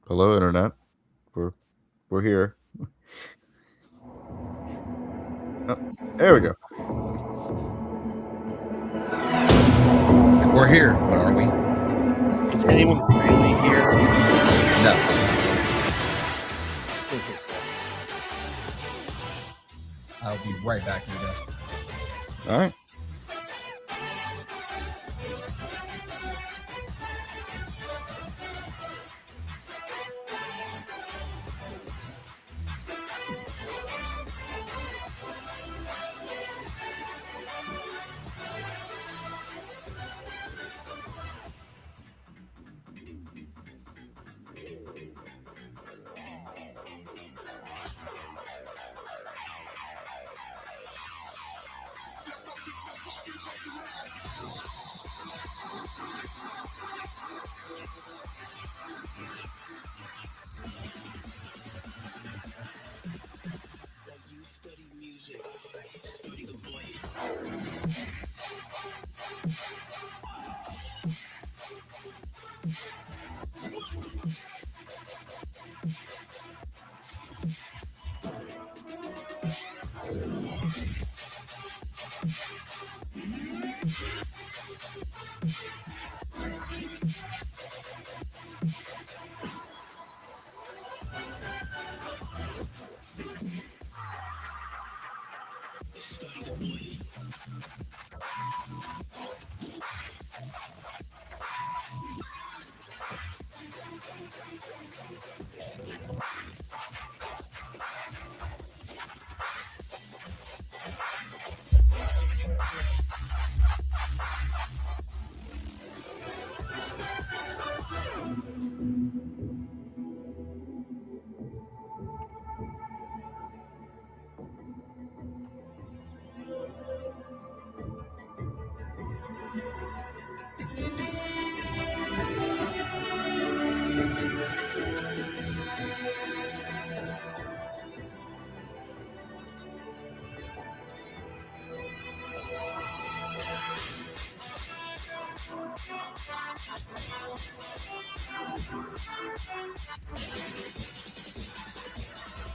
Hello, internet. We're here. Oh, there we go. We're here, but are we? Is anyone really here? No. I'll be right back, you guys. All right.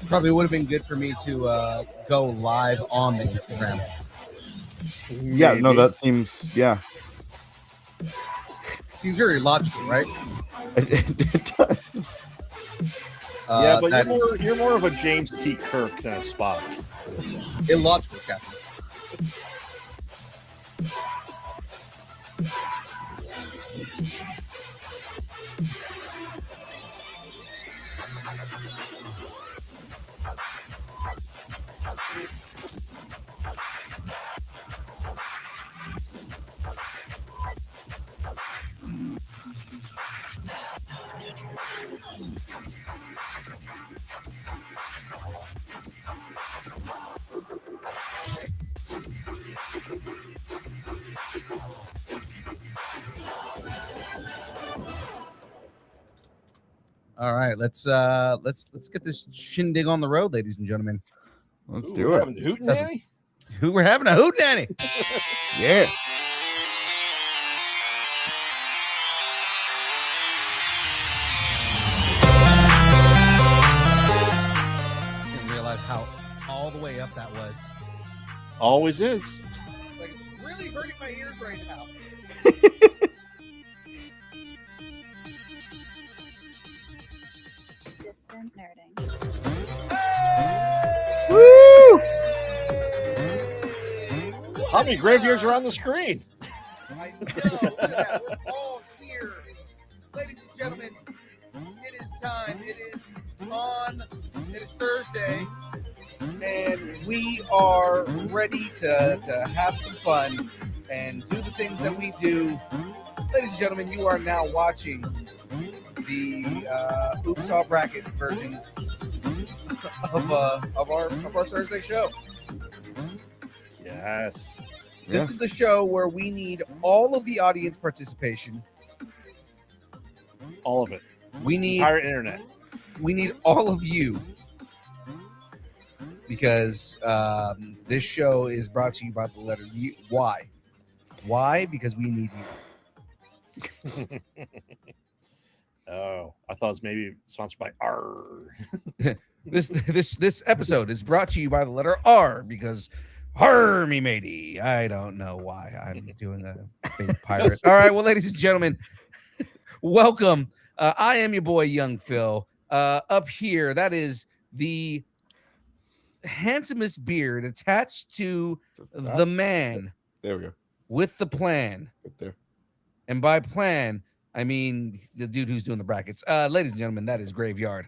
Probably would have been good for me to go live on the Instagram. Yeah, no, that seems Seems very logical, right? It does. Yeah, but you're more of a James T. Kirk than a Spock. Illogical, Captain. All right, let's get this shindig on the road, ladies and gentlemen. Let's Ooh, do we're it. having hootenanny? We're having a hootenanny. Yeah. I didn't realize how all the way up that was. Always is. Like, it's really hurting my ears right now. Distance nerding. Woo! How many graveyards are on the screen? I know. Yeah, we're all here. Ladies and gentlemen, it is time. It is on. It is Thursday. And we are ready to have some fun and do the things that we do. Ladies and gentlemen, you are now watching the Oops All Bracket version of our Thursday show. Yes. This is the show where we need all of the audience participation. All of it. We need entire internet. We need all of you, because this show is brought to you by the letter U. Why? Why? Because we need you. Oh, I thought it was maybe sponsored by R. This episode is brought to you by the letter R because me matey. I don't know why I'm doing a fake pirate. All right, well, ladies and gentlemen, welcome. I am your boy, Young Phil. Up here, that is the handsomest beard attached to the man. There we go. With the plan. Right there. And by plan, I mean the dude who's doing the brackets. Ladies and gentlemen, that is Graveyard.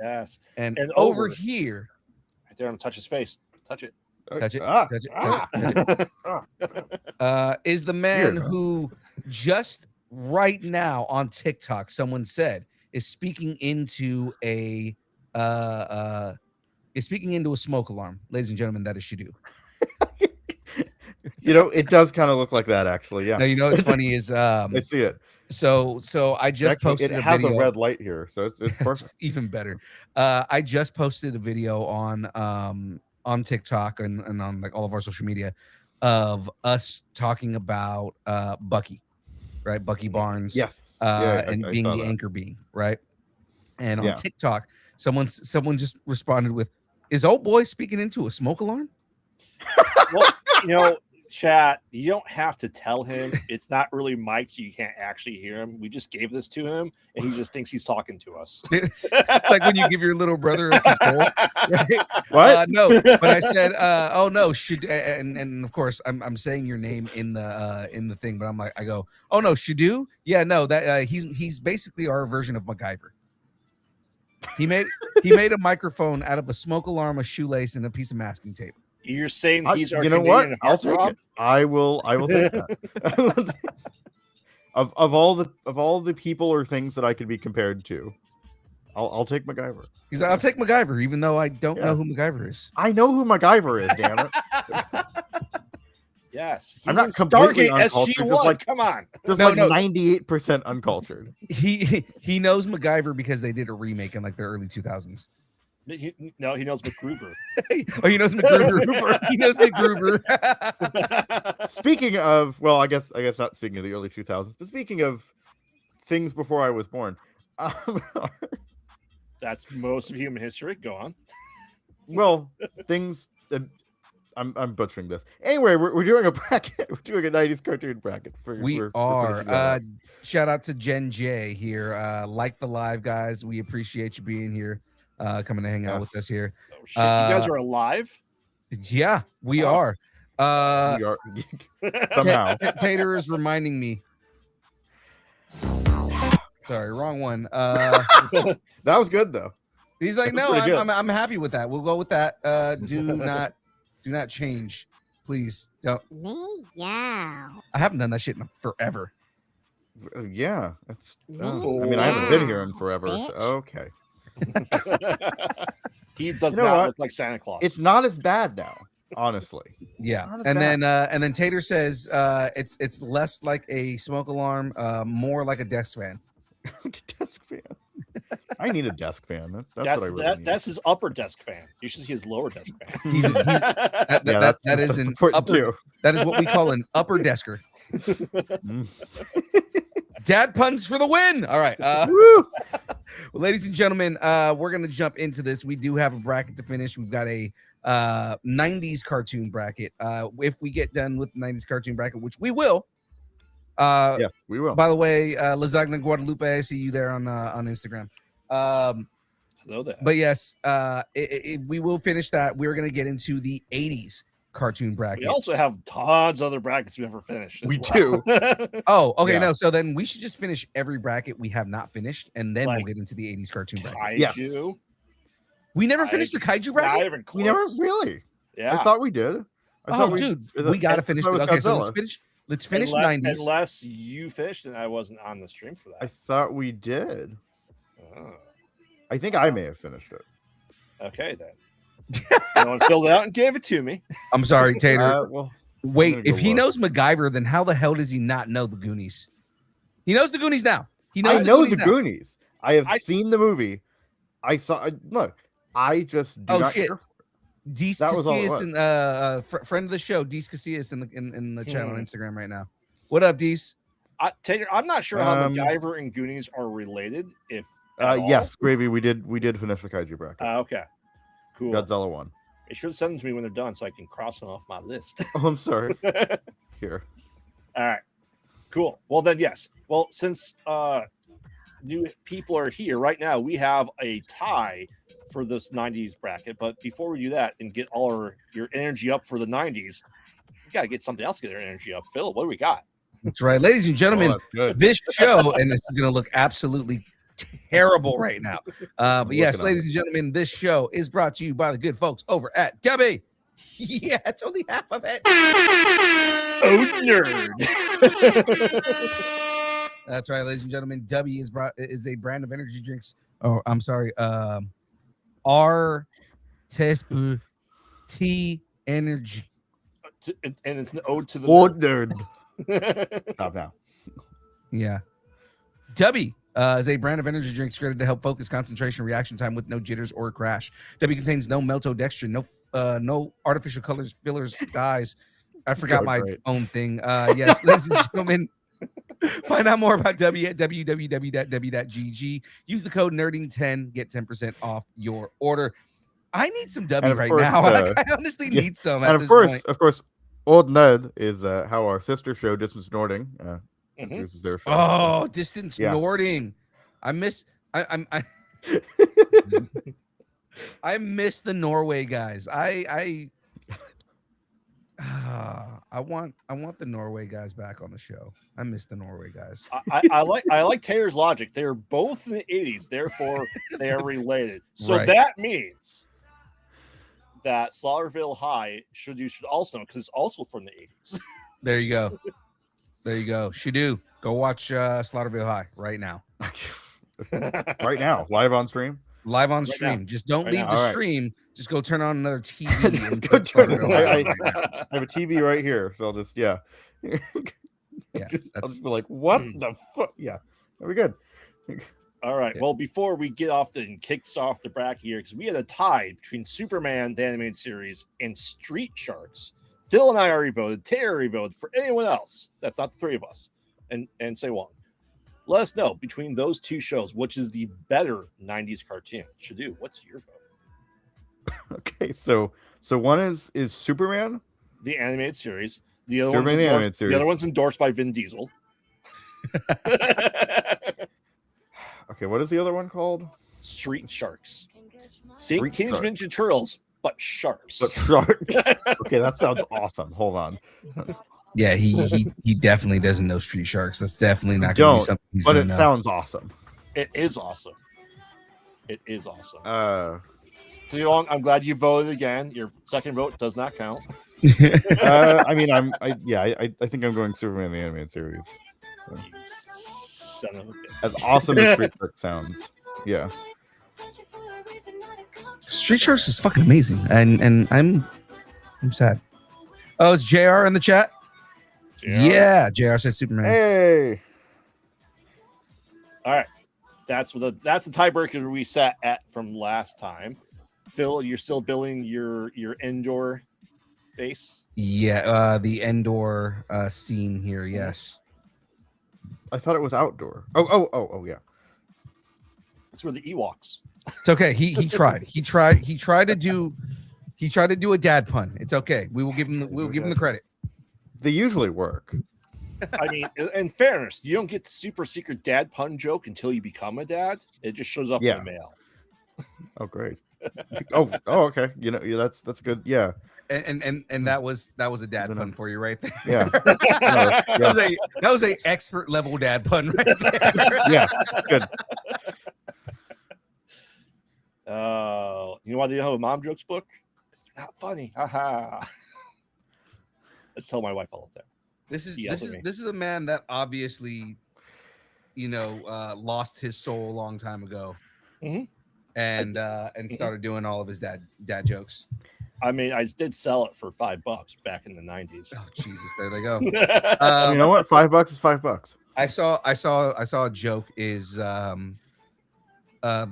Yes. And over here, right there, I'm touch his face. Touch it. touch it. Is the man who just right now on TikTok, someone said, is speaking into a smoke alarm. Ladies and gentlemen, that is Shadu. It does kind of look like that, actually. Yeah. Now, what's funny is I see it. So I just posted it a has video. a red light here, so it's perfect. Even better. I just posted a video on TikTok and on like all of our social media of us talking about Bucky, right? Bucky Barnes, Yes, and I being saw the that. anchor bee, right? And on TikTok, someone just responded with, "Is old boy speaking into a smoke alarm?" Well, chat, you don't have to tell him. It's not really mic'd, so you can't actually hear him. We just gave this to him, and he just thinks he's talking to us. It's like when you give your little brother a control. Right? What? No, but I said, "Oh no, and of course I'm saying your name in the thing, but I go, "Oh no, Shadu? Yeah, no, that he's basically our version of MacGyver. He made a microphone out of a smoke alarm, a shoelace, and a piece of masking tape." You're saying he's our you know what? Canadian I'll take heartthrob? it. I will take that. of all the people or things that I could be compared to, I'll take MacGyver. He's like, "I'll take MacGyver," even though I don't know who MacGyver is. I know who MacGyver is, damn it. Yes, I'm not completely Stargate uncultured. SG-1. Come on. Just No, 98% uncultured. He knows MacGyver because they did a remake in like the early 2000s. He knows MacGruber. Oh, he knows MacGruber. He knows MacGruber. Speaking of, well, I guess not speaking of the early 2000s, but speaking of things before I was born. That's most of human history. Go on. Well, things. I'm butchering this. Anyway, we're doing a bracket. We're doing a 90s cartoon bracket. We are. Shout out to Jen J here. Like the live, guys. We appreciate you being here. Coming to hang out with us here. Oh, shit. You guys are alive? Yeah, we are. We are somehow. Tater is reminding me. Sorry, wrong one. That was good though. He's like, That's no, pretty good. I'm happy with that. We'll go with that. Do not change, please. Don't. Yeah. I haven't done that shit in forever. Yeah, that's. I Meow. mean, I haven't been here in forever. So, okay. He does You know not what? look like Santa Claus. It's not as bad now, honestly. Yeah, Not as and bad. then Tater says it's less like a smoke alarm, more like a desk fan. Like a desk fan. I need a desk fan. That's what I really need. That's his upper desk fan. You should see his lower desk fan. That is an important upper. too. That is what we call an upper desker. Mm. Dad puns for the win. All right. Woo! Well, ladies and gentlemen, we're gonna jump into this. We do have a bracket to finish. We've got a 90s cartoon bracket. If we get done with the 90s cartoon bracket, which we will. Yeah, we will. By the way, Lasagna Guadalupe, I see you there on Instagram. Hello there. But yes, we will finish that. We're gonna get into the 80s cartoon bracket. We also have tons of other brackets we never finished. as We well. do. Oh, okay. Yeah. No, so then we should just finish every bracket we have not finished, and then we'll Like get into the 80s cartoon bracket. Kaiju. Yes. We never finished the kaiju Not bracket. even close. We never really. Yeah. I thought we did. Dude, we gotta finish. Okay, so let's finish unless, 90s. Unless you finished and I wasn't on the stream for I that. thought we did. Oh, I think I may have finished it. okay, then. No one filled it out and gave it to me. I'm sorry, Tater. Well, Wait, gonna if go he look. knows MacGyver, then how the hell does he not know the Goonies? He knows the Goonies now. He knows I know the now. Goonies. I have I- seen the movie. I saw. Look, I just do Oh, not shit. care. Dees That was all it Casillas, was. and friend of the show, Dees Casillas in the chat on Hmm. Instagram right now. What up, Dees? Taylor, I'm not sure how Um, MacGyver and Goonies are related. If at all. yes, Gravy, we did finish the kaiju bracket. Okay. Cool. Godzilla won. They should send them to me when they're done so I can cross them off my list. Oh, I'm sorry. Here. All right. Cool. Well, then, yes. Well, since new people are here right now, we have a tie for this 90s bracket. But before we do that and get all your energy up for the 90s, you got to get something else to get your energy up. Phil, what do we got? That's right, ladies and gentlemen. Oh, that's good. This show, and this is going to look absolutely terrible right now. But yes, Looking ladies and gentlemen, this show is brought to you by the good folks over at Debbie. Yeah, it's only half of it. Oh, nerd. That's right, ladies and gentlemen. W is a brand of energy drinks. Oh, I'm sorry. R Tespu T Energy. And it's an ode to the Oh, nerd. nerd. Stop now. Yeah. W is a brand of energy drinks created to help focus, concentration, reaction time with no jitters or crash. W contains no maltodextrin, no artificial colors, fillers, dyes. I forgot my great. own thing. Yes, ladies and gentlemen, find out more about W at www.w.gg. Use the code nerding10, get 10% off your order. I need some W of right course, now. I honestly yeah. need some And at this point. of course, Old Nerd is how our sister show, Distance Nording, introduces their show. Oh, distance Yeah. Nording. I miss I miss the Norway guys. I want the Norway guys back on the show. I miss the Norway guys. I like Taylor's logic. They are both in the 80s, therefore they are related. So Right. that means that Slaughterville High should also know because it's also from the 80s. There you go. There you go. Shadu, go watch Slaughterville High right now. Right now, live on stream. Live on Right stream. now. Just don't Right leave now. the All right. stream. Just go turn on another TV and Go put turn it Slaughterville on. High on right now. I have a TV right here, so I'll just Yeah, I'll that's just be like, what the fuck? Yeah, that'd be good. All right. Yeah. Well, before we get off and kicks off the bracket here, because we had a tie between Superman, the animated series, and Street Sharks. Phil and I already voted. Taylor already voted. For anyone else, that's not the three of us, and say one. Let us know between those two shows, which is the better 90s cartoon. Shadu, what's your vote? Okay, so one is Superman. The animated series. The other Superman, one's the animated endorsed, the series. other one's endorsed by Vin Diesel. Okay, what is the other one called? Street Sharks. Street Think Teenage Sharks. Ninja Turtles, but sharks. But sharks. Okay, that sounds awesome. Hold on. Yeah, he definitely doesn't know Street Sharks. That's definitely not going to Don't, be something he's but going it to know. sounds awesome. It is awesome. It is awesome. Uh, So I'm glad you voted again. Your second vote does not count. I mean, I think I'm going Superman the animated series. So. You son of a bitch. As awesome as Street Shark sounds, yeah. Street Sharks is fucking amazing, and I'm sad. Oh, is JR in the chat? JR. Yeah, JR said Superman. Hey, All right. That's the tiebreaker we sat at from last time. Phil, you're still building your indoor base. Yeah, the Endor scene here. Yes. I thought it was outdoor. Oh, yeah. That's where the Ewoks. It's okay. He tried. He tried to do a dad pun. It's okay. We will give him the credit. They usually work. I mean, in fairness, you don't get the super secret dad pun joke until you become a dad. It just shows up Yeah. in the mail. Oh, great. Oh, okay. You know, yeah, that's good. Yeah, And that was a dad pun for you right there. yeah, That was a expert level dad pun right there. yeah. Good. You know why they don't have a mom jokes book? Because they're not funny. Haha. Let's tell my wife all the time. This is He this yelled is at me. this is a man that obviously, lost his soul a long time ago, Mhm. and started doing all of his dad jokes. I mean, I did sell it for $5 back in the 90s. Oh Jesus, there they go. You know what? $5 is $5. I saw a joke is the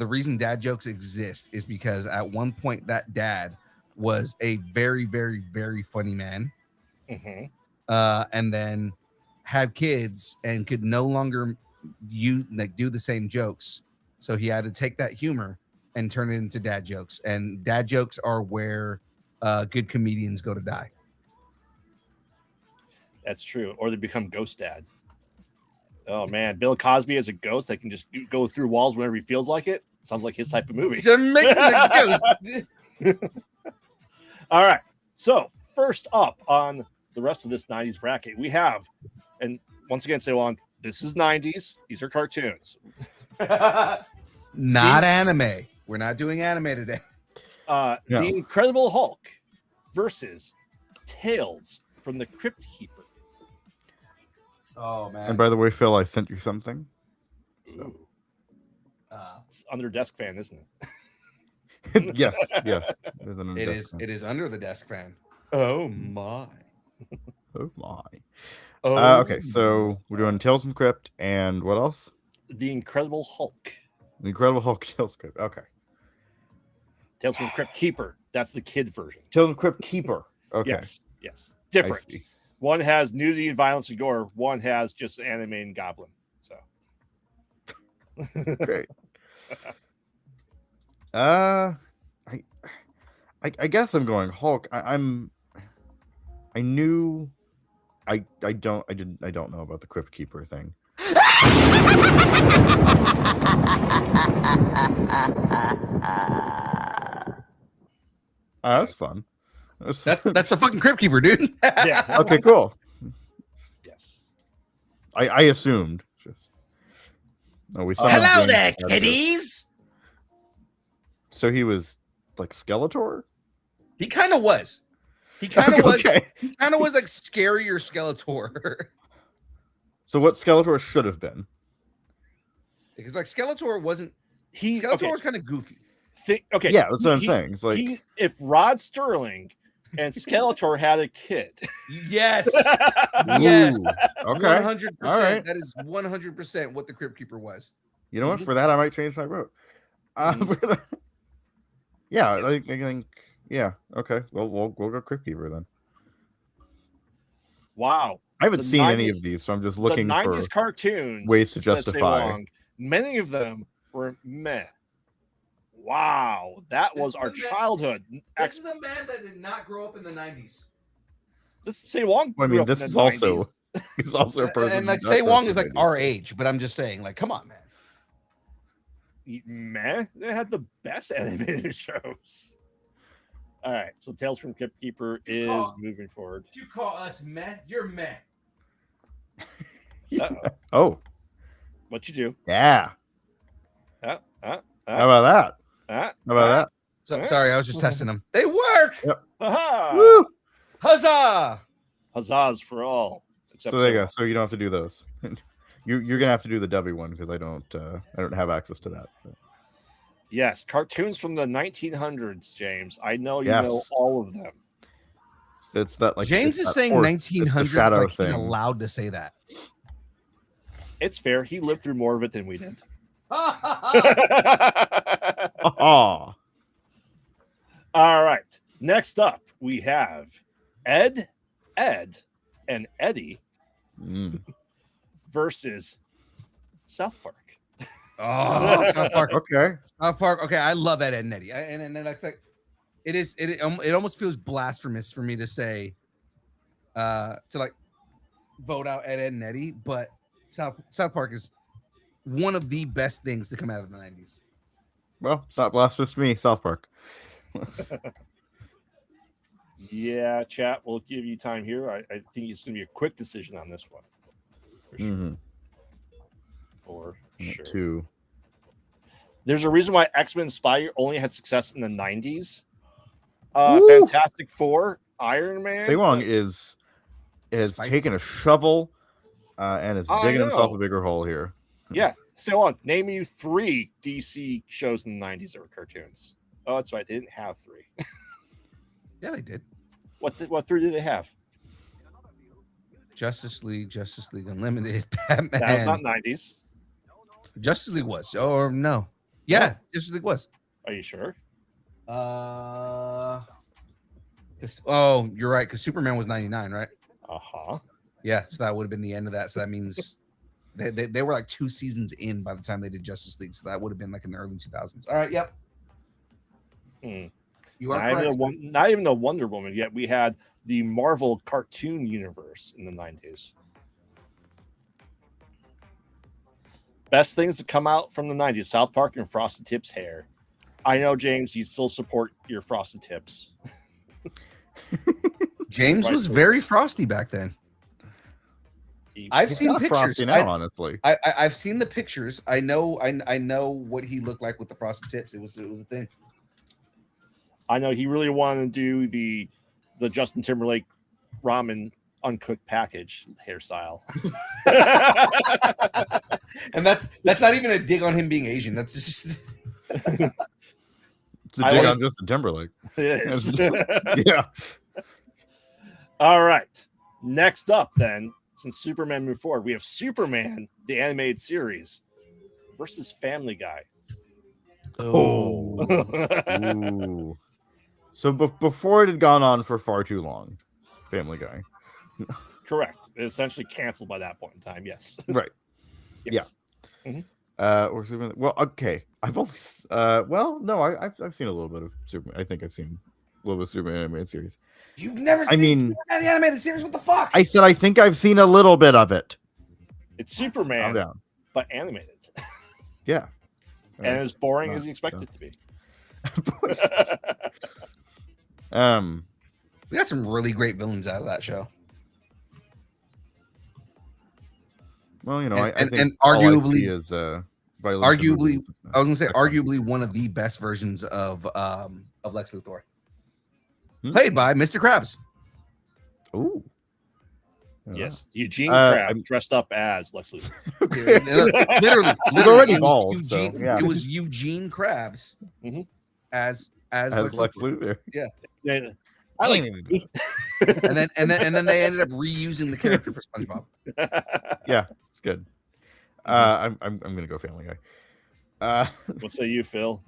reason dad jokes exist is because at one point that dad was a very, very, very funny man. Mhm. And then had kids and could no longer do the same jokes. So he had to take that humor and turn it into dad jokes. And dad jokes are where good comedians go to die. That's true. Or they become ghost dad. Oh man, Bill Cosby as a ghost that can just go through walls whenever he feels like it. Sounds like his type of movie. So making the ghost. All right. So first up on the rest of this 90s bracket, we have, and once again, say along, this is 90s. These are cartoons. Not anime. We're not doing anime today. The Incredible Hulk versus Tales from the Crypt Keeper. Oh man! And by the way, Phil, I sent you something. So. It's under desk fan, isn't it? yes. It is under the desk fan. Oh my! Oh my! Oh. Okay, so we're doing Tales from the Crypt and what else? The Incredible Hulk. The Incredible Hulk Tales from the Crypt. Okay. Tales from the Crypt Keeper. That's the kid version. Tales from the Crypt Keeper. Okay. Yes. Different. One has nudity and violence and gore. One has just anime and goblin. So great. I guess I'm going Hulk. I don't know about the Crypt Keeper thing. That's fun. That's the fucking Crypt Keeper, dude. yeah. Okay, cool. Yes. I assumed. We saw hello there, kiddies. So he was like Skeletor? He kind of was. He kind of was. Okay. He kind of was like scarier Skeletor. So what Skeletor should have been? Because like Skeletor wasn't. Skeletor okay. was kind of goofy. Okay. Yeah, that's what I'm saying. It's like if Rod Sterling and Skeletor had a kid. Yes. Yes. Okay. 100%. All right. That is 100% what the Crypt Keeper was. You know what? For that, I might change my vote. Yeah, I think. Yeah. Okay. Well, we'll go Crypt Keeper then. Wow. I haven't seen any of these, so I'm just looking the 90s for cartoons, ways to justify. Many of them were meh. Wow, that was our childhood. This is a man that did not grow up in the 90s. This is Say Wong. I mean, this is also he's also a person. And like Say Wong is like our age, but I'm just saying, like, come on, man. Meh. They had the best animated shows. All right, so Tales from Crypt Keeper is moving forward. You call us meh? You're meh. Oh, what you do? Yeah. How about that? How about that? So, sorry, I was just testing them. They work. Yep. Woo! Huzzah! Huzzahs for all. So there you go. So you don't have to do those. You're gonna have to do the W one because I don't have access to that. So. Yes, cartoons from the 1900s, James. I know you know all of them. It's that like James is saying 1900s like he's allowed to say that. It's fair. He lived through more of it than we did. All right. Next up, we have Ed, and Eddie versus South Park. Oh, South Park. Okay. South Park. Okay, I love Ed, and Eddie. And then that's like, it almost feels blasphemous for me to say, to like vote out Ed, and Eddie, but South Park is one of the best things to come out of the 90s. Well, it's not blasphemous to me, South Park. Yeah, chat, we'll give you time here. I think it's going to be a quick decision on this one. For sure. Mm-hmm. For sure. Two. There's a reason why X-Men Spy only had success in the 90s. Fantastic Four, Iron Man. Say Wong has taken a shovel and is digging himself a bigger hole here. Yeah. Say Wong, name you 3 DC shows in the 90s that were cartoons. Oh, that's right. They didn't have 3. Yeah, they did. What 3 did they have? Justice League Unlimited, Batman. That was not 90s. Justice League was. Or no. Yeah, Justice League was. Are you sure? You're right, because Superman was 99, right? Uh-huh. Yeah, so that would have been the end of that. So that means they were like 2 seasons in by the time they did Justice League. So that would have been like in the early 2000s. All right, yep. Hmm. You are Not even, correct. not even a Wonder Woman yet. We had the Marvel cartoon universe in the 90s. Best things to come out from the 90s: South Park and Frosted Tips hair. I know, James, you still support your Frosted Tips. James was very frosty back then. I've He's seen not pictures. frosty now, honestly. I've seen the pictures. I know what he looked like with the frosted tips. It was a thing. I know he really wanted to do the Justin Timberlake ramen uncooked package hairstyle. And that's not even a dig on him being Asian. That's just It's a dig on Justin Timberlake. It is. Yeah. All right. Next up, then, since Superman moved forward, we have Superman, the animated series, versus Family Guy. Oh. Ooh. So before it had gone on for far too long, Family Guy. Correct. It essentially canceled by that point in time. Yes. Right. Yes. Or Superman. Well, okay. I've only. Well, no. I've seen a little bit of Superman. I think I've seen a little bit of Superman animated series. You've never seen Superman the animated series? What the fuck? I said I think I've seen a little bit of it. It's Superman, down. but animated. Yeah. And as boring as you expect it to be. We got some really great villains out of that show. Well, you know, And- I think and all I arguably- see is violence in Arguably, movies. I was gonna say, arguably one of the best versions of Lex Luthor, played by Mr. Krabs. Ooh. Yes, Eugene I'm- Krabs dressed up as Lex Luthor. literally, already it was bald, Eugene, so, yeah. it was Eugene Krabs Mhm. as Lex Luthor. Yeah, I like. and then they ended up reusing the character for SpongeBob. Yeah, it's good. I'm gonna go Family Guy. What say you, Phil?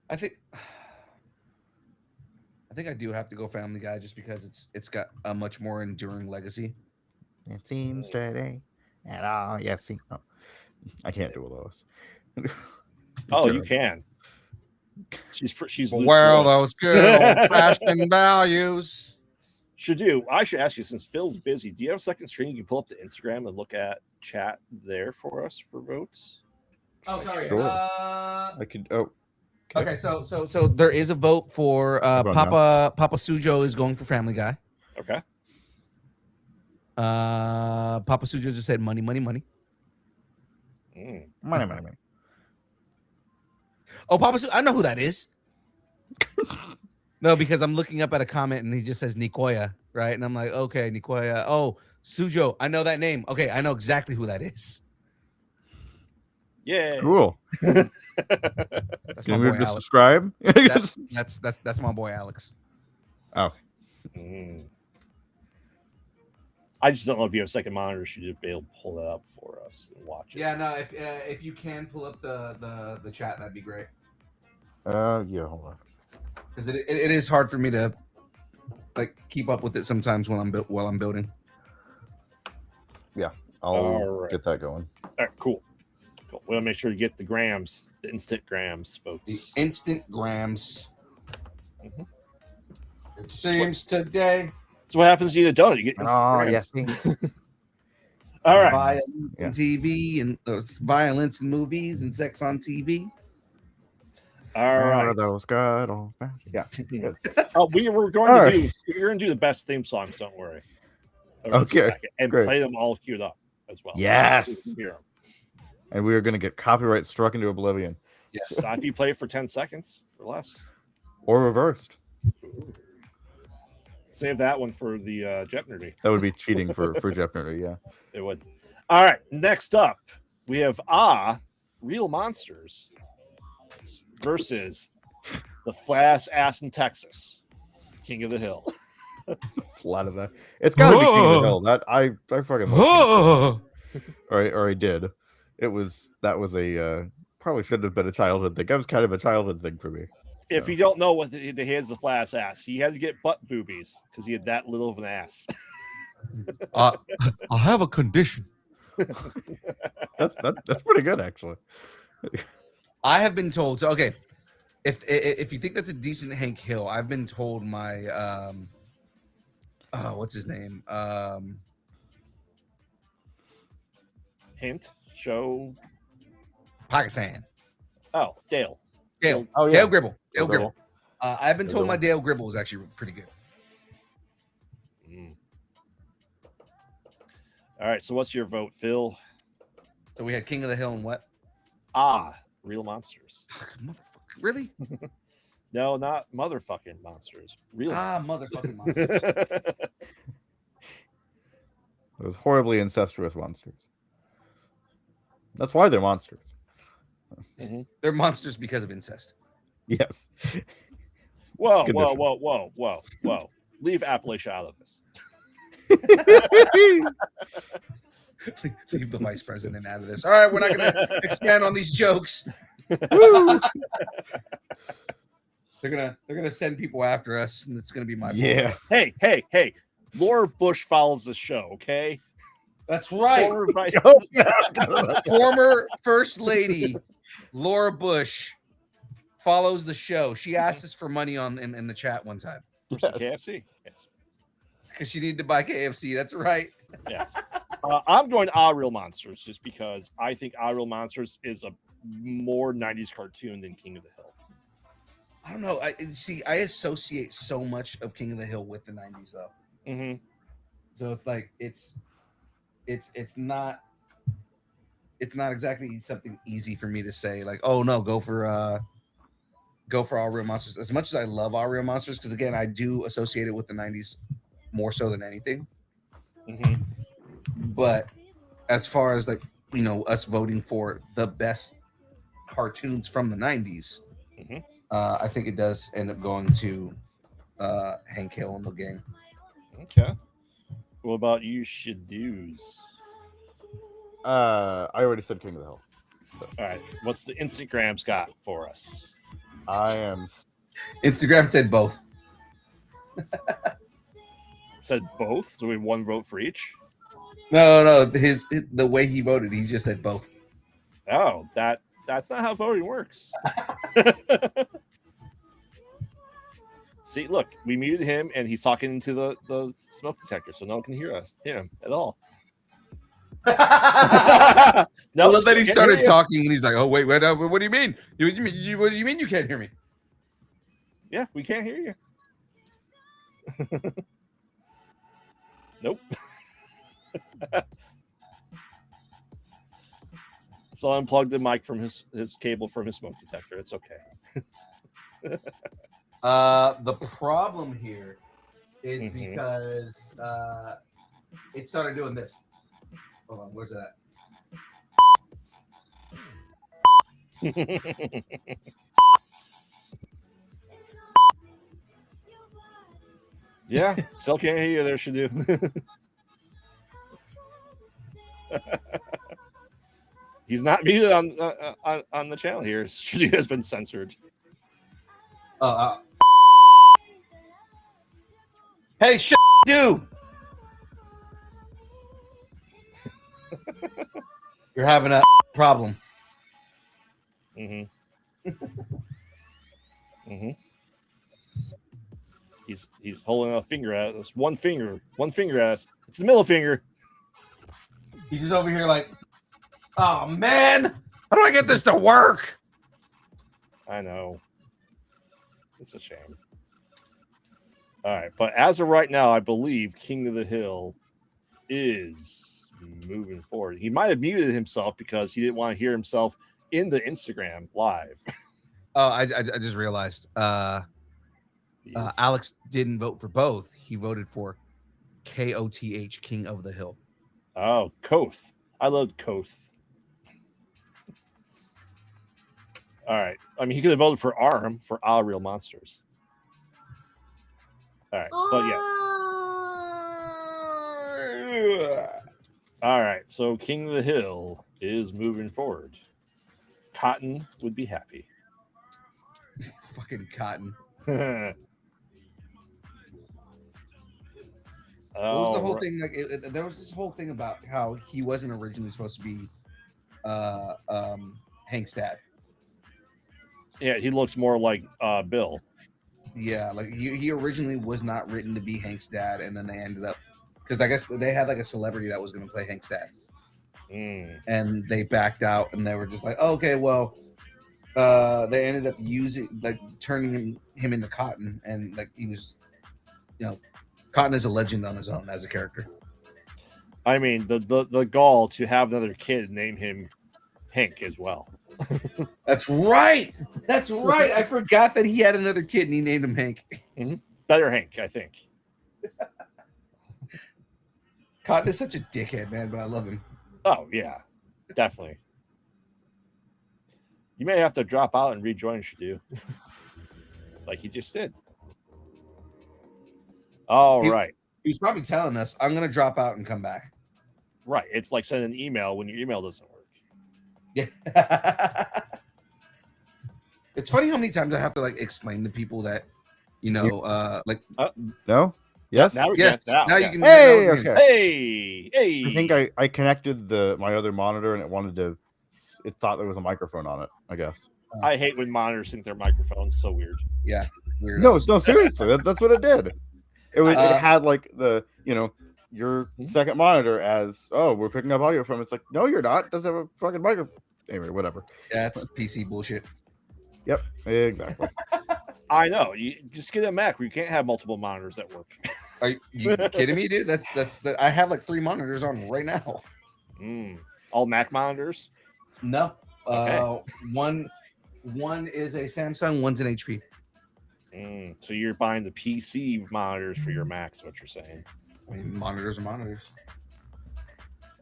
I think I do have to go Family Guy just because it's got a much more enduring legacy. It seems today at all. Yeah, see, oh, I can't do all those. Oh, you can. She's loose Well, wood. those good old-fashioned values. I should ask you, since Phil's busy, do you have a second screen you can pull up to Instagram and look at chat there for us for votes? Oh, sorry. Sure. I could. Oh, Okay, so there is a vote for Hold on Papa Sujo is going for Family Guy. Okay. Papa Sujo just said money. Mm. money. Oh, Papa Sujo, I know who that is. No, because I'm looking up at a comment and he just says Nikoya, right? And I'm like, okay, Nikoya. Oh, Sujo, I know that name. Okay, I know exactly who that is. Yeah. Cool. That's Can my we boy just Alex. subscribe? That's my boy Alex. Oh, Mm. I just don't know if you have a second monitor. Should you be able to pull that up for us and watch it? Yeah, no, if you can pull up the chat, that'd be great. yeah. Hold on. Because it is hard for me to like keep up with it sometimes while I'm building. I'll All right. get that going. All right, cool. We want to make sure you get the grams, the instant grams, folks. The instant grams. Mhm. It seems today. So what happens to you to donut? You get instant grams. yes. All right. Violence on TV and violence in movies and sex on TV. All right. Are those good old fashioned? Yeah. Good. We're going to do the best theme songs. Don't worry. Over this Okay, bracket, and great. play them all queued up as well. Yes. So you can hear 'em. And we are going to get copyright struck into oblivion Yes. Not if you play it for 10 seconds or less. or reversed. Ooh. Save that one for the Jeopardy. That would be cheating for Jeopardy. Yeah. It would. All right. Next up, we have Real Monsters versus the Flat Ass in Texas, King of the Hill. Flat as that. It's got to be King of the Hill. That I fucking love it. or I did. That was a probably shouldn't have been a childhood thing. That was kind of a childhood thing for me. If So. you don't know what the hands the flat ass, he had to get butt boobies because he had that little of an ass. I have a condition. That's pretty good, actually. I have been told. So okay, if you think that's a decent Hank Hill, I've been told my what's his name? Hint, show. Pakistan. Oh, Dale. Dale. Oh, yeah. Dale Gribble. Dale Dale Gribble. I've been Dale told my Gribble. Dale Gribble is actually pretty good. All right, so what's your vote, Phil? So we had King of the Hill and what? Real monsters. Motherfucker. Really? No, not motherfucking monsters. Real Motherfucking monsters. Those horribly incestuous monsters. That's why they're monsters. They're monsters because of incest. Yes. Whoa, It's whoa, conditional. whoa, whoa, whoa, whoa. Leave Appalachia out of this. Leave the vice president out of this. All right, we're not going to expand on these jokes. They're gonna send people after us, and it's gonna be my fault. Yeah. Hey. Laura Bush follows the show, okay? That's right. Former vice- Former First Lady Laura Bush follows the show. She asked us for money in the chat one time KFC. Yes. because she needed to buy KFC. That's right. Yes. I'm going Real Monsters just because I think Real Monsters is a more 90s cartoon than King of the Hill. I don't know. I associate so much of King of the Hill with the 90s though. Mm-hmm. So it's like it's not exactly something easy for me to say like, oh no, go for All Real Monsters. As much as I love All Real Monsters, because again, I do associate it with the 90s more so than anything. Mm-hmm. But as far as like, you know, us voting for the best cartoons from the 90s, I think it does end up going to Hank Hill in the game. Okay. What about you, Shadoos? I already said King of the Hill. All right. What's the Instagrams got for us? I am. Instagram said both. Said both, so we have one vote for each. No, the way he voted, he just said both. Oh, that's not how voting works. See, look, we muted him, and he's talking into the smoke detector, so no one can hear him at all. No, Nope, well, then he can't started hear you. talking, and he's like, "Oh wait, what do you mean? What do you mean you can't hear me?" Yeah, we can't hear you. Nope. So I unplugged the mic from his cable from his smoke detector. It's okay. The problem here is Mhm. because it started doing this. Hold on, where's that? Yeah, still can't hear you there, Shadu. He's not muted on the channel here. Shadu has been censored. Hey, do. You're having a problem. Mm-hmm. Mm-hmm. He's holding a finger at us. One finger at us. It's the middle finger. He's just over here like, oh man, how do I get this to work? I know. It's a shame. All right, but as of right now, I believe King of the Hill is moving forward. He might have muted himself because he didn't want to hear himself in the Instagram live. Oh, I just realized. Alex didn't vote for both. He voted for KOTH, King of the Hill. Oh, Koth. I love Koth. All right. I mean, he could have voted for ARM for All Real Monsters. All right. But yeah. All right. So King of the Hill is moving forward. Cotton would be happy. Fucking Fucking Cotton. What What was the whole thing? Like, there was this whole thing about how he wasn't originally supposed to be Hank's dad. Yeah, he looks more like Bill. Yeah, like he originally was not written to be Hank's dad, and then they ended up because I guess they had like a celebrity that was going to play Hank's dad, and they backed out, and they were just like, oh, okay, well, they ended up turning him into Cotton, and like he was, Cotton is a legend on his own as a character. I mean, the gall to have another kid and name him Hank as well. That's right. That's right. I forgot that he had another kid and he named him Hank. Better Hank, I think. Cotton is such a dickhead, man, but I love him. Oh, yeah, definitely. You may have to drop out and rejoin Shadu. Like he just did. All right. He's probably telling us, I'm going to drop out and come back. Right. It's like sending an email when your email doesn't work. Yeah. It's funny how many times I have to like explain to people that, No? Yes? Now, yes. Now you can. Hey, okay. Hey. I think I connected my other monitor and it thought there was a microphone on it, I guess. I hate when monitors think they're microphones. So weird. Yeah. Weird. No, seriously. That's what it did. It had like your second monitor as, oh, we're picking up audio from. It's like, no, you're not. It doesn't have a fucking microphone. Anyway, whatever. That's PC bullshit. Yep, exactly. I know. You just get a Mac where you can't have multiple monitors that work. Are you kidding me, dude? I have like 3 monitors on right now. All Mac monitors? No. Okay. One is a Samsung, one's an HP. So you're buying the PC monitors for your Macs, what you're saying. I mean, monitors are monitors.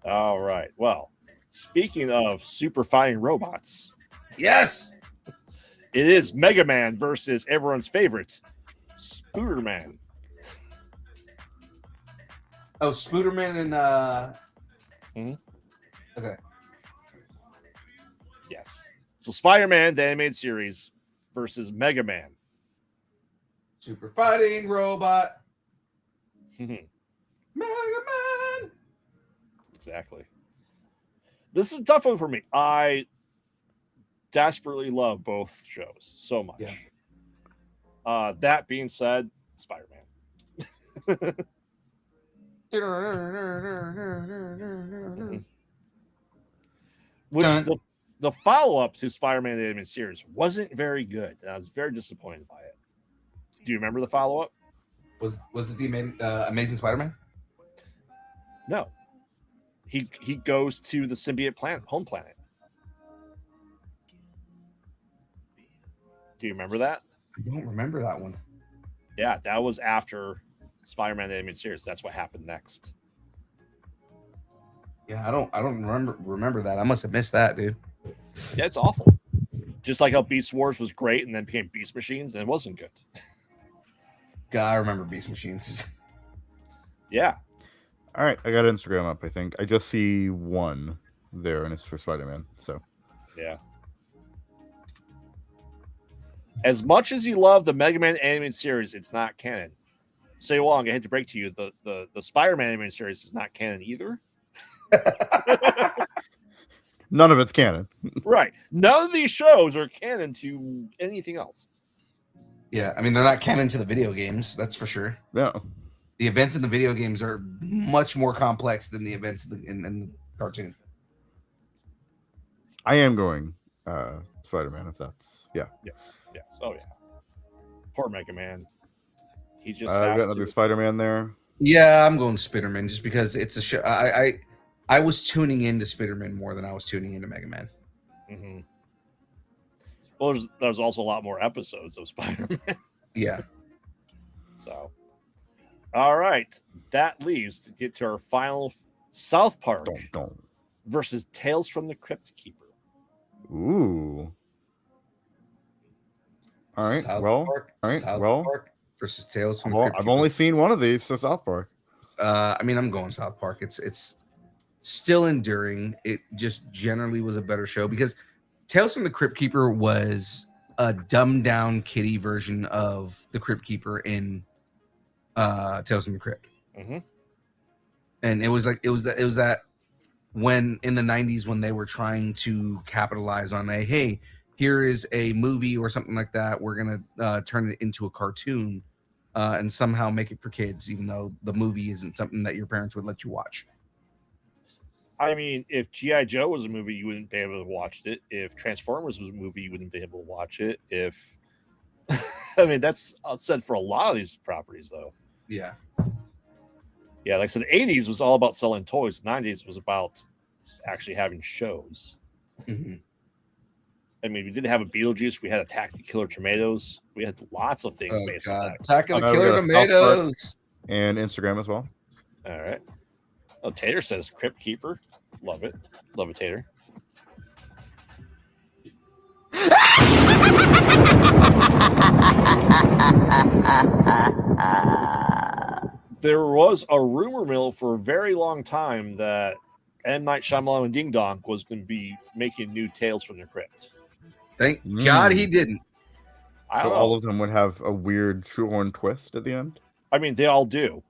All right. Well, speaking of super fighting robots. Yes. It is Mega Man versus everyone's favorite, Spooderman. Oh, Spooderman and Okay. Yes. So Spider-Man, the animated series, versus Mega Man. Super fighting robot. Mega Man. Exactly. This is a tough one for me. I desperately love both shows so much. Yeah. That being said, Spider-Man. Which the follow-up to Spider-Man the Animated Series wasn't very good. And I was very disappointed by it. Do you remember the follow-up? Was it the Amazing Spider-Man? No. He goes to the symbiote home planet. Do you remember that? I don't remember that one. Yeah, that was after Spider-Man the Animated Series. That's what happened next. Yeah, I don't remember that. I must have missed that, dude. Yeah, it's awful. Just like how Beast Wars was great and then became Beast Machines and it wasn't good. God, I remember Beast Machines. Yeah. All right, I got Instagram up, I think. I just see one there, and it's for Spider-Man, so. Yeah. As much as you love the Mega Man animated series, it's not canon. Say Wong, I hate to break to you, the Spider-Man animated series is not canon either. None of it's canon. Right. None of these shows are canon to anything else. Yeah, I mean, they're not canon to the video games, that's for sure. No. The events in the video games are much more complex than the events in the cartoon. I am going Spider-Man, if that's... Yeah. Yes. Oh, yeah. Poor Mega Man. He just I got another Spider-Man there. Yeah, I'm going Spider-Man just because it's a show. I was tuning into Spider-Man more than I was tuning into Mega Man. Mm-hmm. Well, there's also a lot more episodes of Spider-Man. Yeah. So, all right. That leaves to get to our final South Park versus Tales from the Crypt Keeper. Ooh. All right. South Park versus Tales from the Crypt Keeper. I've only seen one of these, so South Park. I mean, I'm going South Park. It's still enduring. It just generally was a better show because Tales from the Crypt Keeper was a dumbed down kitty version of the Crypt Keeper in Tales from the Crypt. Mm-hmm. And it was that when in the 90s when they were trying to capitalize on hey, here is a movie or something like that, we're gonna turn it into a cartoon and somehow make it for kids, even though the movie isn't something that your parents would let you watch. I mean, if G.I. Joe was a movie, you wouldn't be able to watch it. If Transformers was a movie, you wouldn't be able to watch it. If I mean, that's said for a lot of these properties, though. Yeah. Yeah, like I said, the 80s was all about selling toys. The 90s was about actually having shows. Mm-hmm. I mean, we did have a Beetlejuice. We had Attack the Killer Tomatoes. We had lots of things based on that. Attack of the we Killer got a South Park Tomatoes. and Instagram as well. All right. Oh, Tater says Crypt Keeper. Love it. Love it, Tater. There was a rumor mill for a very long time that M. Night Shyamalan and Ding Dong was going to be making new Tales from the Crypt. Thank God he didn't. I So don't know. all of them would have a weird shoehorn twist at the end. I mean, they all do.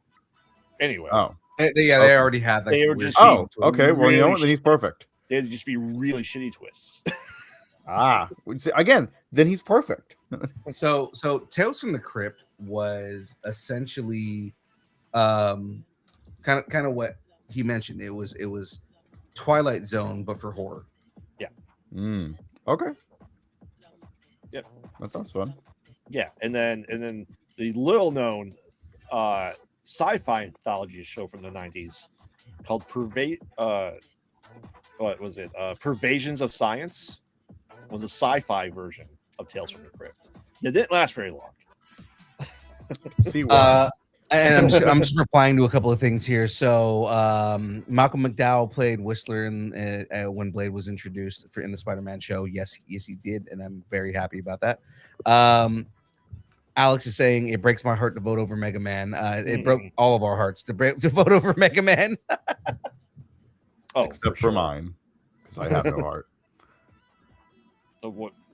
Anyway. Oh, They Okay. already had like They were weird just- oh, okay. Well, you know really what? Then he's perfect. They'd just be really shitty twists. See, again, then he's perfect. So Tales from the Crypt was essentially kind of what he mentioned. It was Twilight Zone but for horror. Okay. Yep. That sounds fun. Yeah, and then the little known sci-fi anthology show from the 90s called Pervasions of Science was a sci-fi version of Tales from the Crypt. It didn't last very long. See why. And I'm just replying to a couple of things here. So Malcolm McDowell played Whistler in, when Blade was introduced in the Spider-Man show. Yes, he did, and I'm very happy about that. Alex is saying it breaks my heart to vote over Mega Man. It broke all of our hearts to vote over Mega Man. Oh, Except for sure. mine, because I have no heart.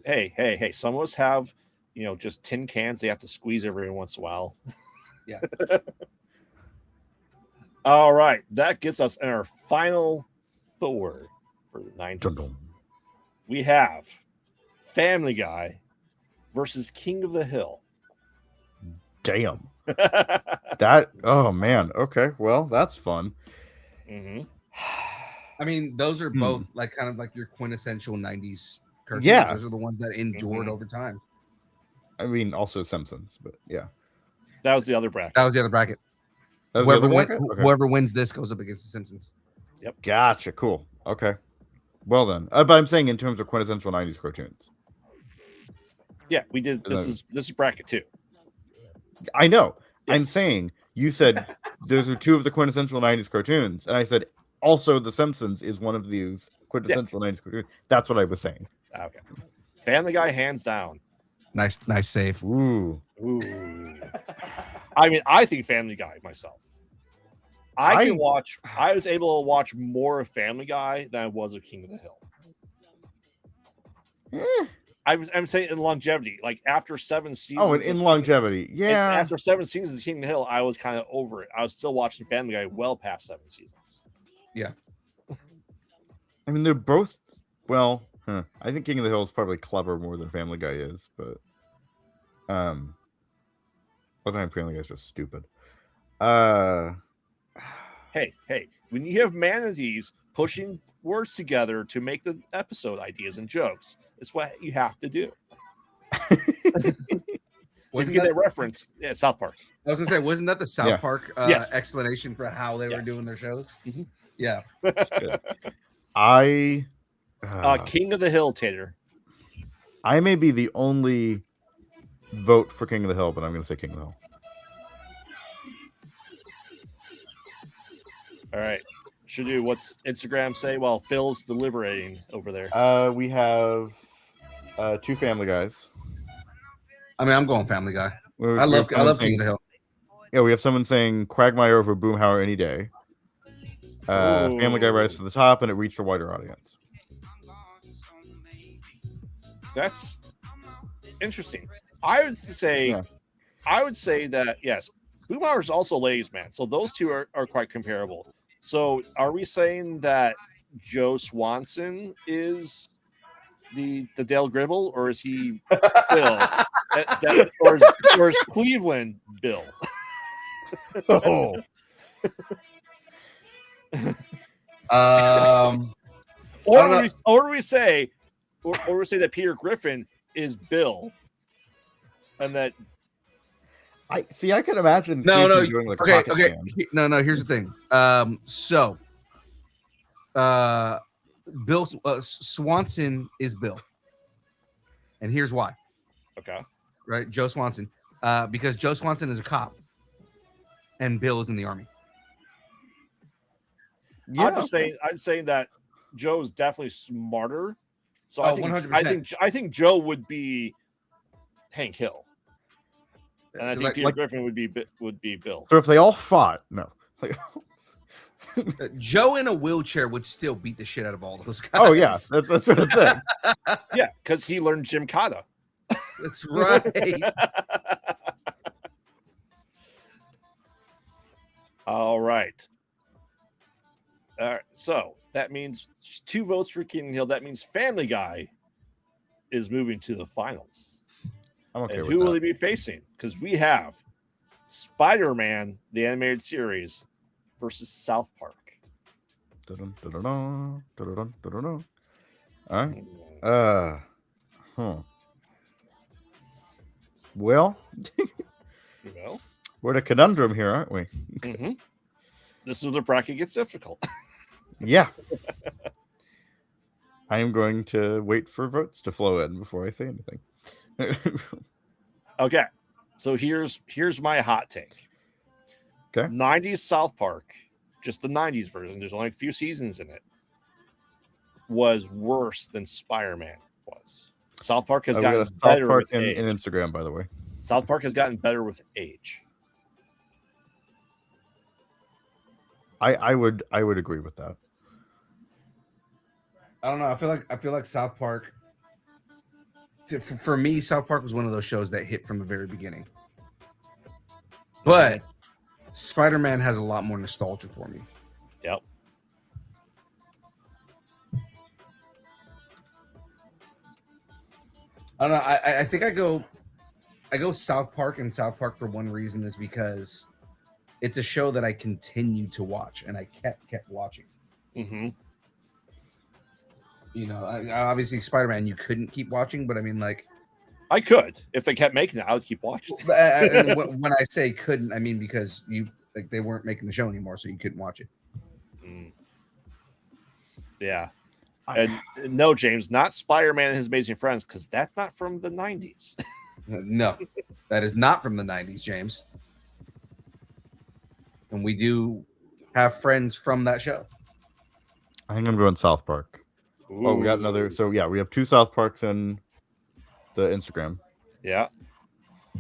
Hey! Some of us have, just tin cans they have to squeeze every once in a while. Yeah. All right, that gets us in our final Thor for the 90s. Dun-dun. We have Family Guy versus King of the Hill. Damn. That. Oh man. Okay. Well, that's fun. Mm-hmm. I mean, those are both like kind of like your quintessential 90s cartoons. Yeah. Those are the ones that endured over time. I mean, also Simpsons, but yeah. That was the other bracket. That was the other bracket. That was the Whoever, other win, bracket? Okay. whoever wins this goes up against the Simpsons. Gotcha. Cool. Okay. Well then, but I'm saying in terms of quintessential '90s cartoons. Yeah, we did. This is bracket 2. I know. Yeah. I'm saying you said those are 2 of the quintessential '90s cartoons, and I said also The Simpsons is one of these quintessential '90s cartoons. That's what I was saying. Okay. Family Guy, hands down. Nice save. Ooh. Ooh. I mean, I think Family Guy myself. I was able to watch more of Family Guy than I was of King of the Hill. I'm saying in longevity, like after 7 seasons. Oh, and in longevity, yeah. After 7 seasons of King of the Hill, I was kind of over it. I was still watching Family Guy well past 7 seasons. Yeah. I mean, they're both. Well, I think King of the Hill is probably clever more than Family Guy is, but sometimes Family Guy is just stupid. Hey, when you have manatees pushing words together to make the episode ideas and jokes, it's what you have to do. Wasn't get that that reference? Yeah, South Park. I was gonna say, wasn't that the South Yeah. Park Yes. explanation for how they were Yes. doing their shows? Mhm. Yeah. I King of the Hill, Tater. I may be the only vote for King of the Hill, but I'm going to say King of the Hill. All right. Should do. What's Instagram say while Phil's deliberating over there? We have 2 Family Guys. I mean, I'm going Family Guy. We I love have someone King of the Hill. Yeah, we have someone saying Quagmire over Boomhauer any day. Family Guy rise to the top, and it reached a wider audience. That's interesting. I would say, Yeah. that yes, Boomhauer is also ladies' man, so those two are quite comparable. So, are we saying that Joe Swanson is the Dale Gribble, or is he Bill? Or is Cleveland Bill? Oh, Or do we say that Peter Griffin is Bill, and that I can imagine. No, Cleveland doing like a pocket band. No. Here's the thing. Bill Swanson is Bill, and here's why. okay, Right, Joe Swanson, because Joe Swanson is a cop, and Bill is in the army. Yeah, I'm saying that Joe's definitely smarter. So Oh, I think 100%. I think Joe would be Hank Hill, and I think Peter Griffin would be Bill. So if they all fought, no. Joe in a wheelchair would still beat the shit out of all those guys. Oh yeah, that's what I'm saying. Yeah, because he learned Jim Kata. That's right. All right. All right. So that means 2 votes for King Hill. That means Family Guy is moving to the finals. I'm okay And with who that. will he be facing? Because we have Spider-Man, the animated series, versus South Park. Dun-dun, dun-dun-dun, dun-dun, dun-dun-dun. All right. Well, Well, we're in a conundrum here, aren't we? mm-hmm. This is where the bracket gets difficult. Yeah. I am going to wait for votes to flow in before I say anything. Okay. So here's my hot take. Okay. 90s South Park, just the 90s version, there's only a few seasons in it, was worse than Spider-Man was. South Park has We got gotten a South better Park with in age. Instagram, by the way. South Park has gotten better with age. I would agree with that. I don't know. I feel like South Park. For me, South Park was one of those shows that hit from the very beginning. But Spider-Man has a lot more nostalgia for me. Yep. I don't know. I think I go South Park, and South Park for one reason is because it's a show that I continue to watch, and I kept watching. Mm-hmm. You know, obviously Spider-Man you couldn't keep watching, but I mean, like, I could if they kept making it. I would keep watching. and when I say couldn't, I mean because they weren't making the show anymore, so you couldn't watch it. Mm. Yeah. And no, James, not Spider-Man and His Amazing Friends, because that's not from the 90s. No, that is not from the 90s, James. And we do have friends from that show. I think I'm going South Park. Ooh. Oh, we got another. So yeah, we have 2 South Parks in the Instagram. Yeah.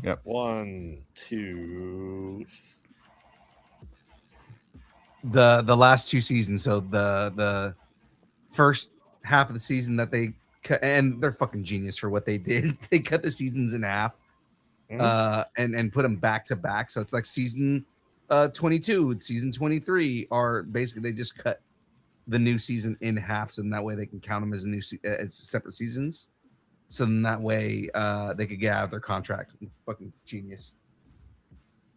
Yep. 1, 2. The last 2 seasons, so the first half of the season that they cut, and they're fucking genius for what they did. They cut the seasons in half, and put them back to back. So it's like season 22, season 23 are basically they just cut the new season in half, so that way they can count them as as separate seasons. So then that way they could get out of their contract. Fucking genius.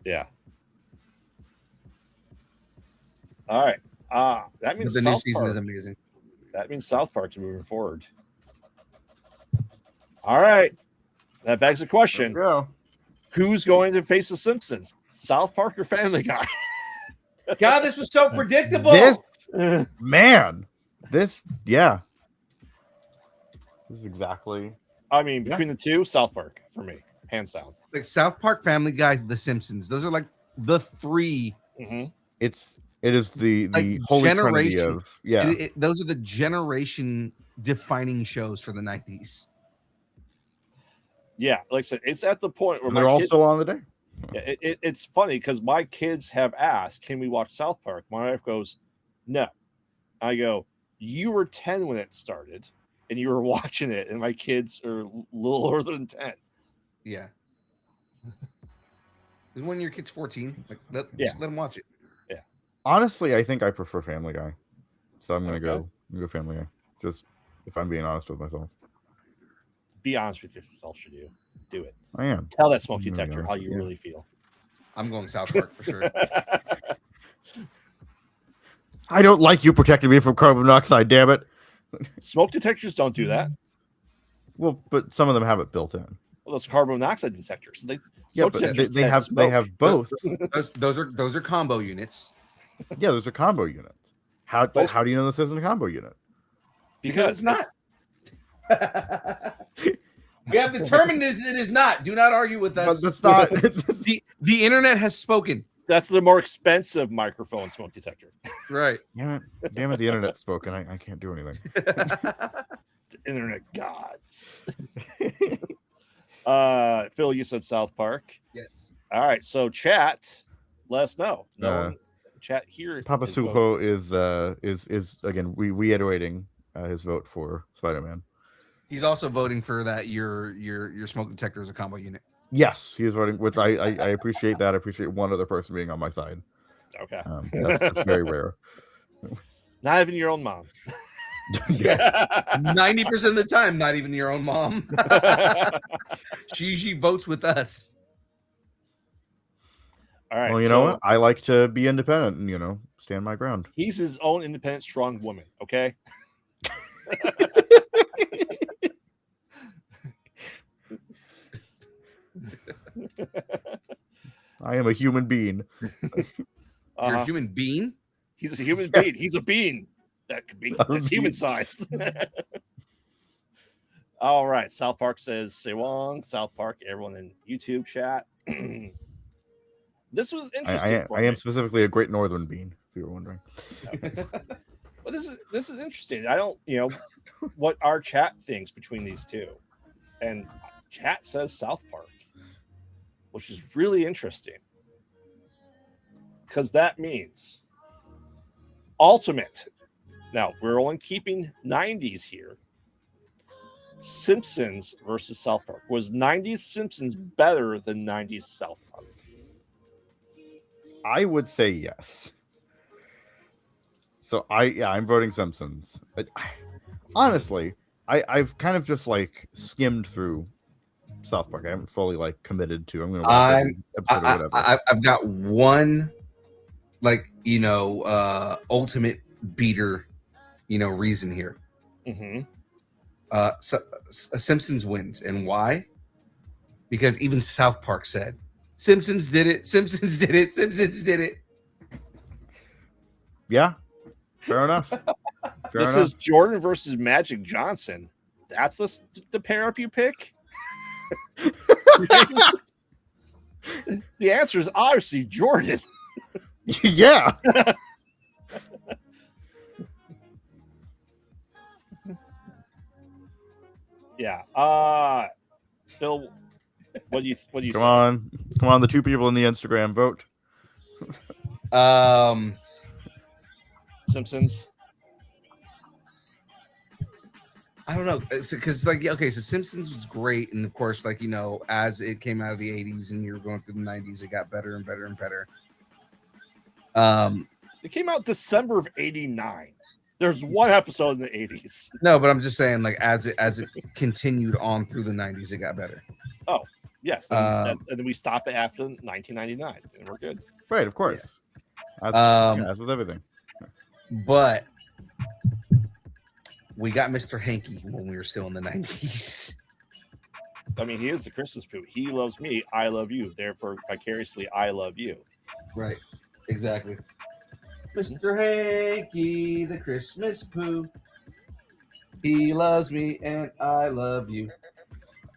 Yeah. All right. That means The South new season Park. is amazing. That means South Park's moving forward. All right. That begs the question. Go. Who's going to face the Simpsons? South Park or Family Guy? God, this was so predictable. This man. This yeah. This is exactly. I mean, between the two, South Park for me, hands down. Like South Park, Family Guy, The Simpsons. Those are like the 3. Mm-hmm. It is the Like holy generation. trinity of yeah. Those are the generation defining shows for the 90s. Yeah, like I said, it's at the point where And they're my all kids, still on the day. it's funny because my kids have asked, "Can we watch South Park?" My wife goes, "No." I go, "You were 10 when it started, and you were watching it, and my kids are a little older than 10. Yeah. When your kid's 14, like just let him watch it. Yeah. Honestly, I think I prefer Family Guy, so I'm gonna Okay. go Family Guy. Just if I'm being honest with myself. Be honest with yourself, should you do it? I am. Tell that smoke I'm gonna be detector honest how with you you. really feel. I'm going South Park for sure. I don't like you protecting me from carbon monoxide. Damn it. Smoke detectors don't do that. Well, but some of them have it built in. Well, those carbon monoxide detectors. Yeah, Smoke but detectors they detect have smoke. both. Those are combo units. Yeah, those are combo units. How do you know this isn't a combo unit? Because it's not. We have determined it is not. Do not argue with us. But that's not. The internet has spoken. That's the more expensive microphone smoke detector. Right. Damn it! The internet's spoken. I can't do anything. The internet gods. Phil, you said South Park. Yes. All right. So chat, let us know. Chat here. Papa Suho is again reiterating his vote for Spider-Man. He's also voting for that your smoke detector is a combo unit. Yes, he is voting, which I appreciate that. I appreciate one other person being on my side. Okay. That's very rare. Not even your own mom. 90% of the time, not even your own mom. She usually votes with us. All right. Well, you know what? I like to be independent and stand my ground. He's his own independent, strong woman. Okay. I am a human being. You're a human being? He's a human being. He's a bean that could be human sized. All right. South Park says Sewong. South Park, everyone in YouTube chat. This was interesting. I am specifically a Great Northern bean, if you were wondering. Well, this is interesting. I don't, what our chat thinks between these two. And chat says South Park, which is really interesting. Because that means ultimate. Now, we're only keeping 90s here. Simpsons versus South Park. Was 90s Simpsons better than 90s South Park? I would say yes. So I'm voting Simpsons. Honestly, I've kind of just skimmed through South Park. I haven't fully committed to. I'm going to watch every episode or whatever. I've got one ultimate beater, reason here. Mm-hmm. Simpsons wins, and why? Because even South Park said Simpsons did it. Simpsons did it. Simpsons did it. Yeah, fair enough. This is Jordan versus Magic Johnson. That's the pair up you pick. The answer is obviously Jordan. Yeah. Yeah. Phil, what do you Come on, the two people in the Instagram vote. Simpsons. I don't know, because so Simpsons was great, and of course, as it came out of the 80s and you were going through the 90s, it got better and better and better. It came out December of +89. There's one episode in the 80s. No, but I'm just saying, as it continued on through the 90s, it got better. Oh, yes. And then we stop it after 1999, and we're good. Right, of course. Yeah. As with everything. But we got Mr. Hanky when we were still in the 90s. I mean, he is the Christmas poo. He loves me. I love you. Therefore, vicariously, I love you. Right. Exactly. Mr. Hanky, the Christmas poo. He loves me and I love you.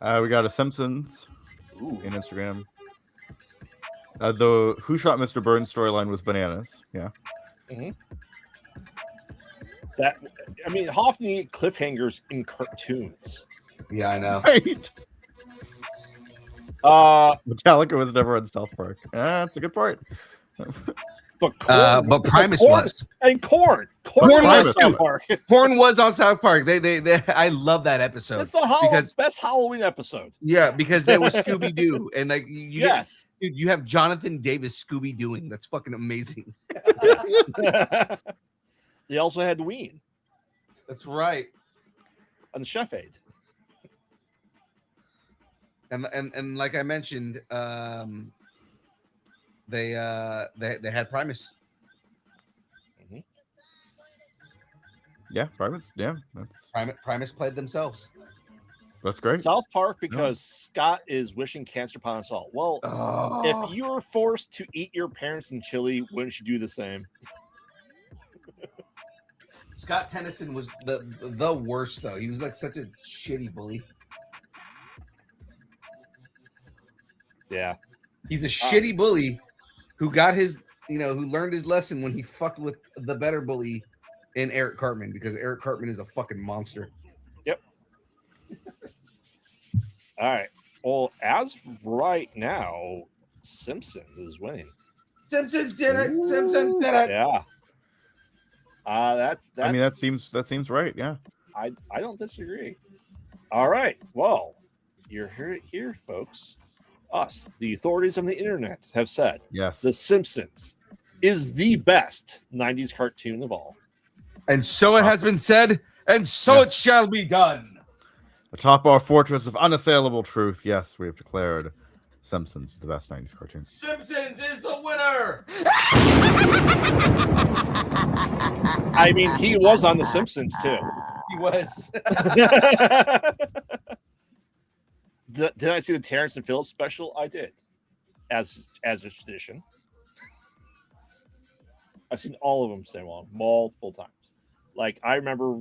We got a Simpsons in Instagram. The Who Shot Mr. Burns storyline was bananas. Yeah. Mm-hmm. Often you get cliffhangers in cartoons. Yeah, I know. Right. Metallica was never in South Park. That's a good part. But Primus Corn was. And Corn Corn was was South too. Park. Corn was on South Park. They I love that episode. It's the because best Halloween episode. yeah, because there was Scooby Doo, and like you get, Yes. dude, you have Jonathan Davis Scooby Dooing. That's fucking amazing. They also had Ween That's right. and the Chef Aid. And like I mentioned, they had Primus. Yeah, Primus. Yeah, Primus played themselves. that's great. South Park, because Scott is wishing cancer upon us all. Well, if you were forced to eat your parents in chili, wouldn't you do the same? Scott Tennyson was the worst though. He was like such a shitty bully. Yeah. He's a shitty bully who got his, who learned his lesson when he fucked with the better bully in Eric Cartman, because Eric Cartman is a fucking monster. Yep. All right. Well, as right now, Simpsons is winning. Simpsons did it. Simpsons did it. Yeah. That's. I mean, that seems right. Yeah. I don't disagree. All right. Well, you're here, folks. Us, the authorities on the internet, have said Yes. The Simpsons is the best 90s cartoon of all. And so it has been said, and so it shall be done. Atop our fortress of unassailable truth, yes, we have declared Simpsons the best 90s cartoon. Simpsons is the winner. I mean, he was on The Simpsons too. He was. Did I see the Terrence and Phillips special? I did, as a tradition. I've seen all of them stay on multiple times. Like, I remember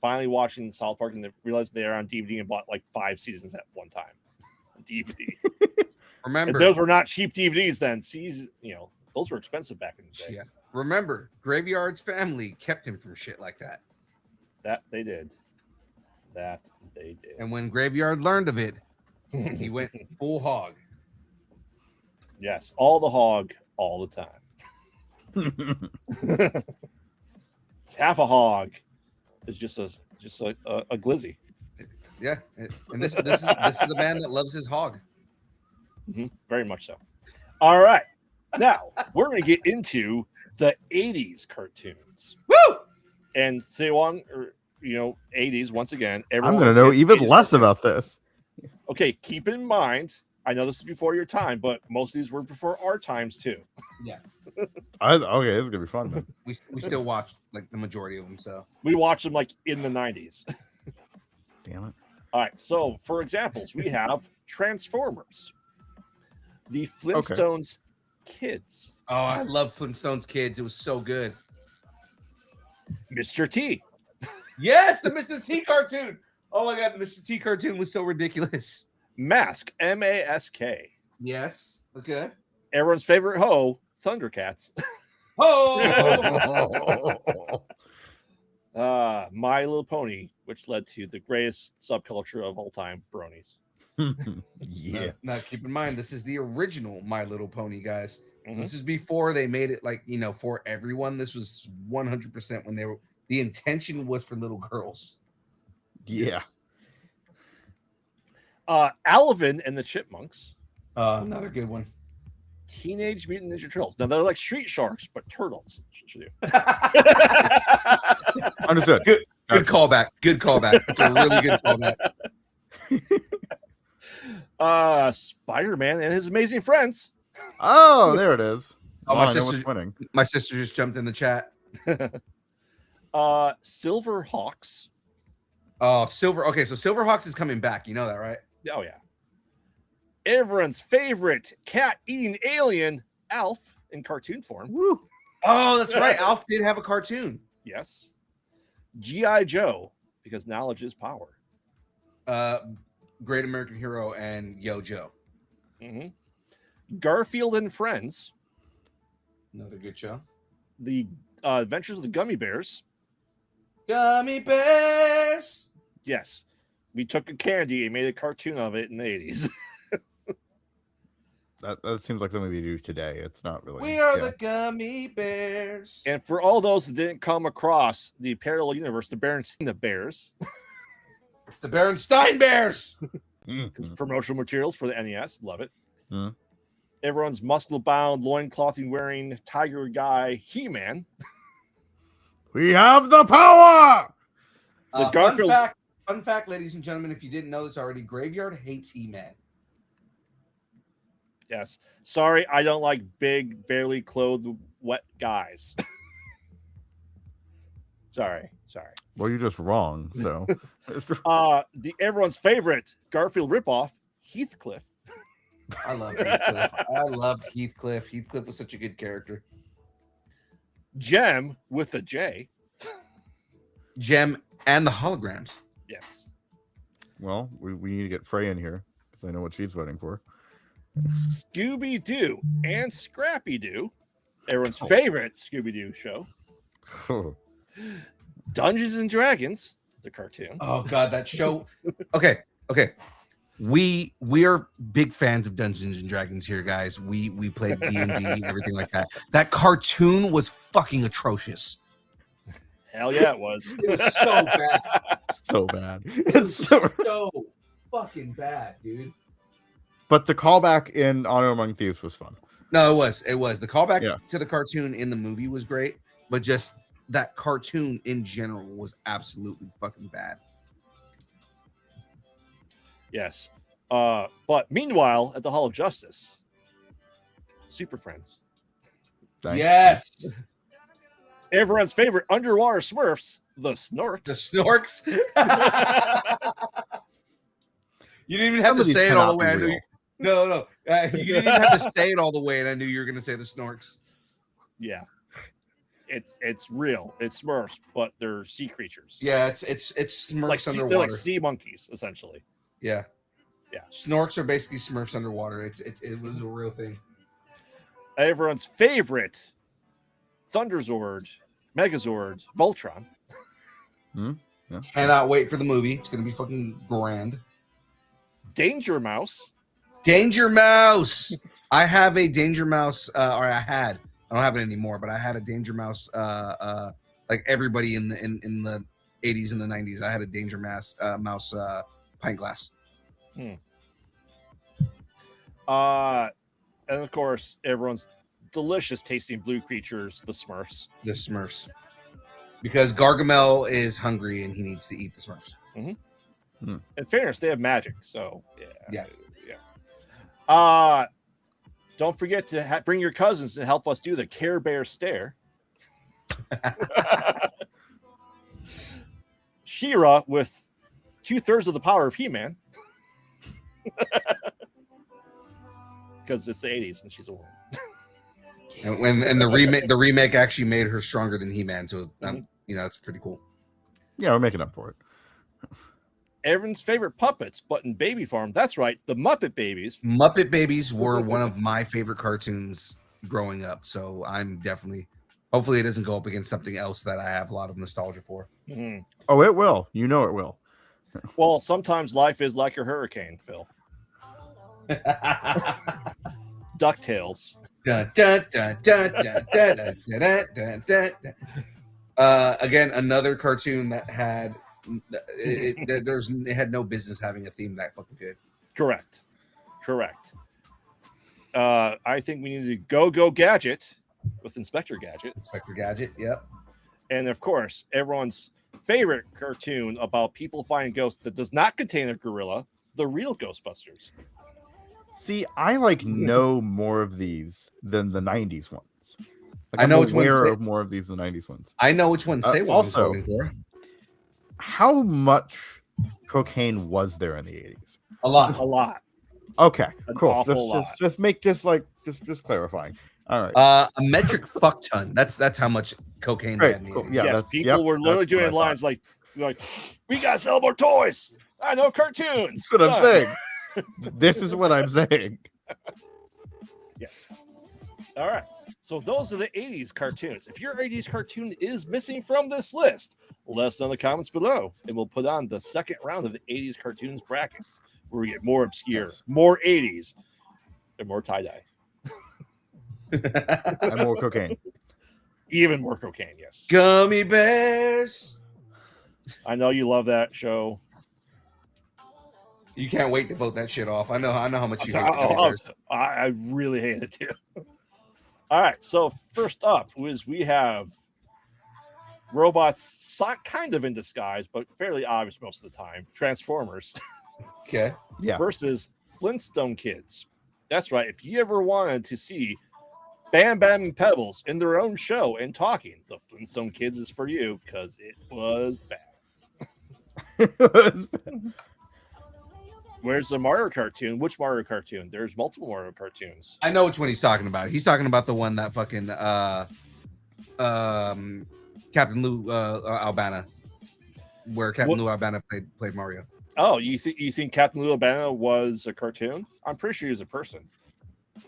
finally watching South Park and realized they were on DVD and bought like 5 seasons at one time. DVD. Remember, And those were not cheap DVDs then. Those were expensive back in the day. Yeah. Remember, Graveyard's family kept him from shit like that. That they did. And when Graveyard learned of it, he went full hog. Yes, all the hog, all the time. It's half a hog. It's just a glizzy. Yeah, and this is the man that loves his hog. Very much so. All right, now we're going to get into the 80s cartoons. Woo! And say one, or 80s once again. I'm going to know even less about this. Okay, keep it in mind. I know this is before your time, but most of these were before our times too. Yeah. Okay, this is gonna be fun. Then. We still watched like the majority of them, so we watched them like in the 90s. Damn it! All right, so for examples, we have Transformers, the Flintstones Kids. Oh, I love Flintstones Kids. It was so good. Mr. T. Yes, the Mr. T cartoon. Oh my god, the Mr. T cartoon was so ridiculous. Mask, M-A-S-K. Yes. Okay. Everyone's favorite hoe, Thundercats. Oh. My Little Pony, which led to the greatest subculture of all time, bronies. Yeah. Now, keep in mind, this is the original My Little Pony, guys. Mm-hmm. This is before they made it like, for everyone. This was 100% when the intention was for little girls. Yeah. Alvin and the Chipmunks. Another good one. Teenage Mutant Ninja Turtles. Now they're like street sharks, but turtles. Understood. Good callback. Good callback. That's a really good callback. Spider-Man and his amazing friends. Oh, there it is. Oh, my sister's winning. My sister just jumped in the chat. Silver Hawks. Oh, Okay, so Silverhawks is coming back. You know that, right? Oh yeah. Everyone's favorite cat-eating alien, Alf, in cartoon form. Woo! Oh, that's right. Alf did have a cartoon. Yes. G.I. Joe, because knowledge is power. Great American Hero and Yo Joe. Mm-hmm. Garfield and Friends. Another good show. The Adventures of the Gummy Bears. Gummy Bears. Yes. We took a candy and made a cartoon of it in the 80s. That seems like something we do today. It's not really. We are the gummy bears. And for all those that didn't come across the parallel universe, the Berenstain Bears, It's the Berenstain Bears. promotional materials for the NES, love it. Mm. Everyone's muscle-bound, loinclothing wearing tiger guy, He-Man. We have the power. The Garfield. Fun fact, ladies and gentlemen, if you didn't know this already, Graveyard hates He-Man. Yes. Sorry, I don't like big, barely clothed, wet guys. Sorry. Well, you're just wrong. So, The everyone's favorite Garfield ripoff, Heathcliff. I loved Heathcliff. I loved Heathcliff. Heathcliff was such a good character. Gem with a J. Gem and the holograms. Yes. well, we need to get Frey in here because I know what she's voting for. Scooby-Doo and Scrappy-Doo. Everyone's favorite Scooby-Doo show. Dungeons and Dragons, the cartoon. Oh God, that show. Okay. We are big fans of Dungeons and Dragons here, guys. We played D&D, everything like that. That cartoon was fucking atrocious. Hell yeah, it was. It was so bad. So bad. It was so fucking bad, dude. But the callback in Honor Among Thieves was fun. No, it was. The callback to the cartoon in the movie was great, but just that cartoon in general was absolutely fucking bad. Yes. But meanwhile, at the Hall of Justice, Super Friends. Thanks. Yes. Everyone's favorite underwater Smurfs, the Snorks. The Snorks. You didn't even have to Some of these say it all the cannot way. I be knew real. you. No. You didn't even have to say it all the way, and I knew you were going to say the Snorks. Yeah. It's real. It's Smurfs, but they're sea creatures. Yeah, it's Smurfs Like underwater. they're like sea monkeys, essentially. Yeah. Yeah. Snorks are basically Smurfs underwater. It was a real thing. Everyone's favorite Thunderzord, Megazord, Voltron. Yeah. Cannot wait for the movie. It's going to be fucking grand. Danger Mouse. Danger Mouse. I have a Danger Mouse, or I had. I don't have it anymore, but I had a Danger Mouse. Like everybody in the 80s and the 90s, I had a Danger Mouse pint glass. And of course, everyone's delicious tasting blue creatures, the Smurfs. The Smurfs, because Gargamel is hungry and he needs to eat the Smurfs. In fairness, they have magic, so Yeah. Don't forget to bring your cousins to help us do the Care Bear stare. She-Ra with 2/3 of the power of He-Man. Because it's the 80s and she's a woman. And the remake actually made her stronger than He-Man, so it's pretty cool. Yeah, we're making up for it. Everyone's favorite puppets, but in baby form. That's right, the Muppet Babies. Muppet Babies were one of my favorite cartoons growing up, so I'm definitely. Hopefully, it doesn't go up against something else that I have a lot of nostalgia for. Mm-hmm. Oh, it will. You know it will. Well, sometimes life is like a hurricane, Phil. DuckTales. Again, another cartoon that had it had no business having a theme that fucking good. Correct. I think we need to go Gadget with Inspector Gadget. Inspector Gadget, yep. And of course, everyone's favorite cartoon about people finding ghosts that does not contain a gorilla, the real Ghostbusters. See, I know more of these than the 90s ones. I know which ones. Of more of these than the 90s ones. I know which ones say what also, I was voting for. How much cocaine was there in the 80s? A lot. Okay, An cool. awful lot. Just clarifying. All right. A metric fuck ton. That's how much cocaine they had in the 80s. Yeah, yes, people were literally doing lines like, we gotta sell more toys. I know cartoons. That's what I'm saying. This is what I'm saying. Yes. All right. So those are the 80s cartoons. If your 80s cartoon is missing from this list, let us know in the comments below, and we'll put on the second round of the 80s cartoons brackets, where we get more obscure, more 80s, And more tie-dye. And more cocaine. Even more cocaine, yes. Gummy bears. I know you love that show. You can't wait to vote that shit off. I know how much you hate the gummy bears. I really hate it too. All right, so first up is we have robots kind of in disguise, but fairly obvious most of the time. Transformers. Okay. Yeah. Versus Flintstone Kids. That's right. If you ever wanted to see Bam Bam and Pebbles in their own show and talking, the Flintstone Kids is for you because it was bad. Where's the Mario cartoon? Which Mario cartoon? There's multiple Mario cartoons. I know which one he's talking about. He's talking about the one that fucking Captain Lou Albana, where Captain Lou Albana played Mario. Oh, you think Captain Lou Albana was a cartoon? I'm pretty sure he was a person.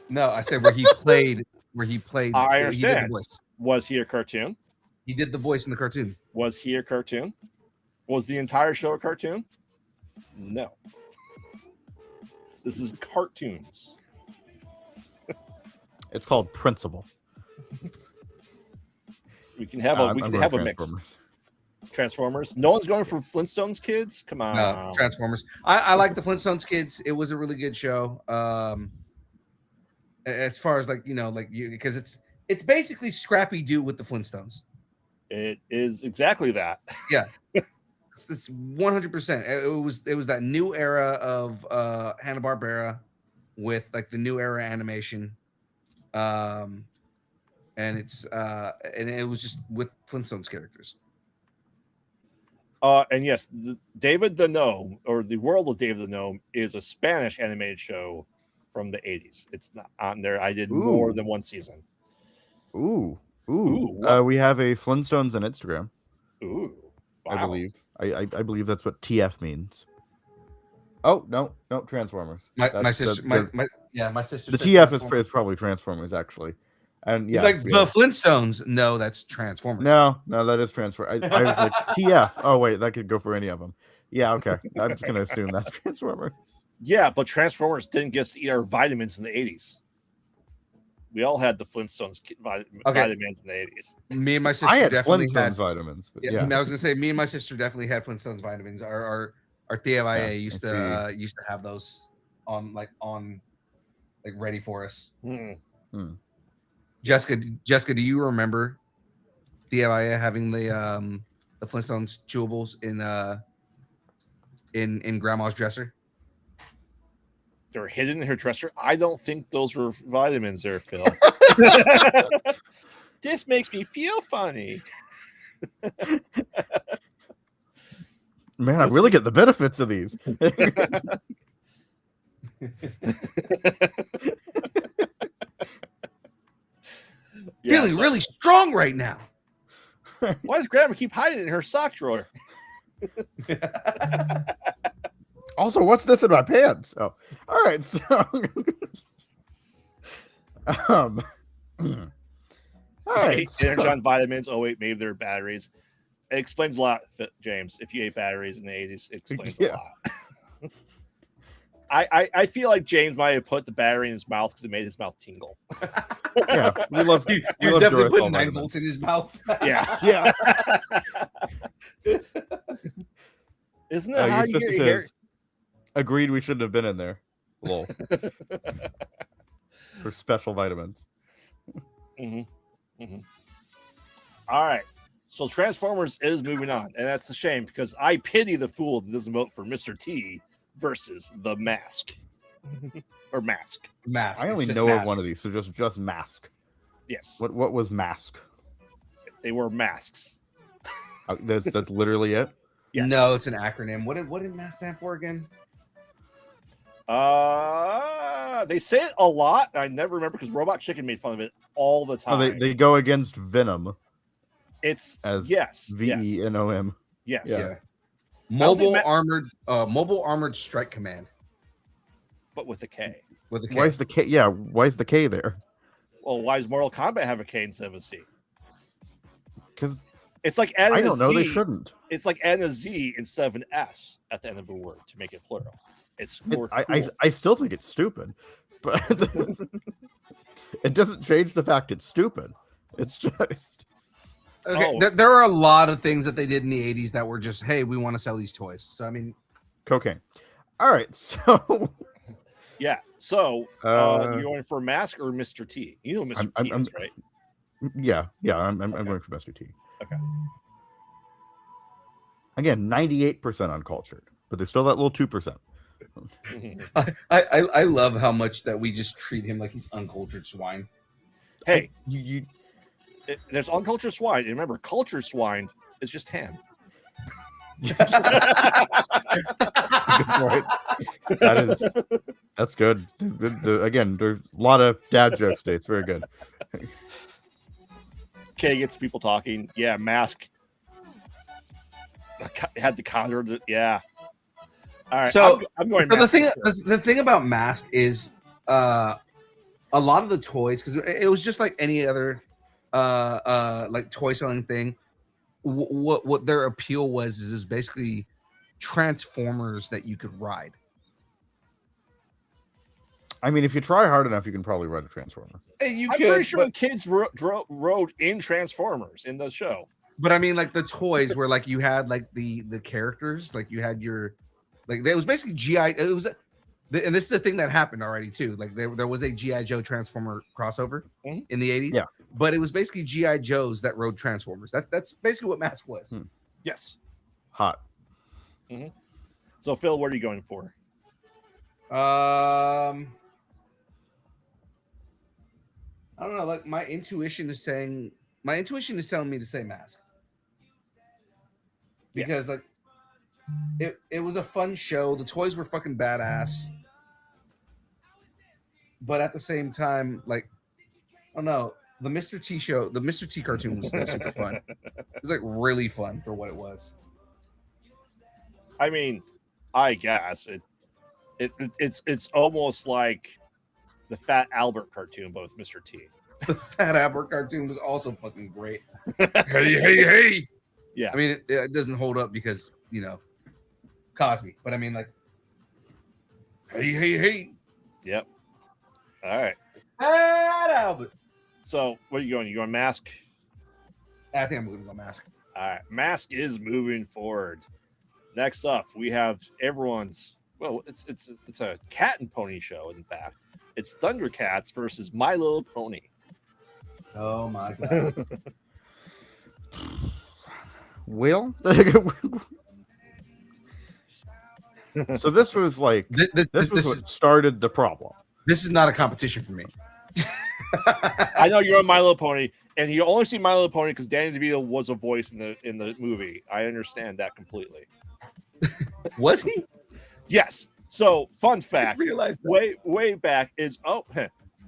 No, I said where he played. I understand. He did the voice. Was he a cartoon? He did the voice in the cartoon. Was he a cartoon? Was the entire show a cartoon? No. This is cartoons. It's called Principal. We can have a mix. Transformers. No one's going for Flintstones Kids. Come on. No, Transformers. I like the Flintstones Kids. It was a really good show. As far as because it's basically Scrappy Doo with the Flintstones. It is exactly that. Yeah. It's 100%. It was that new era of Hanna-Barbera with like the new era animation. And it was just with Flintstones characters. And yes, David the Gnome, or The World of David the Gnome, is a Spanish animated show from the 80s. It's not on there. I did more than one season. Ooh. We have a Flintstones on Instagram. Ooh. Wow. I believe. I believe that's what TF means. Oh no, Transformers. My sister. My sister. The TF is probably Transformers actually, and yeah, the Flintstones. No, that's Transformers. No, that is Transformers. I was like TF. Oh wait, that could go for any of them. Yeah, okay. I'm just gonna assume that's Transformers. Yeah, but Transformers didn't get us to eat our vitamins in the 80s. We all had the Flintstones vitamins in the 80s. Me and my sister I had definitely Flintstones had vitamins. But I was gonna say me and my sister definitely had Flintstones vitamins. Our Tia Valle used to have those on ready for us. Jessica, do you remember Tia Valle having the Flintstones chewables in Grandma's dresser? They're hidden in her dresser. I don't think those were vitamins there, Phil. This makes me feel funny. Man, I really get the benefits of these. Feeling really strong right now. Why does Grandma keep hiding it in her sock drawer? Also, what's this in my pants? Oh, all right. So, all right. Energon vitamins. Oh wait, maybe they're batteries. It explains a lot, James. If you ate batteries in the 80s, it explains a lot. I feel like James might have put the battery in his mouth because it made his mouth tingle. Yeah, we love. He was definitely putting 9 volts in his mouth. Yeah. Isn't that how your you sister get your hair? says, agreed, we shouldn't have been in there. Lol. For special vitamins. All right. So Transformers is moving on, and that's a shame because I pity the fool that doesn't vote for Mr. T versus the Mask. Or Mask. Mask. I only know of one of these, so just Mask. Yes. What was Mask? They were masks. That's literally it? Yes. No, it's an acronym. What did Mask stand for again? They say it a lot. I never remember because Robot Chicken made fun of it all the time. Oh, they go against Venom. It's VENOM. Yes. Yeah. Mobile armored strike command. But with a K. With a K. Why is the K? Yeah, why is the K there? Well, why does Mortal Kombat have a K instead of a C? Because it's like adding I don't know. They shouldn't. It's like adding a Z instead of an S at the end of a word to make it plural. It's more. I still think it's stupid. but it doesn't change the fact it's stupid. It's just Okay, there are a lot of things that they did in the 80s that were just, hey, we want to sell these toys. So I mean, cocaine. All right, so Yeah. So you're going for Mask or Mr. T? You know Mr. T is, right? Yeah, I'm going for Mr. T. Okay. Again, 98% uncultured, but there's still that little 2%. I love how much that we just treat him like he's uncultured swine. Hey, there's uncultured swine. And remember, cultured swine is just ham. Good point. That's good. Again, there's a lot of dad jokes today. It's very good. Okay, gets people talking. Yeah, Mask had the condor. Yeah. All right. So I'm going. So the thing about Mask is a lot of the toys, because it was just like any other like toy selling thing. What their appeal is basically Transformers that you could ride. I mean, if you try hard enough, you can probably ride a Transformer. I'm pretty sure kids rode in Transformers in the show. But I mean, like the toys where like you had like the characters, like you had your like it was basically GI. It was, and this is the thing that happened already too. Like there was a GI Joe Transformer crossover in the 80s. Yeah. But it was basically GI Joes that rode Transformers. That's basically what Mask was. Yes. Hot. Mm-hmm. So Phil, what are you going for? I don't know. Like my intuition is telling me to say Mask, because like it was a fun show. The toys were fucking badass, but at the same time, like I don't know, the Mr. T show, the Mr. T cartoon was still super fun. It was like really fun for what it was. I mean, I guess it's almost like the Fat Albert cartoon, but with Mr. T. The Fat Albert cartoon was also fucking great. hey. Yeah. I mean, it doesn't hold up because, you know, Cosby. But I mean, like, hey. Yep. All right. Fat Albert. So, what are you going? You going Mask? I think I'm going to go Mask. All right. Mask is moving forward. Next up, we have everyone's. Well, it's a cat and pony show. In fact, it's Thundercats versus My Little Pony. Oh my god. Will? So this was like this was what started the problem. This is not a competition for me. I know you're on My Little Pony, and you only see My Little Pony because Danny DeVito was a voice in the movie. I understand that completely. Was he? Yes. So, fun fact. I realized that. Way back is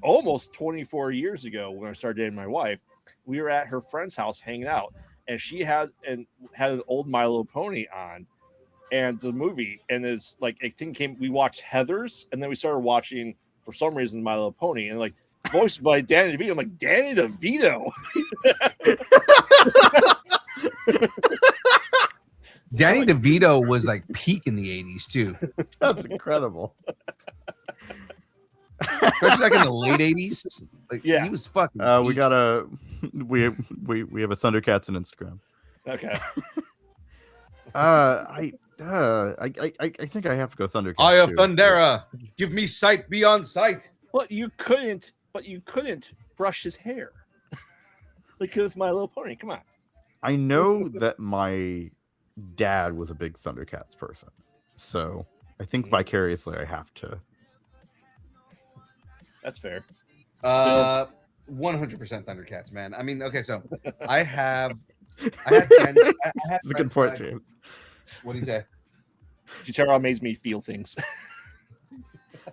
almost 24 years ago when I started dating my wife. We were at her friend's house hanging out, and she had an old My Little Pony on, and the movie, and is like I think we watched Heathers, and then we started watching for some reason My Little Pony, and like voiced by Danny DeVito. I'm like, Danny DeVito. Danny DeVito was like peak in the 80s too. That's incredible. Especially like in the late 80s. Like he was fucking we got we have a Thundercats on Instagram. Okay. I think I have to go Thundercats. Eye of Thundera. Give me sight beyond sight. But you couldn't brush his hair. Like with My Little Pony. Come on. I know that my dad was a big Thundercats person, so I think vicariously I have to. That's fair. 100% Thundercats, man. I mean, okay, so I had friends. That's a good point, James. What do you say? Chitara makes me feel things.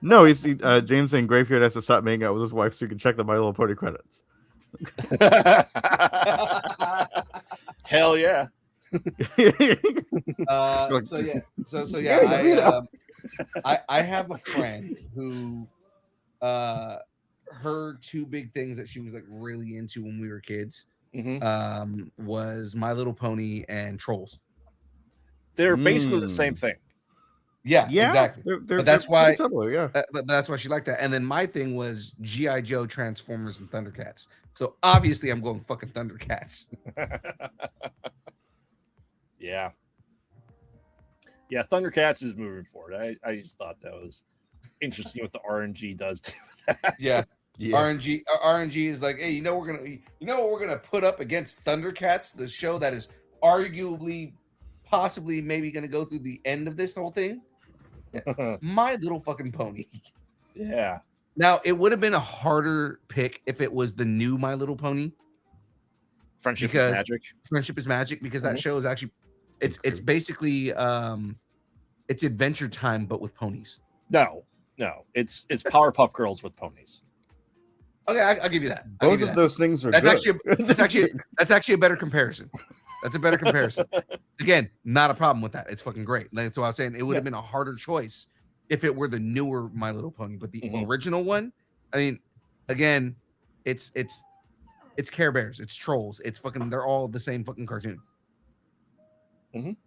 No, he's James saying Graveyard has to stop making out with his wife so you can check the My Little Pony credits. Hell yeah. I have a friend who her two big things that she was like really into when we were kids was My Little Pony and Trolls. They're basically the same thing. Yeah, exactly. They're, But that's they're why. pretty similar, yeah. But that's why she liked that. And then my thing was GI Joe, Transformers, and Thundercats. So obviously, I'm going fucking Thundercats. Yeah. Yeah, Thundercats is moving forward. I just thought that was interesting what the RNG does to that. Yeah. Yeah. RNG is like, hey, you know what we're gonna put up against Thundercats, the show that is arguably, possibly, maybe gonna go through the end of this whole thing. My Little Fucking Pony. Yeah. Now it would have been a harder pick if it was the new My Little Pony. Friendship Because is magic. Friendship is Magic, because that Mhm. show is actually it's basically it's Adventure Time but with ponies. No, it's Powerpuff Girls with ponies. Okay, I'll give you that. I'll Both give you of that. those things are That's good. that's actually a better comparison. That's a better comparison. Again, not a problem with that. It's fucking great. That's what I was saying. It would have been a harder choice if it were the newer My Little Pony, but the original one, I mean, again, it's Care Bears, it's Trolls, it's fucking, they're all the same fucking cartoon. It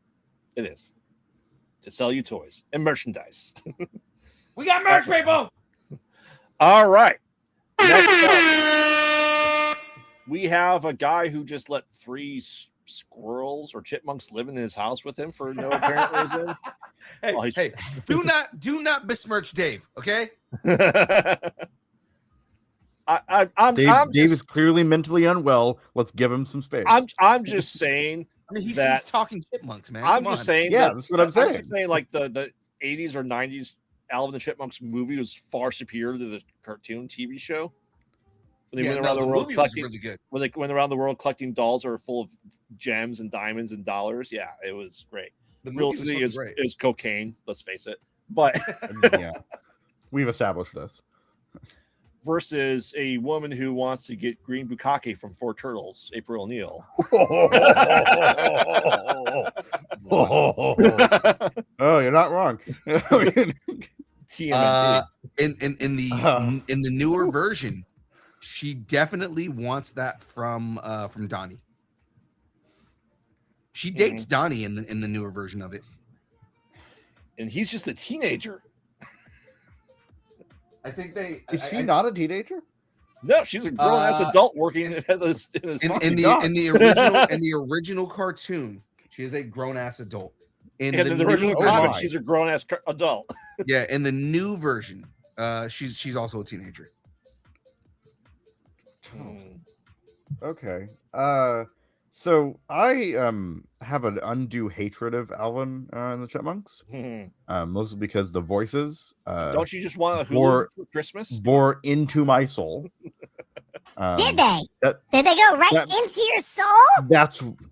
is to sell you toys and merchandise. We got merch, people. All right. Next up, we have a guy who just let 3 squirrels or chipmunks live in his house with him for no apparent reason. Hey, do not besmirch Dave, okay? Dave is clearly mentally unwell. Let's give him some space. I'm just saying. I mean, he's talking chipmunks, man. I'm just saying. Yeah, that's what I'm saying. I'm just saying, like the 80s or 90s Alvin and the Chipmunks movie was far superior to the cartoon TV show. When they went around the world collecting, really good. When they went around the world collecting dolls that were full of gems and diamonds and dollars, yeah, it was great. The real city is cocaine. Let's face it. But yeah, we've established this. Versus a woman who wants to get green bukkake from Four Turtles, April O'Neil. Oh, you're not wrong. TMNT. In the newer version, she definitely wants that from Donnie. She dates Donnie in the newer version of it, and he's just a teenager. I think is she not a teenager? No, she's a grown-ass adult working in the original cartoon. She is a grown-ass adult. In the original comic, she's a grown-ass adult. Yeah, in the new version, she's also a teenager. Okay. So I have an undue hatred of Alvin and the Chipmunks, mostly because the voices. Don't you just want a Hulu for Christmas? Bore into my soul. Did they? Did they go right into your soul?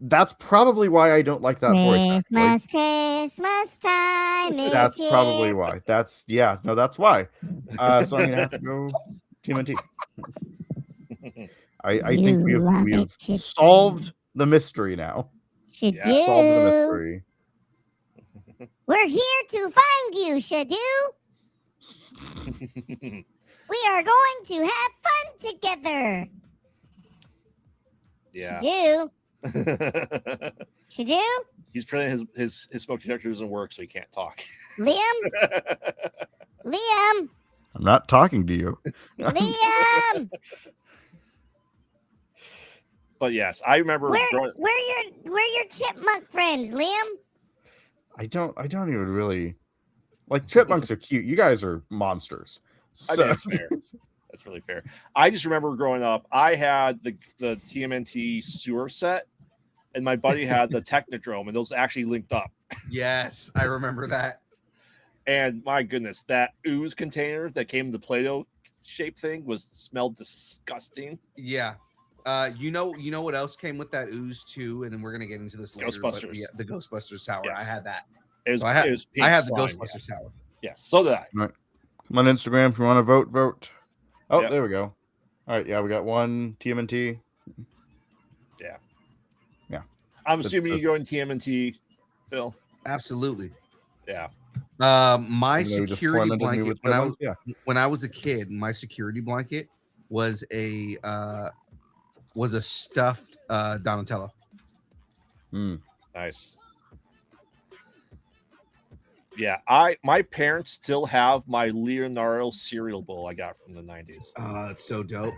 That's probably why I don't like that voice. Christmas time. That's probably why. That's why. So I'm gonna have to go TMNT. I think we have solved the mystery now. Shadoo. Solved the mystery. We're here to find you, Shadoo. We are going to have fun together. Yeah. Shadoo. Shadoo? He's pretending his smoke detector doesn't work, so he can't talk. Liam? Liam? I'm not talking to you. Liam! But yes, I remember. We're your chipmunk friends, Liam. I don't even really like chipmunks are cute. You guys are monsters. So. I mean, that's fair. That's really fair. I just remember growing up, I had the TMNT sewer set, and my buddy had the Technodrome, and those actually linked up. Yes, I remember that. And my goodness, that ooze container that came in the Play-Doh shape thing smelled disgusting. Yeah. You know what else came with that ooze too, and then we're gonna get into this later. Ghostbusters. But the Ghostbusters tower. Yes. I had that. I had the Ghostbusters tower. Yes, so did I. Right. Come on Instagram if you want to vote. Oh, There we go. All right, yeah, we got one TMNT. Yeah. I'm assuming you go in TMNT, Phil. Absolutely. Yeah. My security blanket when I was a kid, my security blanket was a stuffed Donatello. Nice. Yeah, my parents still have my Leonardo cereal bowl I got from the 90s. Oh, that's so dope.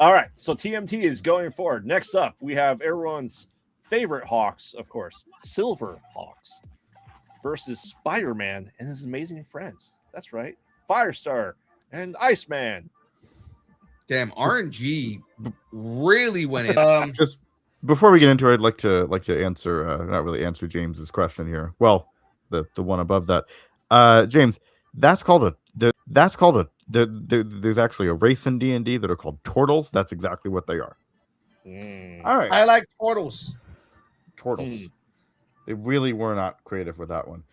All right, so TMT is going forward. Next up, we have everyone's favorite Hawks, of course, Silver Hawks, versus Spider-Man and his amazing friends. That's right, Firestar and Iceman. Damn, RNG really went in. Just before we get into it, I'd like to answer, not really answer James's question here. Well, the one above that, James. There's actually a race in D&D that are called turtles. That's exactly what they are. All right, I like turtles. turtles. They really were not creative with that one.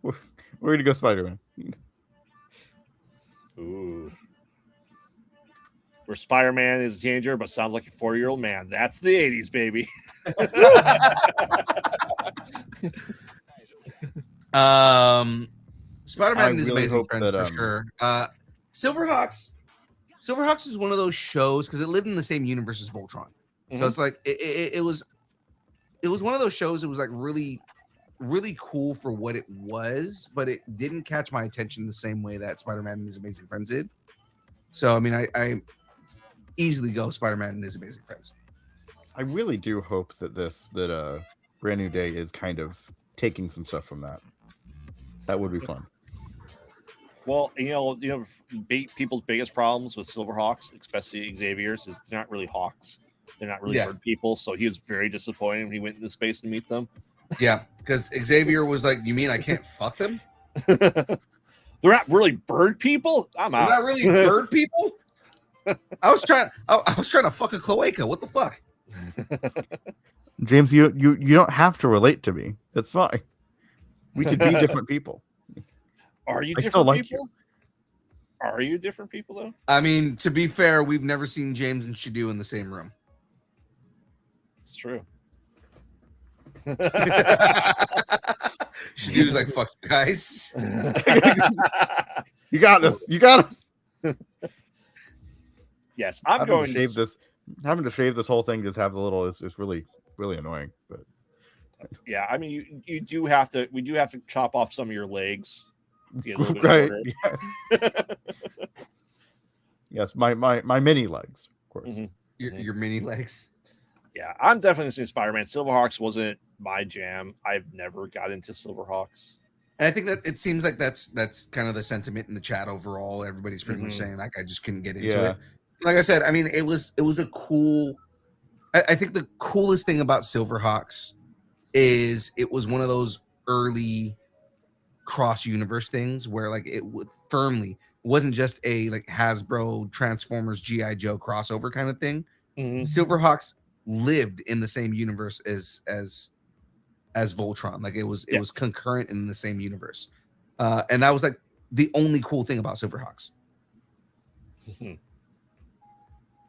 We're gonna go Spider-Man. Ooh. Where Spider-Man is a teenager, but sounds like a 40-year-old man. That's the 80s, baby. Spider-Man and his really amazing hope friends that, for sure. Silverhawks is one of those shows because it lived in the same universe as Voltron. So it's like it was one of those shows that was like really, really cool for what it was, but it didn't catch my attention the same way that Spider-Man and his amazing friends did. So I mean, I easily go Spider-Man and his amazing friends. I really do hope that Brand New Day is kind of taking some stuff from that. That would be fun. Well, people's biggest problems with Silverhawks, especially Xavier's, is they're not really hawks. They're not really bird people. So he was very disappointed when he went into space to meet them. Yeah, because Xavier was like, "You mean I can't fuck them? They're not really bird people. I'm out. They're not really bird people." I was trying to fuck a cloaca. What the fuck? James, you don't have to relate to me. That's fine. We could be different people. Are you I different still like people? Are you different people though? I mean, to be fair, we've never seen James and Shadu in the same room. It's true. Shadu's like, "Fuck you guys." You got us. You got us. Yes, I'm going to shave this. Having to shave this whole thing, just have the little is really annoying. But yeah, I mean, we do have to chop off some of your legs. To get a little bit right. shorter. Yes, my mini legs, of course. Your mini legs. Yeah, I'm definitely seeing Spider-Man. Silverhawks wasn't my jam. I've never got into Silverhawks. And I think that it seems like that's kind of the sentiment in the chat overall. Everybody's pretty much saying like, I just couldn't get into it. Like I said, I mean, it was a cool. I think the coolest thing about Silverhawks is it was one of those early cross universe things where like it would firmly wasn't just a like Hasbro Transformers G.I. Joe crossover kind of thing. Silverhawks lived in the same universe as Voltron. Like it was concurrent in the same universe. And that was like the only cool thing about Silverhawks.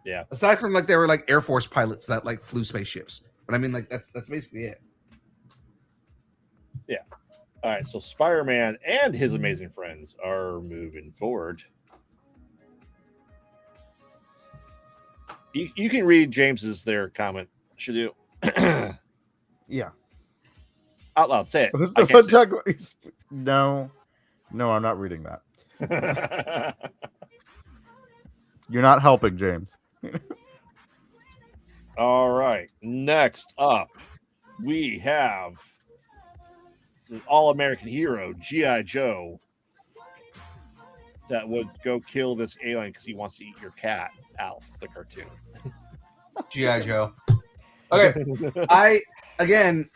Yeah. Aside from like they were like Air Force pilots that like flew spaceships. But I mean like that's basically it. Yeah. All right, so Spider-Man and his amazing friends are moving forward. You can read James's comment. Should you? Yeah. Out loud, say it. No, I'm not reading that. You're not helping, James. All right. Next up, we have the all-American hero, G.I. Joe, that would go kill this alien because he wants to eat your cat, Alf, the cartoon. G.I. Joe. Okay.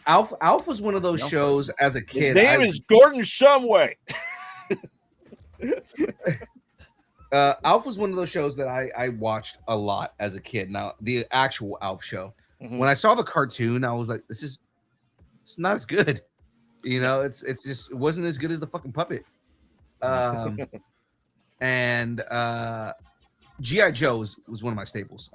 Alf was one of those shows as a kid. His name is Gordon Shumway. Alf was one of those shows that I watched a lot as a kid. Now, the actual Alf show. When I saw the cartoon, I was like, it's not as good. You know, it wasn't as good as the fucking puppet. And G.I. Joe was one of my staples.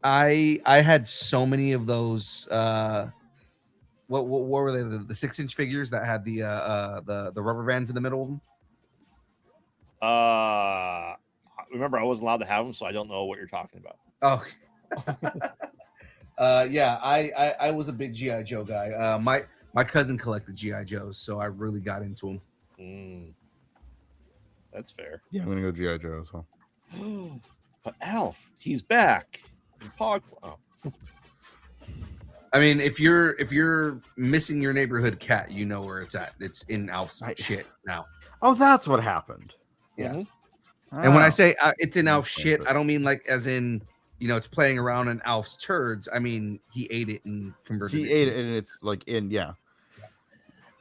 I had so many of those. What were they? The 6-inch figures that had the rubber bands in the middle of them. Remember, I wasn't allowed to have them, so I don't know what you're talking about. Oh, Yeah, I was a big GI Joe guy. My cousin collected GI Joes, so I really got into them. That's fair. Yeah, I'm gonna go GI Joe as well. But Alf, he's back. In Pog. Oh. I mean, if you're missing your neighborhood cat, you know where it's at. It's in Alf's shit now. Oh, that's what happened. Yeah. Mm-hmm. And when I Oh. say it's in Alf's shit, I don't mean like as in it's playing around in Alf's turds. I mean he ate it and converted. He ate it, and it's like in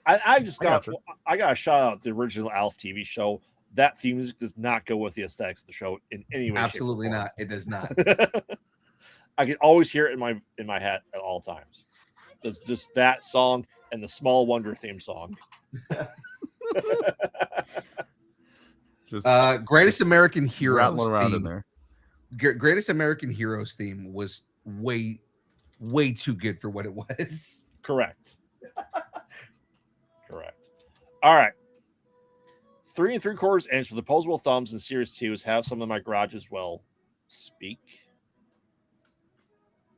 I got to shout out the original Alf TV show. That theme music does not go with the aesthetics of the show in any way. Absolutely not. It does not. I can always hear it in my head at all times. There's just that song and the Small Wonder theme song. Greatest American Heroes around in theme. there. Greatest American Heroes theme was way too good for what it was. Correct. All right. 3 3/4 inch with opposable thumbs in Series 2s have some in my garage as well. Speak.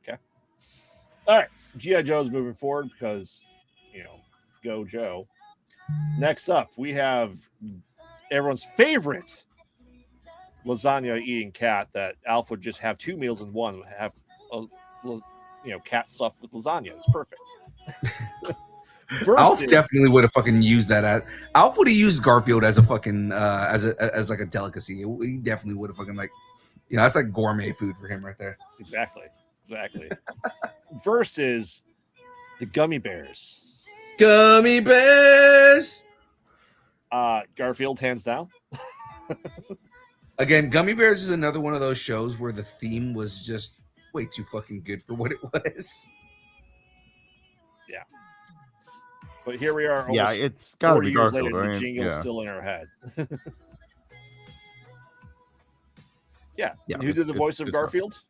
Okay. All right. G.I. Joe's moving forward because, go Joe. Next up, we have everyone's favorite lasagna eating cat that Alf would just have 2 meals in one. Have cat stuffed with lasagna. It's perfect. Alf definitely would have fucking used that. Alf would have used Garfield as a fucking as like a delicacy. He definitely would have fucking that's like gourmet food for him right there. Exactly. Versus the gummy bears. Gummy bears. Garfield, hands down. Again, Gummy Bears is another one of those shows where the theme was just way too fucking good for what it was. Yeah. But here we are. Yeah, it's got to be Garfield. Later, the jingle's still in our head. Yeah. Who did the voice of Garfield?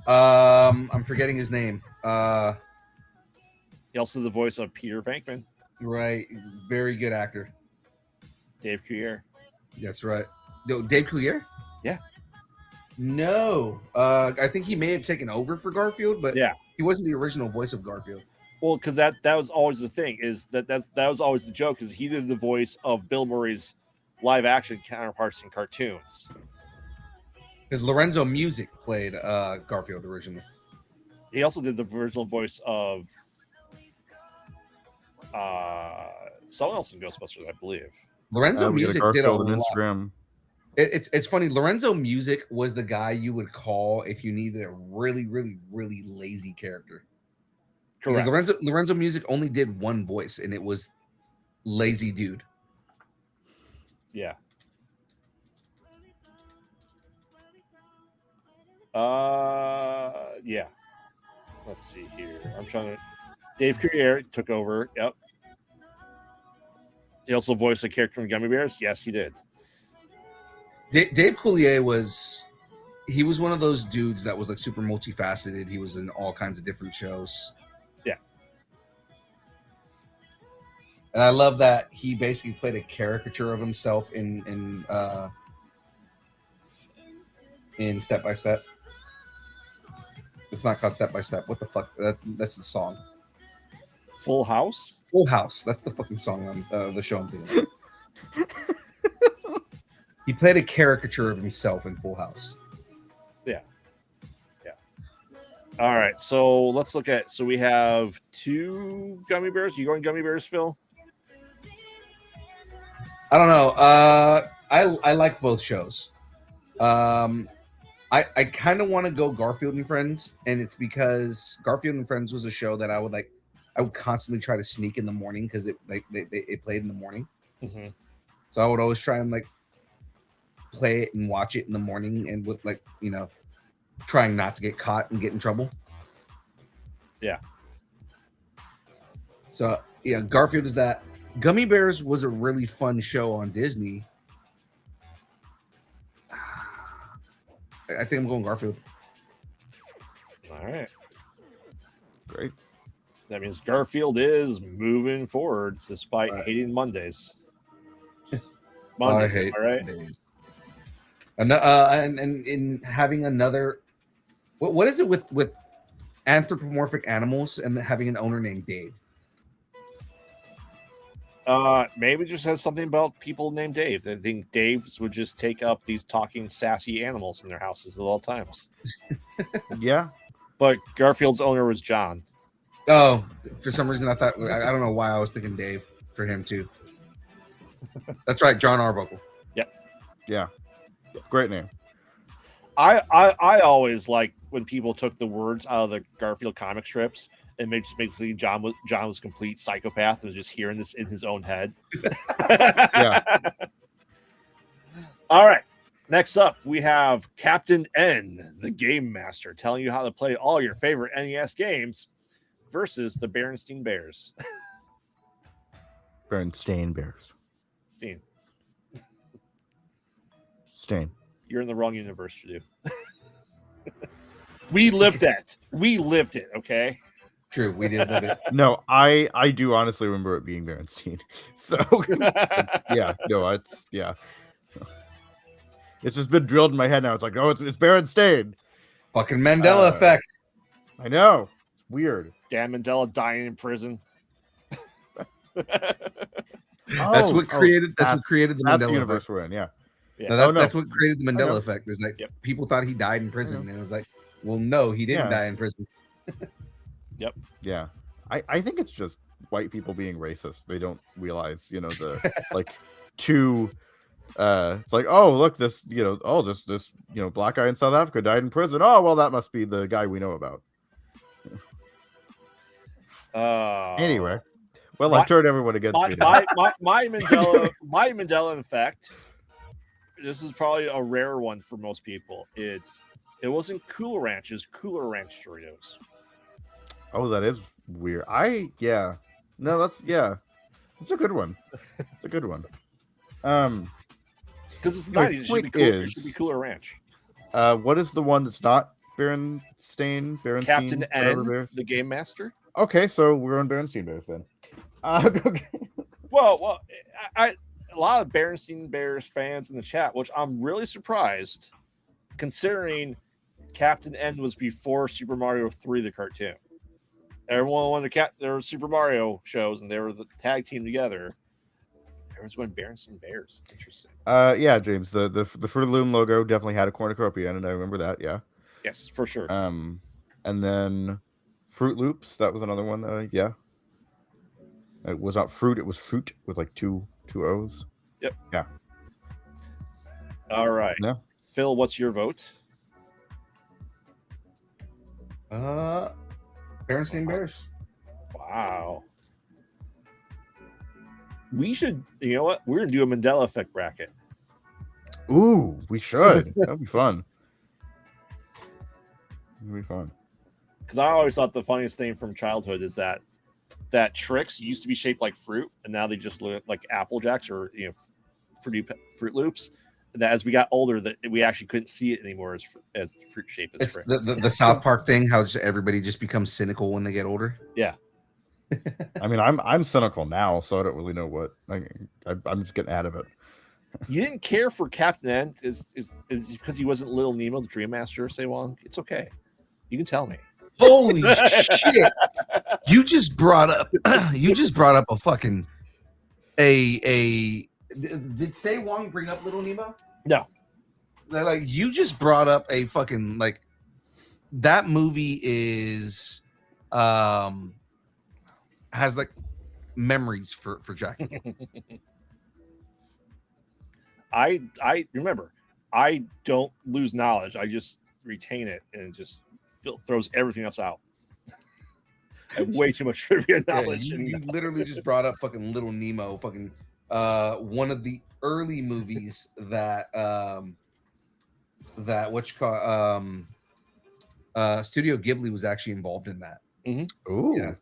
I'm forgetting his name. He also did the voice of Peter Venkman. Right. He's a very good actor. Dave Coulier. That's right. No, Dave Coulier? Yeah. No. I think he may have taken over for Garfield, but he wasn't the original voice of Garfield. Well, because that was always the thing, is that was always the joke, is he did the voice of Bill Murray's live action counterparts in cartoons. Because Lorenzo Music played Garfield originally. He also did the original voice of someone else in Ghostbusters, I believe. Lorenzo Music did a lot. Instagram. It's funny. Lorenzo Music was the guy you would call if you needed a really, really, really lazy character. Correct. Because Lorenzo Music only did one voice, and it was lazy dude. Yeah. Yeah. Let's see here. I'm trying to. Dave Coulier took over. Yep. He also voiced a character in Gummy Bears. Yes, he did. Dave Coulier was one of those dudes that was like super multifaceted. He was in all kinds of different shows. Yeah. And I love that he basically played a caricature of himself in Step by Step. It's not called Step by Step. What the fuck? That's the song. Full House? Full House. That's the fucking song on the show I'm thinking. He played a caricature of himself in Full House. Yeah. All right. So let's look at. So we have 2 Gummy Bears. You going Gummy Bears, Phil? I don't know. I like both shows. I kind of want to go Garfield and Friends, and it's because Garfield and Friends was a show that I would constantly try to sneak in the morning because it played in the morning. Mm-hmm. So I would always try and play it and watch it in the morning, and with trying not to get caught and get in trouble. Yeah. So yeah, Garfield is that. Gummy Bears was a really fun show on Disney. I think I'm going Garfield. All right. Great. That means Garfield is moving forward despite hating Mondays. I hate Mondays. And in having another, what is it with anthropomorphic animals and having an owner named Dave? Maybe it just has something about people named Dave. They think Daves would just take up these talking sassy animals in their houses at all times. Yeah. But Garfield's owner was John. Oh, for some reason I thought, I don't know why I was thinking Dave for him too. That's right, John Arbuckle. Yeah. Great name. I always liked when people took the words out of the Garfield comic strips and basically John was complete psychopath and was just hearing this in his own head. Yeah. All right. Next up, we have Captain N, the Game Master, telling you how to play all your favorite NES games versus the Berenstain Bears. Berenstain Bears. Stain. You're in the wrong universe, to do. We lived it. Okay. True, we did live it. No, I do honestly remember it being Berenstain. So it's just been drilled in my head now. It's like, oh, it's Berenstain. Fucking Mandela effect. I know. It's weird. Dan Mandela dying in prison. That's what created the Mandela universe effect. we're in. Yeah. No, that's what created the Mandela effect. Is like people thought he died in prison, and it was like, well, no, he didn't die in prison. Yeah. I think it's just white people being racist. They don't realize, the like two. It's like, oh, look, this black guy in South Africa died in prison. Oh, well, that must be the guy we know about. Anyway, well, I've turned everyone against me. My Mandela effect. This is probably a rare one for most people. It wasn't Cool Ranch, it's Cooler Ranch Doritos. Oh, that is weird. No, that's it's a good one. It's a good one. Because it's 90s, it should be Cooler Ranch. What is the one that's not Berenstain? Captain N, the Game Master. Okay, so we're on Berenstain Bears then. Okay. Well, a lot of Berenstain Bears fans in the chat, which I'm really surprised, considering Captain N was before Super Mario 3, the cartoon. Everyone wanted to there were Super Mario shows, and they were the tag team together. Everyone's going Berenstain Bears. Interesting. Yeah, James. The Fruit of the Loom logo definitely had a cornucopia in it. I remember that. Yeah. Yes, for sure. And then Fruit Loops. That was another one. Yeah. It was not fruit. It was fruit with like two O's. Yep. Yeah. All right. Yeah. Phil, what's your vote? Berenstain Bears. Wow. We should, you know what? We're going to do a Mandela effect bracket. Ooh, we should. That'd be fun. It'd be fun. Because I always thought the funniest thing from childhood is that Trix used to be shaped like fruit, and now they just look like Apple Jacks or Fruit Loops. And that as we got older, that we actually couldn't see it anymore as the fruit shape as Trix. The South Park thing, how everybody just becomes cynical when they get older. Yeah. I mean, I'm cynical now, so I don't really know what I'm just getting out of it. You didn't care for Captain N is because he wasn't Little Nemo, the Dream Master, say Wong. It's okay. You can tell me. Holy shit! You just brought up a fucking a. Did Say Wong bring up Little Nemo? No. Like you just brought up a fucking like that movie is has like memories for Jackie. I remember, I don't lose knowledge. I just retain it and just throws everything else out. I have way too much trivia knowledge. Yeah, you literally just brought up fucking Little Nemo, fucking one of the early movies that Studio Ghibli was actually involved in that. Mm-hmm. Ooh. Yeah.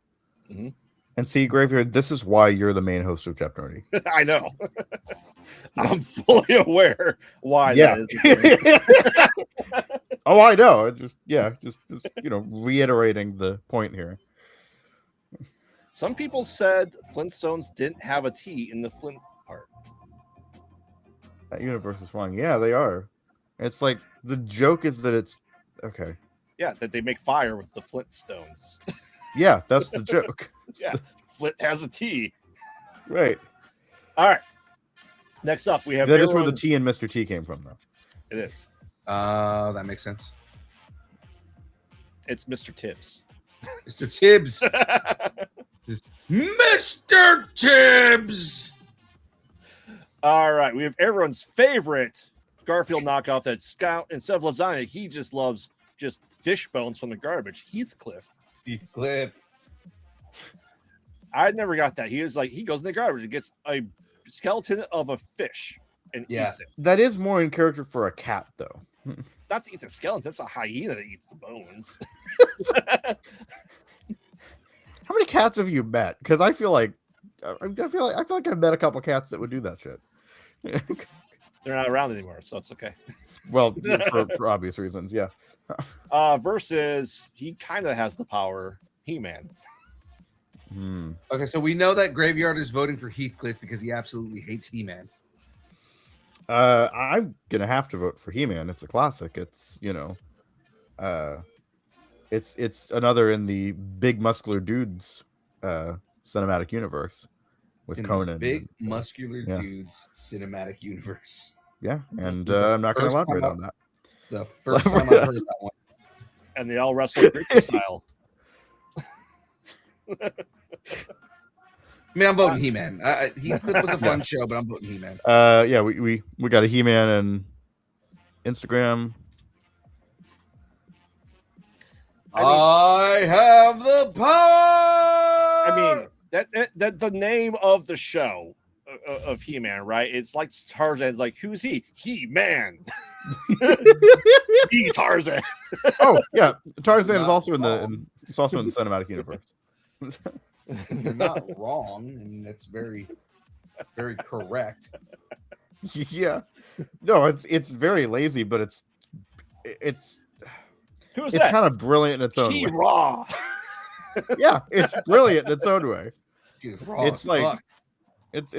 Mm-hmm. And see, Graveyard, this is why you're the main host of Jeff Nerdy. I know. I'm fully aware why that is. Oh, I know. Just reiterating the point here. Some people said Flintstones didn't have a T in the Flint part. That universe is wrong. Yeah, they are. It's like the joke is that it's okay. Yeah, that they make fire with the Flintstones. Yeah, that's the joke. Yeah, Flint has a T. Right. All right. Next up, we have that is where the T in Mr. T came from, though. It is. That makes sense. It's Mr. Tibbs. Mr. Tibbs. Mr. Tibbs. All right, we have everyone's favorite Garfield knockoff that Scout, instead of lasagna, he just loves just fish bones from the garbage. Heathcliff. I never got that. He was like, he goes in the garbage and gets a skeleton of a fish and eats it. That is more in character for a cat, though. Not to eat the skeleton. That's a hyena that eats the bones. How many cats have you met? Because I feel like I've met a couple cats that would do that shit. They're not around anymore, so it's okay. Well, for obvious reasons, yeah. Versus, he kind of has the power, He-Man. Okay, so we know that Graveyard is voting for Heathcliff because he absolutely hates He-Man. I'm gonna have to vote for He-Man. It's a classic. It's it's another in the big muscular dudes cinematic universe with in Conan. Big muscular dudes cinematic universe. Yeah, and I'm not gonna elaborate on that. The first time I've heard that one. And they all wrestle Greek style. I mean, I'm voting He-Man. Heathcliff was a fun show, but I'm voting He-Man. Yeah, we got a He-Man and Instagram. I have the power. I mean, that the name of the show of He-Man, right? It's like Tarzan's like, who's he? He-Man. He Tarzan. Oh yeah, Tarzan is also in the cinematic universe. You're not wrong. I mean, that's very, very correct. Yeah, no, it's very lazy, but it's Who's it's that? kind of brilliant in its own way. Raw. Yeah, it's brilliant in its own way. Raw It's like fuck. it's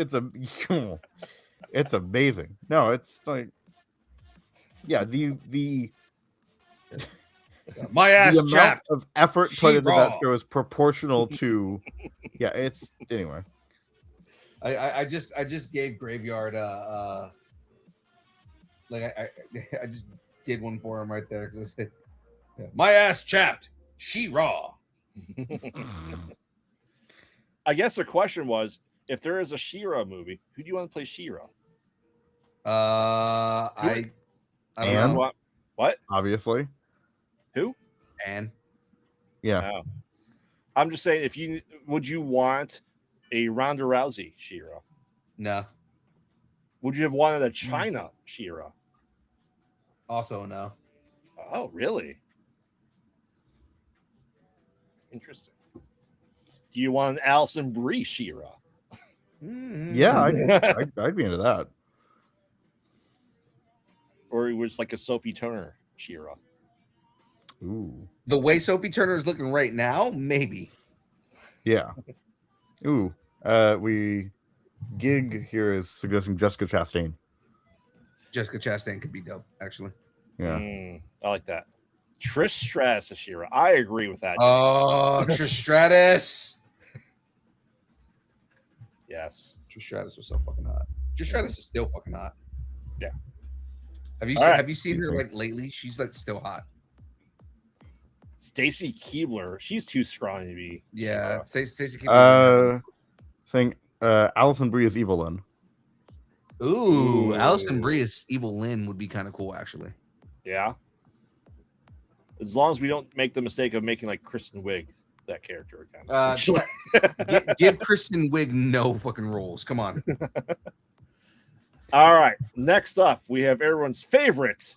amazing. No, it's like the my ass the amount chapped. of effort put into that She-Ra. show is proportional to it's anyway. I just gave Graveyard I just did one for him right there because I said my ass chapped. She raw. I guess the question was, if there is a She-Ra movie, who do you want to play She-Ra? I don't And? know. What? Obviously. Who? And Yeah. Oh. I'm just saying, would you want a Ronda Rousey She-Ra? no. Would you have wanted a China She-Ra? Also no. Oh, really? Interesting. Do you want an Alison Brie She-Ra? Yeah, I'd be into that. Or it was like a Sophie Turner She-Ra? Ooh. The way Sophie Turner is looking right now, maybe. Yeah. Ooh. We Gig here is suggesting Jessica Chastain. Jessica Chastain could be dope, actually. Yeah. I like that. Trish Stratus as She-Ra. I agree with that. Oh, Trish Stratus. Yes. Trish Stratus was so fucking hot. Trish Stratus is still fucking hot. Yeah. Have you seen her like lately? She's like still hot. Stacy Keebler. She's too strong to be. Yeah. Stacey Keebler. Saying Alison Brie is Evelyn. Ooh, Alison Brie as Evil Lynn would be kind of cool, actually. Yeah. As long as we don't make the mistake of making like Kristen Wiig that character again. Give Kristen Wiig no fucking roles. Come on. All right. Next up, we have everyone's favorite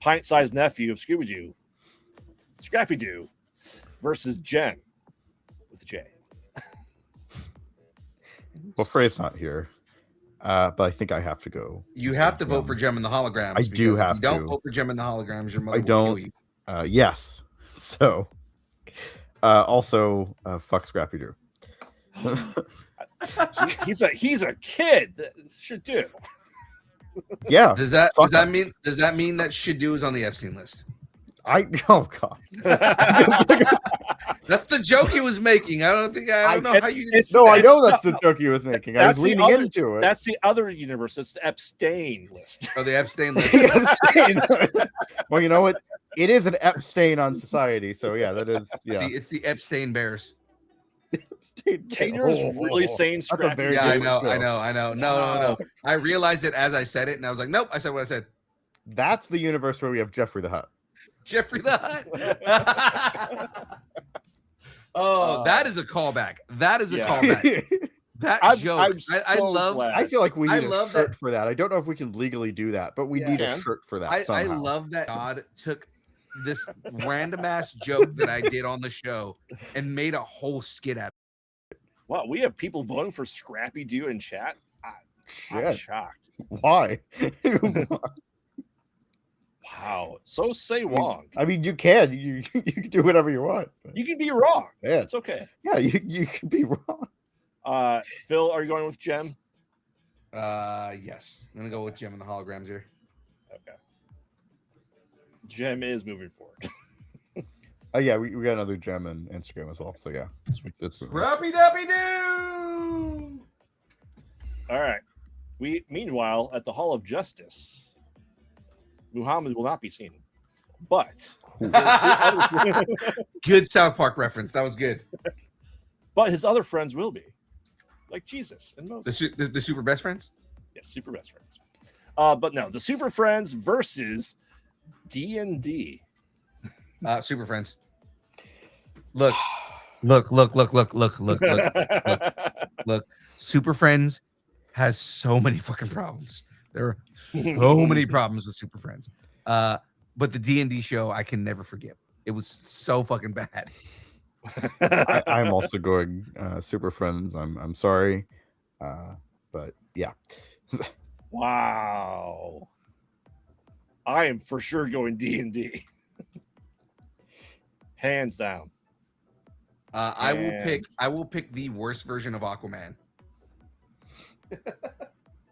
pint-sized nephew of Scooby-Doo, Scrappy-Doo, versus Jen with a J. Well, Frey's not here, but I think I have to go. You have to vote for Gem and the Holograms. I do have if you don't to. vote for Gem and the Holograms, your mother I will don't. kill you. Yes. So, also, fuck Scrappy-Doo. He's a kid. That should do. Yeah. Does that mean that Shadoo is on the Epstein list? Oh god. That's the joke he was making. I don't know how you didn't see No, that. I know that's the joke he was making. I was leaning into it. That's the other universe. It's the abstain list. Oh, the abstain list. Epstein. Well, you know what? It is an Epstein on society. So yeah, that is It's the Epstein Bears. Tater's really saying that's a very I different know. show. No. I realized it as I said it, and I was like, nope. I said what I said. That's the universe where we have Jeffrey the Hutt. Jeffrey the Hutt. Oh, that is a callback. That is a callback. That joke. I love. glad. I feel like we need a love shirt that. for that. I don't know if we can legally do that, but we need a shirt for that. I somehow. love that God took this random ass joke that I did on the show and made a whole skit out of it. Wow, we have people voting for Scrappy Doo in chat. I'm shocked. Why? Wow. So say wrong. I mean, you can. You can do whatever you want. You can be wrong. Yeah, It's okay. Yeah, you can be wrong. Phil, are you going with Gem? Yes. I'm gonna go with Jim and the holograms here. Okay. Gem is moving forward. Yeah, we got another Gem in Instagram as well. So yeah, it's Rappy Dappy Doo! All right. Meanwhile, at the Hall of Justice, Muhammad will not be seen. But Good South Park reference. That was good. but his other friends will be. Like Jesus and Moses. The super best friends? Yes, super best friends. But no, the Super Friends versus D&D. Super friends. Look. Super Friends has so many fucking problems. There are so many problems with Super Friends. But the D&D show I can never forgive. It was so fucking bad. I'm also going Super Friends. I'm sorry, but yeah. Wow. I am for sure going D&D. Hands down. I will pick the worst version of Aquaman.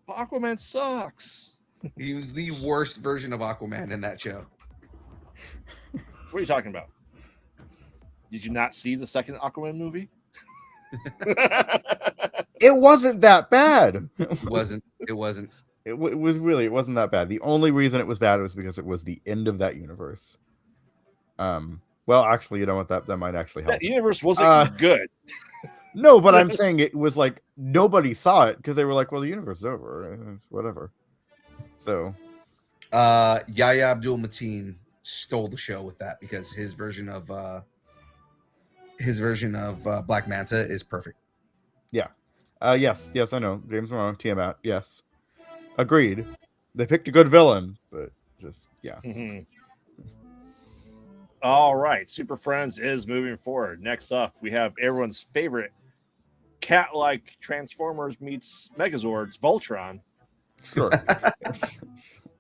Aquaman sucks. He was the worst version of Aquaman in that show. What are you talking about? Did you not see the second Aquaman movie? It wasn't that bad. It wasn't. It wasn't that bad. The only reason it was bad was because it was the end of that universe. Well, actually, you know what? That might actually help. That universe wasn't good. No, but I'm saying it was like nobody saw it because they were like, "Well, the universe is over, whatever." So, Yahya Abdul-Mateen stole the show with that because his version of Black Manta is perfect. Yeah. Yes, I know. James Moreau, Tiamat. Yes, agreed. They picked a good villain, but just yeah. Mm-hmm. All right, Super Friends is moving forward. Next up, we have everyone's favorite cat-like Transformers meets Megazords, Voltron. Sure.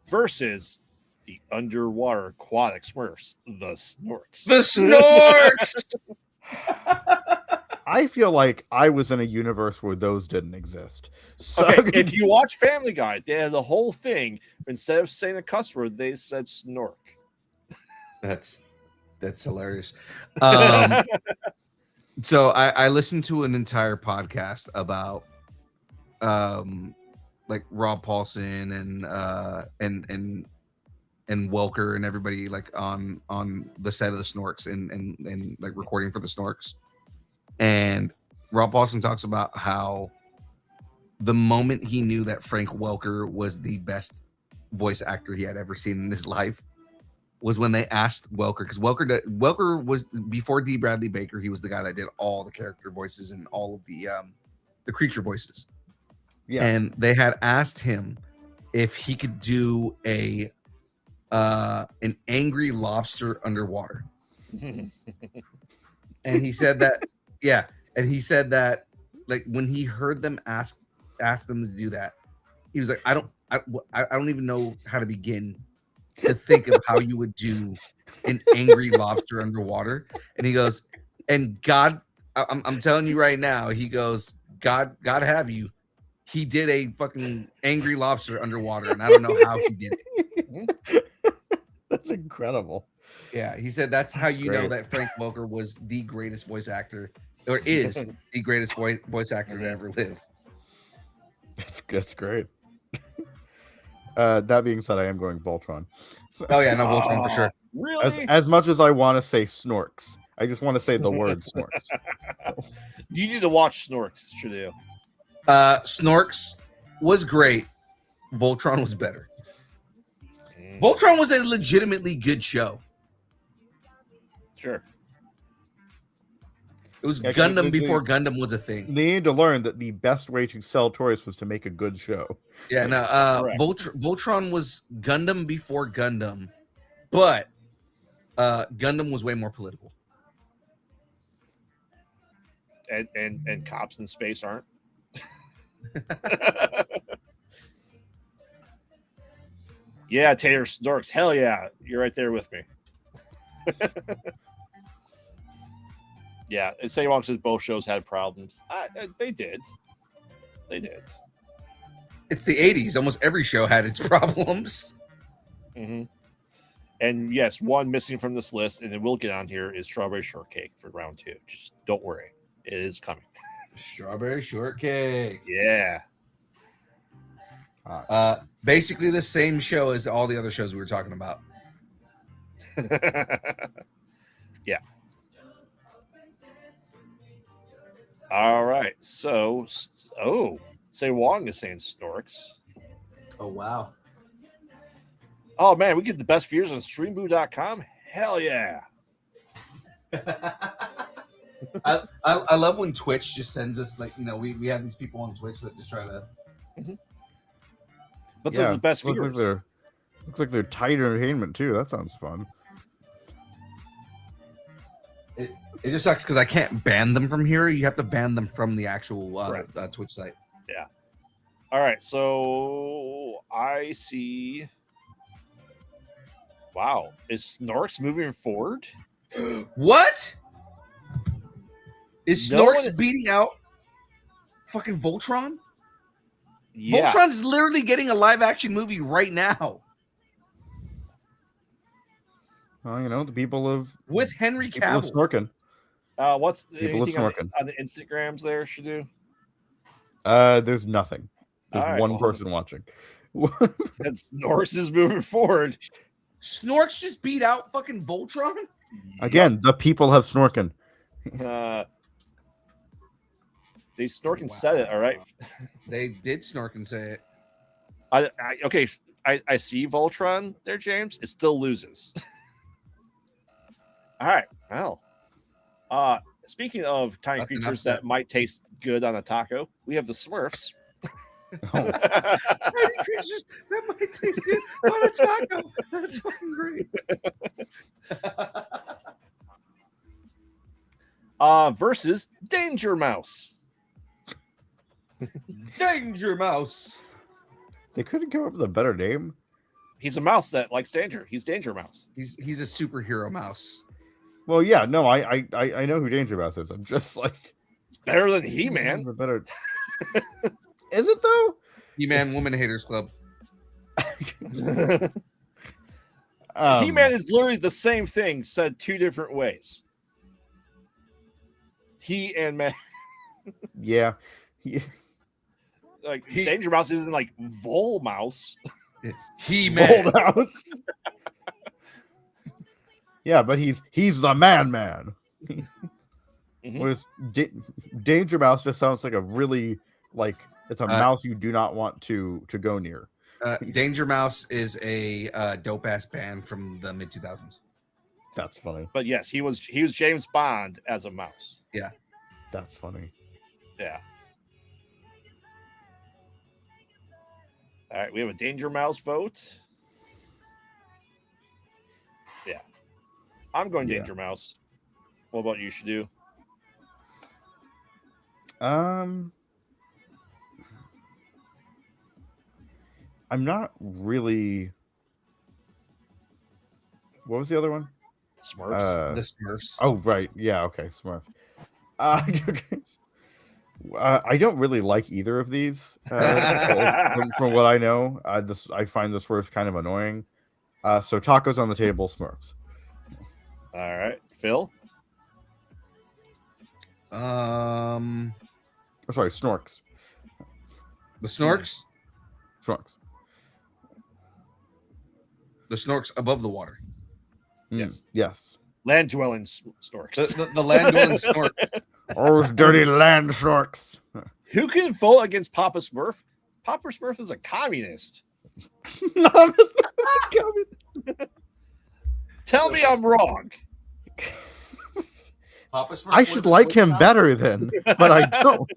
Versus the underwater aquatic Smurfs, the Snorks. The Snorks! I feel like I was in a universe where those didn't exist. So okay, if you watch Family Guy, they had the whole thing. Instead of saying a cuss word, they said snork. That's hilarious. So I listened to an entire podcast about like Rob Paulson and Welker and everybody like on the set of the Snorks and like recording for the Snorks. And Rob Paulson talks about how the moment he knew that Frank Welker was the best voice actor he had ever seen in his life was when they asked Welker, because Welker was before D. Bradley Baker. He was the guy that did all the character voices and all of the creature voices. Yeah, and they had asked him if he could do an angry lobster underwater, and he said that. Yeah, and he said that like when he heard them ask them to do that, he was like, I don't even know how to begin to think of how you would do an angry lobster underwater. And he goes, and God, I'm telling you right now, he goes, God have you. He did a fucking angry lobster underwater, and I don't know how he did it. That's incredible. Yeah, he said that's how you know great. that Frank Welker was the greatest voice actor, or is the greatest voice actor to ever live. That's great. That being said, I am going Voltron. Oh yeah, no Voltron for sure. Really? As much as I want to say Snorks, I just want to say the word Snorks. You need to watch Snorks, Shadeo. Snorks was great. Voltron was better. Voltron was a legitimately good show. Sure. It was Yeah, Gundam before Gundam was a thing. They need to learn that the best way to sell toys was to make a good show. Yeah, no, Voltron was Gundam before Gundam, but Gundam was way more political. And cops in space aren't. Yeah, Tater Snorks. Hell yeah. You're right there with me. Yeah, and Saywalk says both shows had problems. They did. They did. It's the 80s. Almost every show had its problems. Mm-hmm. And yes, one missing from this list, and then we'll get on here, is Strawberry Shortcake for round 2. Just don't worry. It is coming. Strawberry Shortcake. Yeah. Basically the same show as all the other shows we were talking about. Yeah. All right. So, Say Wong is saying Snorks. Oh, wow. Oh, man, we get the best viewers on streamboo.com. Hell yeah. I love when Twitch just sends us, like, we have these people on Twitch that just try to. Mm-hmm. But they're the best viewers. Looks like they're tight entertainment too. That sounds fun. It just sucks because I can't ban them from here. You have to ban them from the actual Twitch site. Yeah. All right. So I see. Wow. Is Snorks moving forward? What? Is Snorks beating out fucking Voltron? Yeah. Voltron's literally getting a live action movie right now. Well, the people of with Henry Cavill snorking. What's people anything on the Instagrams there should do? There's nothing. There's one person watching. And Snorks is moving forward. Snorks just beat out fucking Voltron? Again, the people have snorking. They snork and said it, all right? They did snork and say it. I see Voltron there, James. It still loses. All right. Well, speaking of tiny creatures that might taste good on a taco, we have the Smurfs. Tiny creatures that might taste good on a taco. That's fucking great. Versus Danger Mouse. Danger Mouse. They couldn't come up with a better name. He's a mouse that likes danger. He's Danger Mouse. He's a superhero mouse. Well, yeah, no, I know who Danger Mouse is. I'm just like, it's better than He-Man. Better. Is it though? He-Man Woman Haters Club. He-Man is literally the same thing said two different ways. He and man. Yeah. Like Danger Mouse isn't like Vol Mouse. He-Man. Vol Mouse. Yeah, but he's the man. Mm-hmm. Whereas Danger Mouse just sounds like a really it's a mouse you do not want to go near. Danger Mouse is a dope ass band from the mid 2000s. That's funny. But yes, he was James Bond as a mouse. Yeah, that's funny. Yeah. All right, we have a Danger Mouse vote. Yeah. I'm going Danger Mouse. What about you, Shadu? I'm not really. What was the other one? Smurfs. The Smurfs. Oh, right. Yeah. Okay. Smurf. I don't really like either of these. From what I know, I find the Smurfs kind of annoying. So tacos on the table, Smurfs. All right, Phil. Oh, sorry, Snorks. The Snorks. Snorks. The Snorks above the water. Yes. Yes. Land dwelling Snorks. The land dwelling Snorks. Those dirty land Snorks. Who can vote against Papa Smurf? Papa Smurf is a communist. No, Tell me I'm wrong. Papa Smurf I should like him better then, but I don't.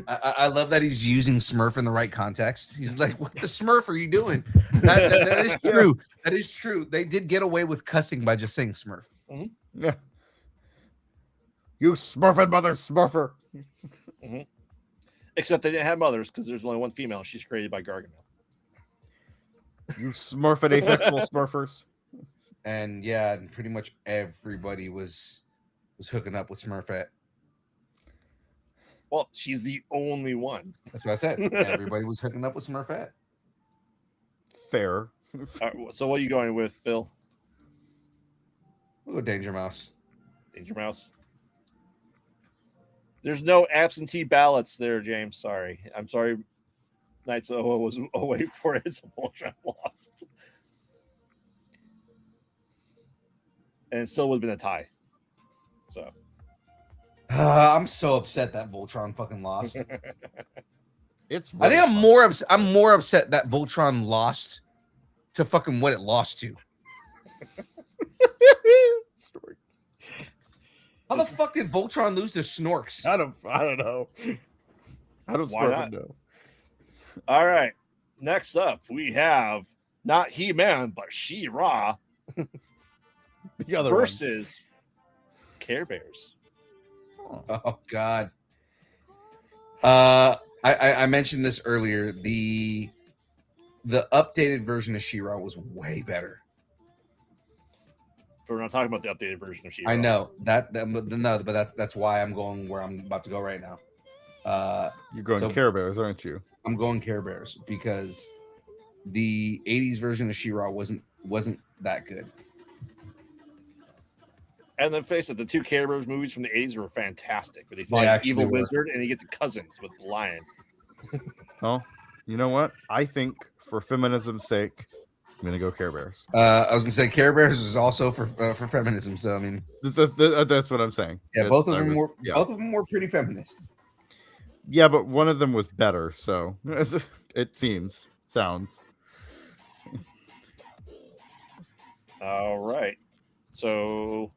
I love that he's using Smurf in the right context. He's like, "What the Smurf are you doing?" That is true. That is true. They did get away with cussing by just saying Smurf. Mm-hmm. Yeah. You Smurfing mother Smurfer. Mm-hmm. Except they didn't have mothers because there's only one female. She's created by Gargamel. You Smurfing asexual Smurfers. And yeah, pretty much everybody was hooking up with Smurfette. Well, she's the only one. That's what I said. Everybody was hooking up with Smurfette. Fair. Right, so what are you going with, Phil? We'll go Danger Mouse. Danger Mouse. There's no absentee ballots there, James. Sorry. I'm sorry. Knights of Oa was away for it. So Voltron lost. And it still would have been a tie. So I'm so upset that Voltron fucking lost. It's. I think I'm more upset. I'm more upset that Voltron lost to fucking what it lost to. How the fuck did Voltron lose to Snorks? I don't know. How does Smurfing know? All right. Next up, we have not He-Man, but She-Ra. The other versus Care Bears. Oh God. I mentioned this earlier. The updated version of She-Ra was way better. But we're not talking about the updated version of She-Ra. I know but that's why I'm going where I'm about to go right now. You're going Care Bears, aren't you? I'm going Care Bears because the 80s version of She-Ra wasn't that good. And then face it, the two Care Bears movies from the 80s were fantastic. Where they fought an evil wizard and you get the cousins with the lion. Oh, you know what? I think for feminism's sake, I'm gonna go Care Bears. I was gonna say Care Bears is also for feminism. So I mean, that's what I'm saying. Yeah, both of them were pretty feminist. Yeah, but one of them was better. So it sounds. All right. So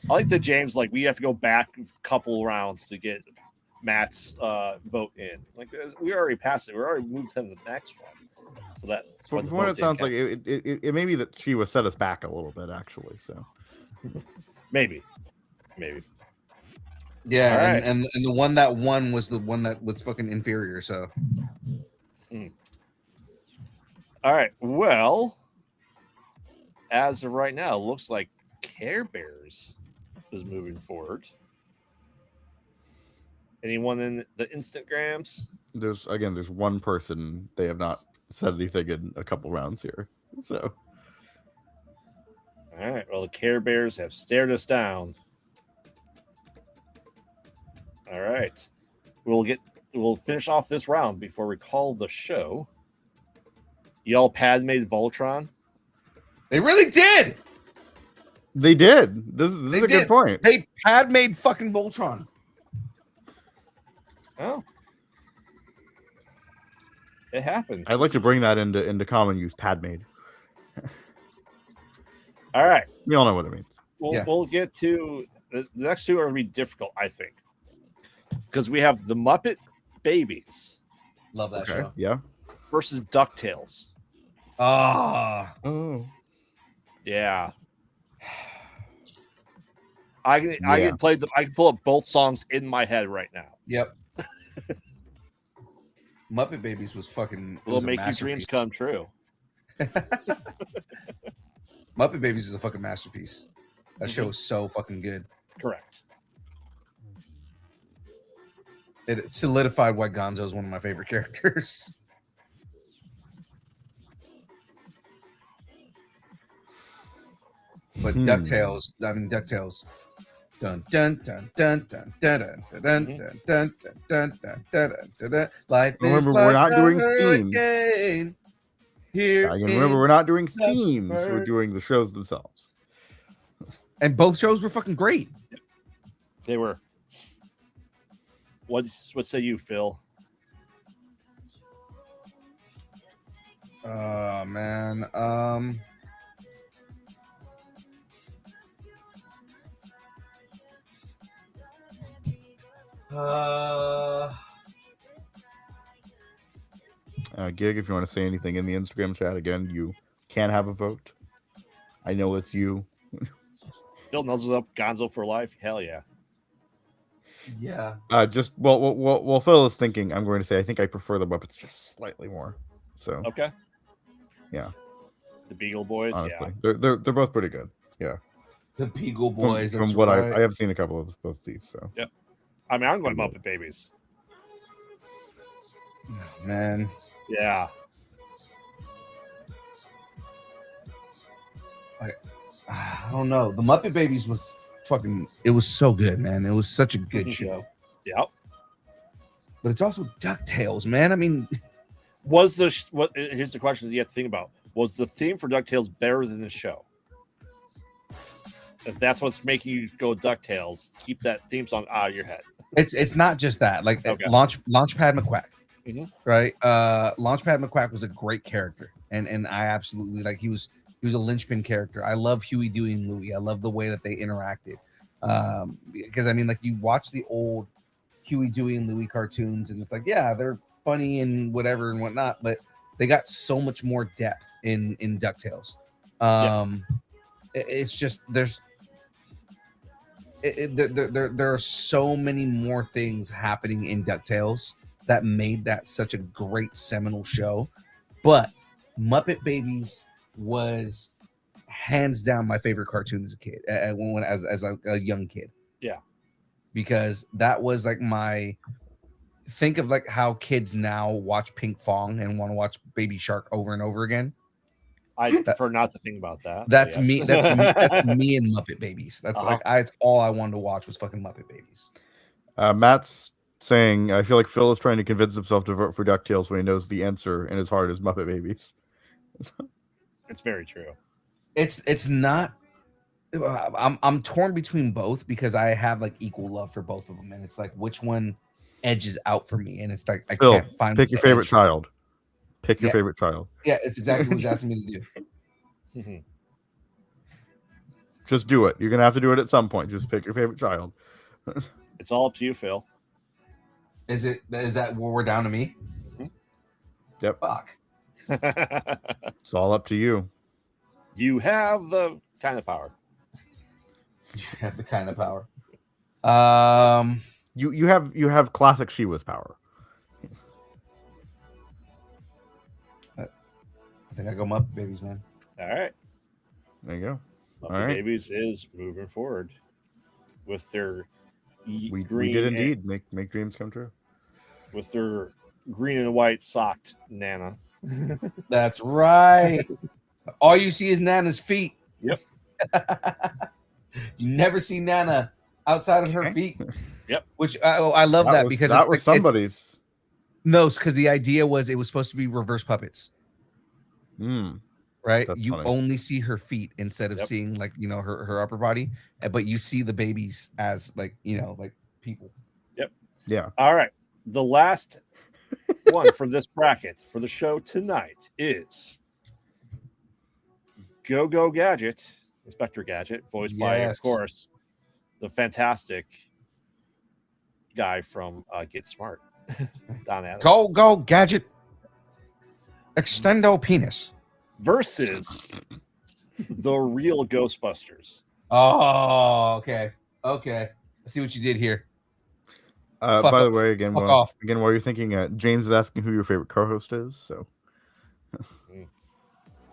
I like that James, like, we have to go back a couple rounds to get Matt's vote in. Like, we already passed it. We already moved to the next one. So that's from what it sounds like. It may be that she was set us back a little bit, actually. So maybe. Yeah, right. and the one that won was the one that was fucking inferior. So. All right. Well, as of right now, it looks like Care Bears is moving forward. Anyone in the Instagrams? There's one person. They have not said anything in a couple rounds here. So. All right. Well, the Care Bears have stared us down. All right. We'll finish off this round before we call the show. Y'all Padme Voltron? They really did. They did. This is a good point. They Padme fucking Voltron. Oh. It happens. I'd like to bring that into common use. Padme. All right. We all know what it means. We'll get to the next two are going to be difficult, I think. Because we have the Muppet Babies. Love that show. Yeah. Versus DuckTales. Oh. Yeah. I can pull up both songs in my head right now. Yep. Muppet Babies was fucking. Will make your dreams come true. Muppet Babies is a fucking masterpiece. That show is so fucking good. Correct. It solidified why Gonzo is one of my favorite characters. But DuckTales, Dun dun dun dun dun dun dun dun dun dun dun dun dun. Life is Remember, like we're not a doing themes. hurricane. Here Remember, we're not doing the themes. We're bird. doing the shows themselves. And both shows were fucking great. They were. What say you, Phil? Oh man. Gig, if you want to say anything in the Instagram chat again, you can have a vote. I know it's you. Phil nuzzles up Gonzo for life. Hell yeah. Yeah. Well, Phil is thinking. I'm going to say I think I prefer the Muppets just slightly more. So okay. Yeah. The Beagle Boys. Honestly, yeah. they're both pretty good. Yeah. The Beagle Boys. From what I have seen a couple of both these. So yep. I mean, I'm going Muppet Babies. Oh, man. Yeah. I don't know. The Muppet Babies was fucking. It was so good, man. It was such a good show. Yep. But it's also DuckTales, man. I mean, here's the question that you have to think about. Was the theme for DuckTales better than the show? If that's what's making you go DuckTales, keep that theme song out of your head. It's not just that. Like Launchpad McQuack, right? Launchpad McQuack was a great character, and I absolutely like. He was a linchpin character. I love Huey, Dewey, and Louie. I love the way that they interacted. Because I mean, like you watch the old Huey, Dewey, and Louie cartoons, and it's like, yeah, they're funny and whatever and whatnot, but they got so much more depth in DuckTales. It's just there are so many more things happening in DuckTales that made that such a great seminal show. But Muppet Babies was hands down my favorite cartoon as a kid, as a young kid. Yeah, because that was like think of like how kids now watch Pink Fong and want to watch Baby Shark over and over again. I prefer not to think about that. That's me. That's me and Muppet Babies. That's that's all I wanted to watch was fucking Muppet Babies. Matt's saying, I feel like Phil is trying to convince himself to vote for DuckTales when he knows the answer in his heart is Muppet Babies. It's very true. It's not. I'm torn between both because I have like equal love for both of them, and it's like which one edges out for me, and it's like I can't find. Pick your favorite child. Pick your favorite child. Yeah, it's exactly what he's asking me to do. Just do it. You're gonna have to do it at some point. Just pick your favorite child. It's all up to you, Phil. Is that where we're down to me? Yep. Fuck. It's all up to you. You have the kind of power. You have the kind of power. You have classic She-Was power. I think I go Muppet Babies, man. All right. There you go. Muppet all right. Babies is moving forward with their we did indeed make dreams come true. With their green and white socked Nana. That's right. All you see is Nana's feet. Yep. You never see Nana outside of her feet. Yep. Which I love that because that was somebody's. No, because the idea was it was supposed to be reverse puppets. Right? That's you funny. only see her feet instead of seeing like her upper body, but you see the babies as like like people. Yep. Yeah. All right. The last one for this bracket for the show tonight is Go Gadget, Inspector Gadget, voiced by, of course, the fantastic guy from Get Smart, Don Adams. Go Gadget, Extendo Penis. Versus the real Ghostbusters. Oh, okay. I see what you did here. By the way, again, while you're thinking, James is asking who your favorite co-host is. So,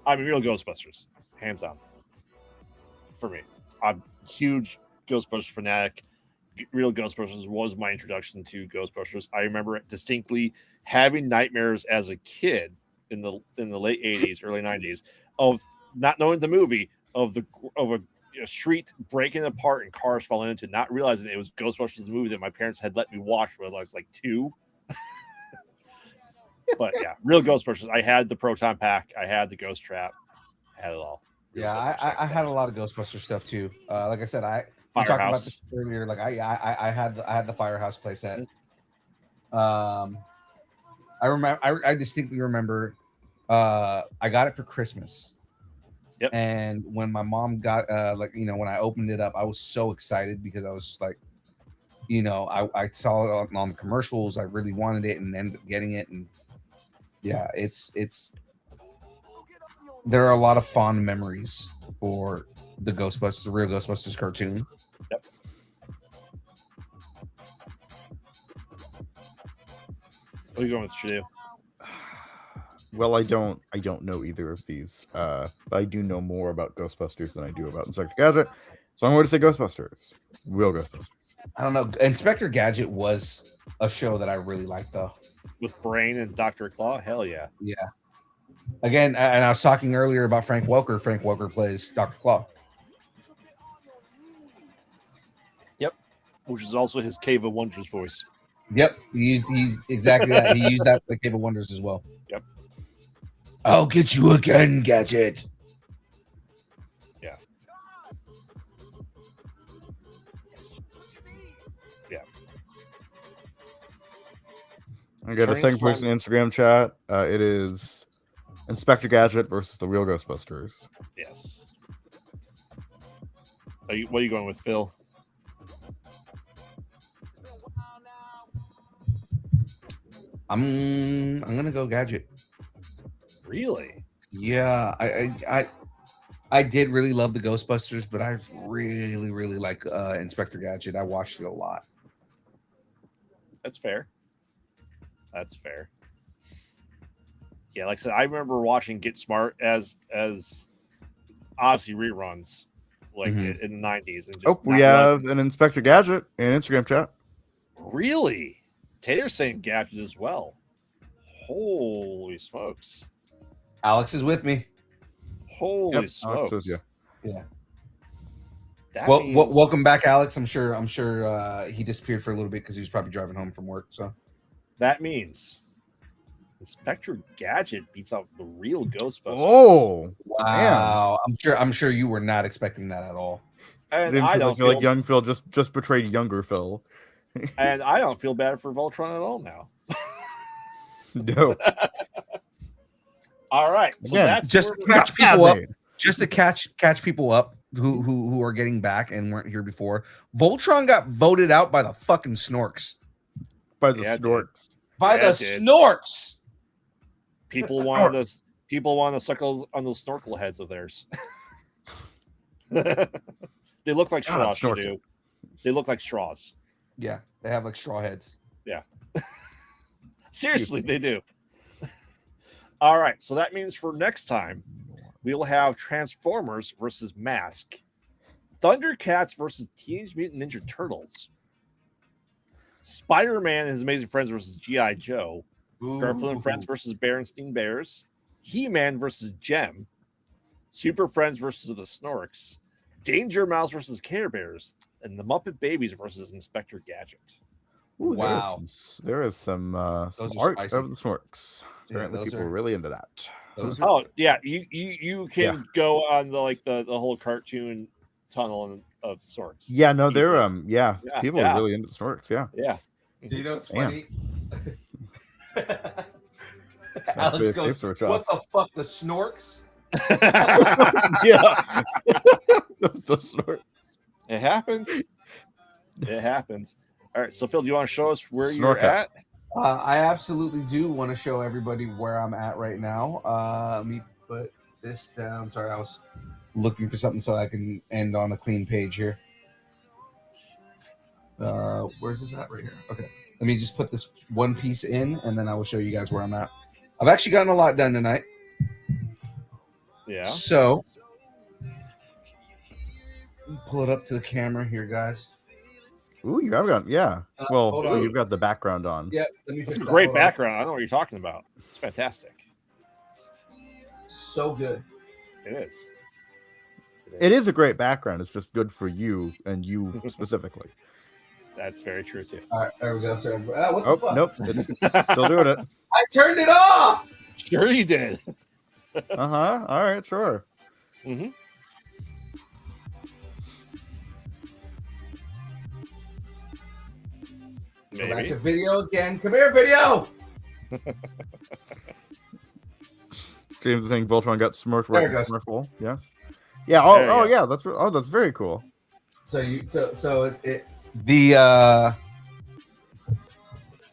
I mean, real Ghostbusters, hands down. For me, I'm a huge Ghostbusters fanatic. Real Ghostbusters was my introduction to Ghostbusters. I remember distinctly having nightmares as a kid in the late 80s, early 90s of not knowing the movie of a street breaking apart and cars falling into, not realizing it was Ghostbusters, the movie that my parents had let me watch when I was like 2. But yeah, real Ghostbusters. I had the proton pack. I had the ghost trap. I had it all. Real I had a lot of Ghostbuster stuff too. Like I said, we talked about this earlier. Like I had the Firehouse playset. I remember. I distinctly remember. I got it for Christmas. Yep. And when my mom got when I opened it up, I was so excited because I was just like, I saw it on the commercials. I really wanted it and ended up getting it. And yeah, it's there are a lot of fond memories for the Ghostbusters, the real Ghostbusters cartoon. Yep. What are you going with, Shadu? Well, I don't know either of these, but I do know more about Ghostbusters than I do about Inspector Gadget. So I'm going to say Ghostbusters, real Ghostbusters. I don't know. Inspector Gadget was a show that I really liked, though. With Brain and Dr. Claw? Hell yeah. Yeah. Again, and I was talking earlier about Frank Welker. Frank Welker plays Dr. Claw. Yep. Which is also his Cave of Wonders voice. Yep. He's exactly that. He used that for the Cave of Wonders as well. Yep. I'll get you again, Gadget. Yeah. Yeah. I got a second person Instagram chat. It is Inspector Gadget versus the real Ghostbusters. Yes. What are you going with, Phil? I'm gonna go Gadget. Really? Yeah, I did really love the Ghostbusters, but I really like Inspector Gadget. I watched it a lot. That's fair. That's fair. Yeah, like I said, I remember watching Get Smart as obviously reruns, like in the 90s. And just we have an Inspector Gadget in Instagram chat. Really? Tater's saying Gadget as well. Holy smokes! Alex is with me. Holy smokes! Alex is, yeah. Means... welcome back, Alex. I'm sure he disappeared for a little bit because he was probably driving home from work. So that means Inspector Gadget beats out the real Ghostbusters. Oh wow! Man. I'm sure you were not expecting that at all. And I don't feel like young Phil just betrayed younger Phil. And I don't feel bad for Voltron at all now. No. All right. So again, that's just to catch people up. Just to catch people up who are getting back and weren't here before. Voltron got voted out by the fucking Snorks. By the Snorks. By the Snorks. People wanted to suckle on those snorkel heads of theirs. They look like straws. They look like straws. Yeah, they have like straw heads. Yeah. Seriously, they do. All right, so that means for next time, we will have Transformers versus Mask, Thundercats versus Teenage Mutant Ninja Turtles, Spider-Man and His Amazing Friends versus G.I. Joe, Garfield and Friends versus Berenstein Bears, He-Man versus Gem, Super Friends versus the Snorks, Danger Mouse versus Care Bears, and the Muppet Babies versus Inspector Gadget. Ooh, wow, there is some art of the Snorks. Apparently, people are really into that. Yeah, you can go on the whole cartoon tunnel of Snorks. Yeah, no, they're people are really into the Snorks. Yeah. You know, it's funny. Alex goes, "What the fuck, the Snorks?" Yeah, the Snorks. It happens. It happens. All right, so Phil, do you want to show us where you're at? I absolutely do want to show everybody where I'm at right now. Let me put this down. Sorry, I was looking for something so I can end on a clean page here. Where's this at? Right here. Okay. Let me just put this one piece in, and then I will show you guys where I'm at. I've actually gotten a lot done tonight. Yeah. So, pull it up to the camera here, guys. Ooh, you have got you've got the background on. Yeah, let me fix it's a great background. I know what you're talking about. It's fantastic. So good. It is. it is a great background. It's just good for you and you specifically. That's very true too. All right, there we go. Sorry. What the fuck? Nope, it's still doing it. I turned it off. Sure you did. All right, sure. Mm-hmm. Go back to video again. Come here, video. James is saying Voltron got smurfed There right it in goes. Smurfle. Yes. Yeah. Oh yeah. That's very cool. So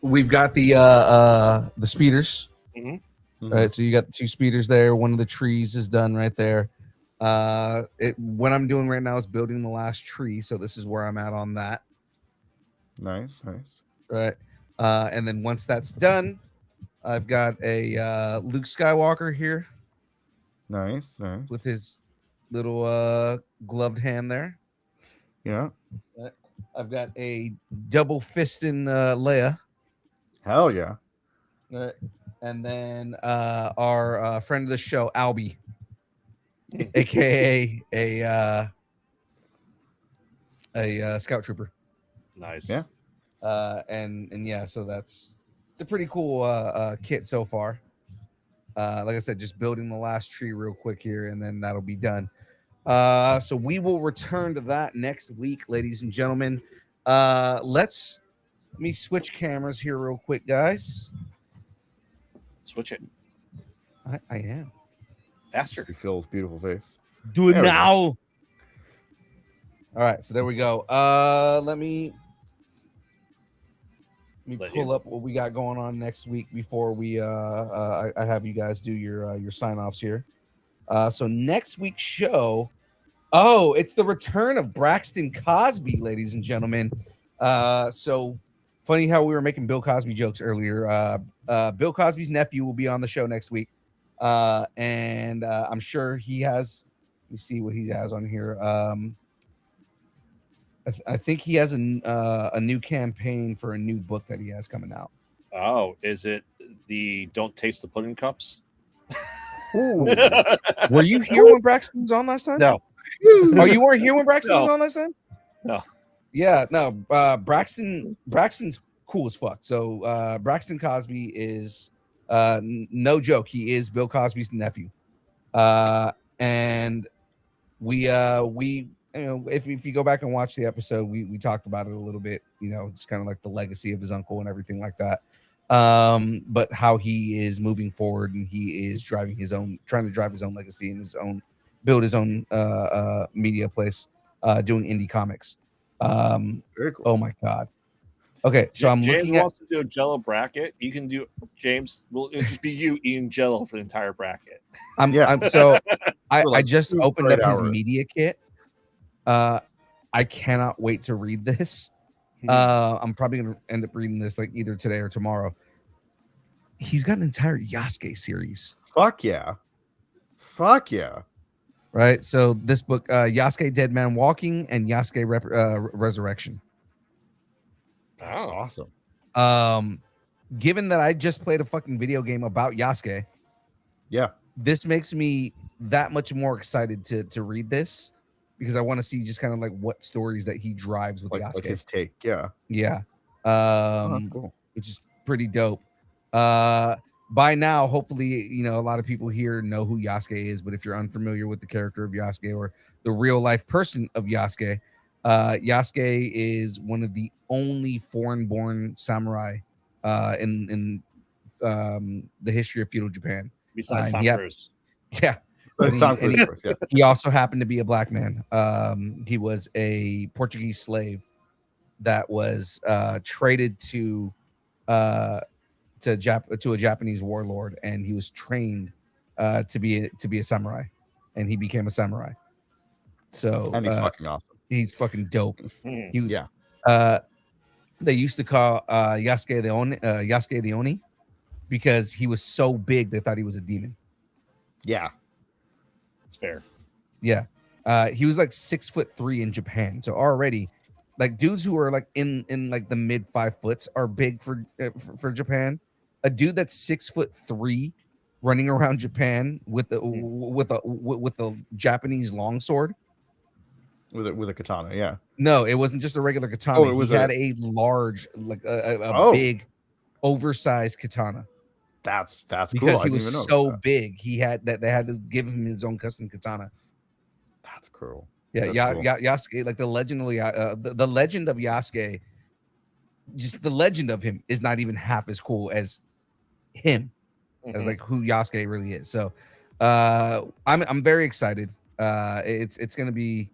we've got the speeders. Mm-hmm. Right, so you got the 2 speeders there. One of the trees is done right there. What I'm doing right now is building the last tree. So this is where I'm at on that. Nice. Right. And then once that's done, I've got a Luke Skywalker here. Nice. With his little gloved hand there. Yeah. I've got a double fisting Leia. Hell yeah. And then our friend of the show, Albie, aka a scout trooper. Nice. Yeah. And yeah, so it's a pretty cool kit so far. Like I said, just building the last tree real quick here, and then that'll be done. So we will return to that next week, ladies and gentlemen. Let me switch cameras here real quick, guys. Switch it. I am faster. See Phil's beautiful face. Do it there now. All right, so there we go. Let me pull up what we got going on next week before we I have you guys do your sign-offs here. So next week's show, it's the return of Braxton Cosby, ladies and gentlemen. So funny how we were making Bill Cosby jokes earlier. Bill Cosby's nephew will be on the show next week. And I'm sure he has, let me see what he has on here. I think he has a new campaign for a new book that he has coming out. Oh, is it the Don't Taste the Pudding Cups? Were you here when Braxton was on last time? No. Oh, you weren't here when Braxton was on last time? No. Yeah, no. Braxton's cool as fuck. So Braxton Cosby is no joke. He is Bill Cosby's nephew. And we if you go back and watch the episode, we talked about it a little bit, just kind of like the legacy of his uncle and everything like that. But how he is moving forward and he is trying to drive his own legacy and build his own media place, doing indie comics. Very cool. Oh my God. Okay, so I'm James looking at. wants to do a Jello bracket. You can do James. It'll just be you eating Jello for the entire bracket. I just opened up his hours. media kit. I cannot wait to read this. I'm probably gonna end up reading this like either today or tomorrow. He's got an entire Yasuke series. Fuck yeah. Right. So this book, Yasuke Dead Man Walking and Yasuke Resurrection. Oh, Awesome. Given that I just played a fucking video game about Yasuke, Yeah. this makes me that much more excited to read this, because I want to see just kind of like what stories that he drives with Yasuke. Like his take. Yeah. Yeah. That's cool. Which is pretty dope. By now, hopefully, a lot of people here know who Yasuke is, but if you're unfamiliar with the character of Yasuke or the real life person of Yasuke, Yasuke is one of the only foreign-born samurai in the history of feudal Japan. besides Sampers. Yeah. Yeah. He also happened to be a black man. He was a Portuguese slave that was traded to a Japanese warlord, and he was trained to be a samurai, and he became a samurai. So And he's fucking awesome. he's fucking dope. Hmm. He was. Yeah. They used to call Yasuke the Oni because he was so big they thought he was a demon. Yeah. It's fair. Yeah. He was like 6'3" in Japan. So already, like, dudes who are like in like the mid 5 foot are big for Japan. A dude that's 6'3" running around Japan with the Japanese longsword with a katana. Yeah. No, it wasn't just a regular katana. Oh, He had a large, like a big, oversized katana. That's because cool. he was so big. He had that they had to give him his own custom katana. That's cool. Yeah, That's cool. Yasuke, like the legend of Yasuke. Just the legend of him is not even half as cool as him, as like who Yasuke really is. So, I'm very excited. It's gonna be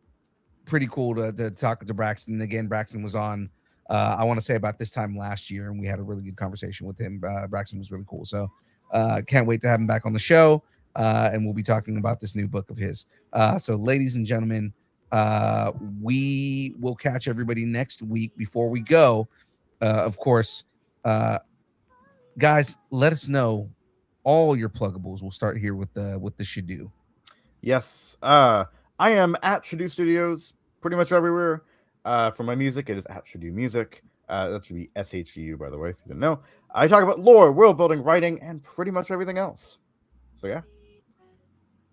pretty cool to talk to Braxton again. Braxton was on. I want to say about this time last year, and we had a really good conversation with him. Braxton was really cool. So, can't wait to have him back on the show. And we'll be talking about this new book of his. So, ladies and gentlemen, we will catch everybody next week. Before we go, of course, guys, let us know all your pluggables. We'll start here with the Shadoo. Yes, I am at Shadoo Studios pretty much everywhere. For my music, it is at Shadoo Music. That should be SHU, by the way, if you didn't know. I talk about lore, world building, writing, and pretty much everything else. So yeah.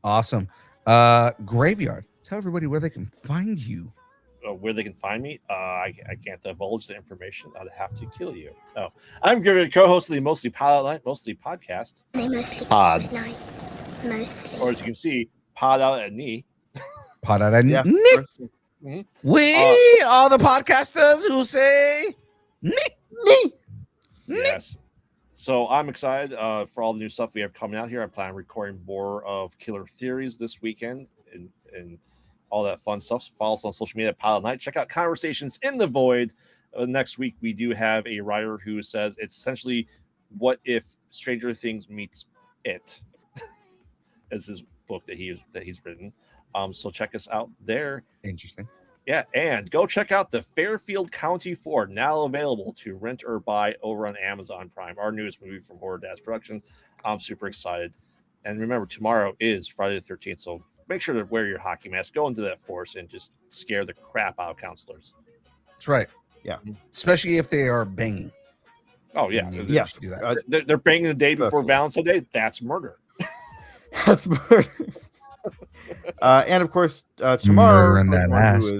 Awesome. Graveyard. Tell everybody where they can find you. Where they can find me, I can't divulge the information. I'd have to kill you. Oh, I'm Graveyard, co-host of the Mostly Pod Night, Mostly podcast. They mostly Pod. night. Mostly. Or as you can see, Pod out at knee. Pod out at Yeah. Nick. We are the podcasters who say Nick. Yes. So I'm excited for all the new stuff we have coming out here. I plan on recording more of Killer Theories this weekend and all that fun stuff. So follow us on social media at Pilot Night. Check out Conversations in the Void. Next week, we do have a writer who says it's essentially what if Stranger Things meets It, as his book that he's written. So check us out there. Interesting. Yeah, and go check out the Fairfield County 4, now available to rent or buy over on Amazon Prime, our newest movie from Horror Dads Productions. I'm super excited. And remember, tomorrow is Friday the 13th, so make sure to wear your hockey mask, go into that force, and just scare the crap out of counselors. That's right. Yeah. Especially if they are banging. Oh, yeah. Yeah. Do that. They're banging the day before Valentine's Day. That's murder. That's murder. And of course, tomorrow, Murdering that ass.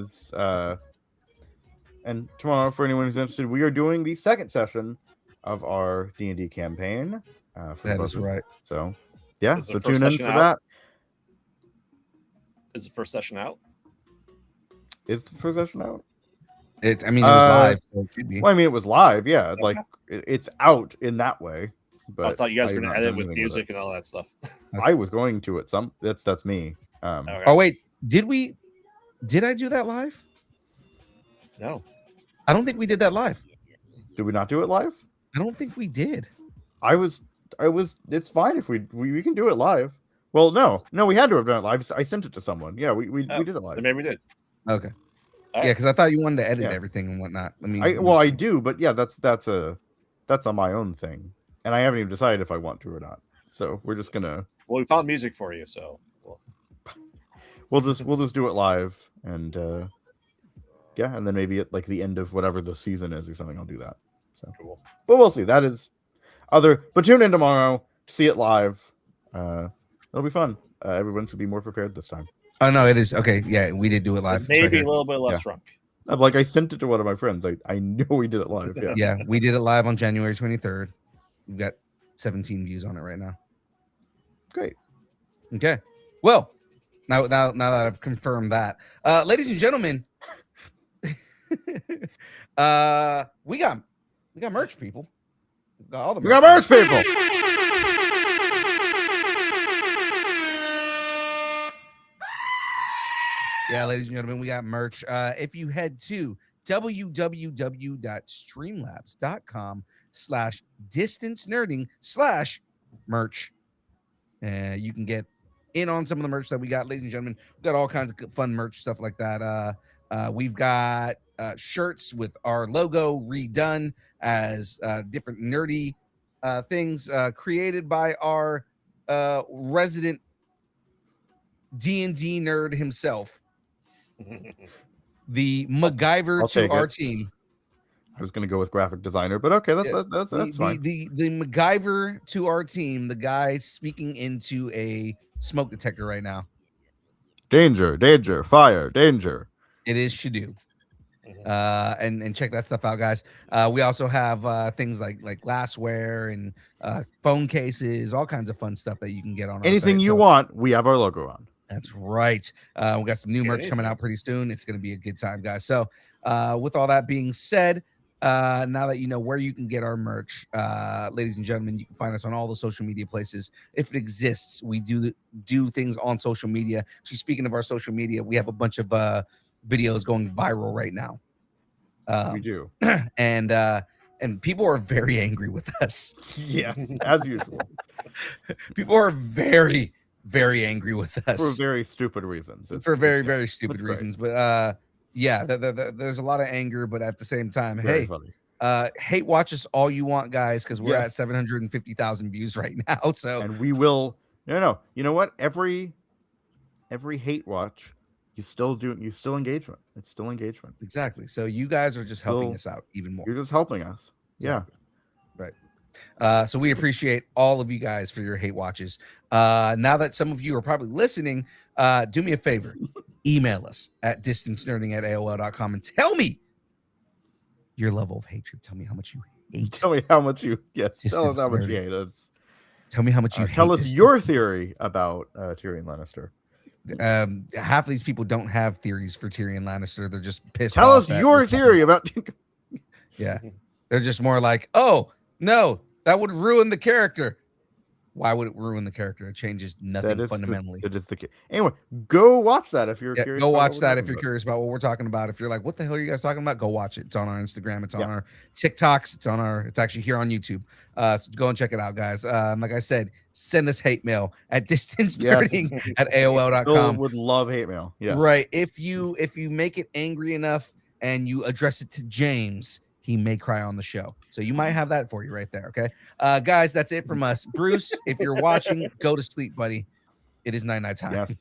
And tomorrow, for anyone who's interested, we are doing the second session of our D&D campaign. That is right. So, yeah, Is the so first tune in session for out? that. Is the first session out? Is the first session out? It was live. So it should be. Well, I mean, it was live, yeah. Like, it's out in that way. But I thought you guys were I've going not to edit done with anything music and all that stuff. I was going to at some. That's me. Okay. Oh wait, did I do that live? No. I don't think we did that live. Did we not do it live? I don't think we did. I was. It's fine if we can do it live. Well, no, we had to have done it live. I sent it to someone. Yeah, we did it live. Then maybe we did. Okay. All Yeah, right. because I thought you wanted to edit everything and whatnot. I do, but yeah, that's on my own thing, and I haven't even decided if I want to or not. So we're just gonna. Well, we found music for you, so. We'll just do it live, and yeah, and then maybe at like the end of whatever the season is or something, I'll do that. So Cool. But we'll see. That is but tune in tomorrow to see it live. It'll be fun. Everyone should be more prepared this time. Oh no, it is okay. Yeah, we did do it live. It's right Maybe here. a little bit less Yeah. drunk. I sent it to one of my friends. I know we did it live. Yeah. Yeah, we did it live on January 23rd. We've got 17 views on it right now. Great. Okay. Well, now that I've confirmed that, ladies and gentlemen, we got merch, people. We got all the We got merch, people. Yeah, ladies and gentlemen, we got merch. If you head to www.streamlabs.com/distance-nerding/merch, you can get in on some of the merch that we got, ladies and gentlemen. We got all kinds of fun merch stuff like that. We've got shirts with our logo redone as different nerdy things created by our resident D&D nerd himself, the MacGyver I'll to take our it. team. I was gonna go with graphic designer, but okay, that's fine. The MacGyver to our team, the guy speaking into a smoke detector right now. Danger, danger, fire, danger. It is Shadoo. Mhm. And check that stuff out, guys. We also have things like glassware and phone cases, all kinds of fun stuff that you can get on our Anything site. you So want, we have our logo on. that's right. We got some new merch coming out pretty soon. It's going to be a good time, guys. So with all that being said, now that you know where you can get our merch, ladies and gentlemen, you can find us on all the social media places. If it exists, we do things on social media. So speaking of our social media, we have a bunch of videos going viral right now. We do. And people are very angry with us. Yes, as usual. People are very, very angry with us For very stupid reasons. For very stupid It's great. reasons. But yeah, there's a lot of anger, but at the same time, Very hey, funny. hate watch us all you want, guys, because we're Yes. at 750,000 views right now. So And we will no. You know what? Every hate watch, you still engagement. It's still engagement. exactly. So you guys are just helping us out even more. You're just helping us. Yeah. Right. So we appreciate all of you guys for your hate watches. Now that some of you are probably listening, do me a favor. Email us at distancenerding@aol.com and tell me your level of hatred. Tell me how much you hate. Tell me how much you tell us how much you hate us. Tell me how much you hate. Tell us your theory about Tyrion Lannister. Half of these people don't have theories for Tyrion Lannister. They're just pissed Tell off. us your theory about Yeah. They're just more like, oh no, that would ruin the character. Why would it ruin the character? It changes nothing fundamentally. Anyway, go watch that if you're curious. Go watch that if you're curious about what we're talking about. If you're like, what the hell are you guys talking about? Go watch it. It's on our Instagram. It's on our TikToks. It's actually here on YouTube. So go and check it out, guys. Like I said, send us hate mail at distancenerding@aol.com. Would love hate mail. Yeah. Right. If you make it angry enough and you address it to James, he may cry on the show. So you might have that for you right there. Okay. Guys, that's it from us. Bruce, if you're watching, go to sleep, buddy. It is night time. Yes.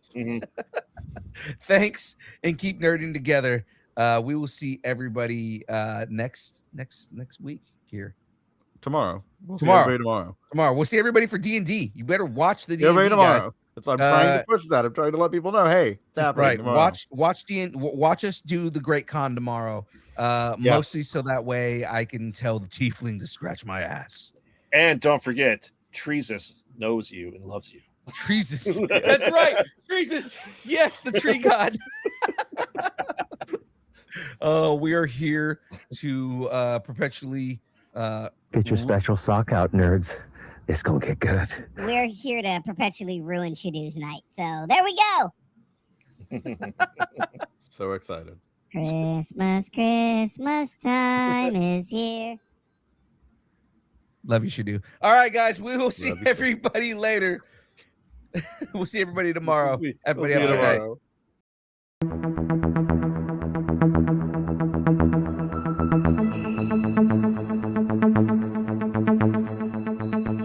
Thanks, and keep nerding together. We will see everybody next week here. Tomorrow. We'll see everybody tomorrow. We'll see everybody for D&D. You better watch the D&D, everybody tomorrow. guys. That's I'm trying to push that. I'm trying to let people know, hey, it's happening right. tomorrow. Watch us do the Great Con tomorrow. Mostly so that way I can tell the tiefling to scratch my ass. And don't forget, Treesus knows you and loves you. Treesus. That's right. Treesus. Yes, the tree god. We are here to perpetually get your special sock out, nerds. It's gonna get good. We're here to perpetually ruin Shadoo's night. So there we go. So excited. Christmas time is here. Love you, Shadoo. All right, guys. We will see everybody later. We'll see everybody tomorrow. Everybody have a good night.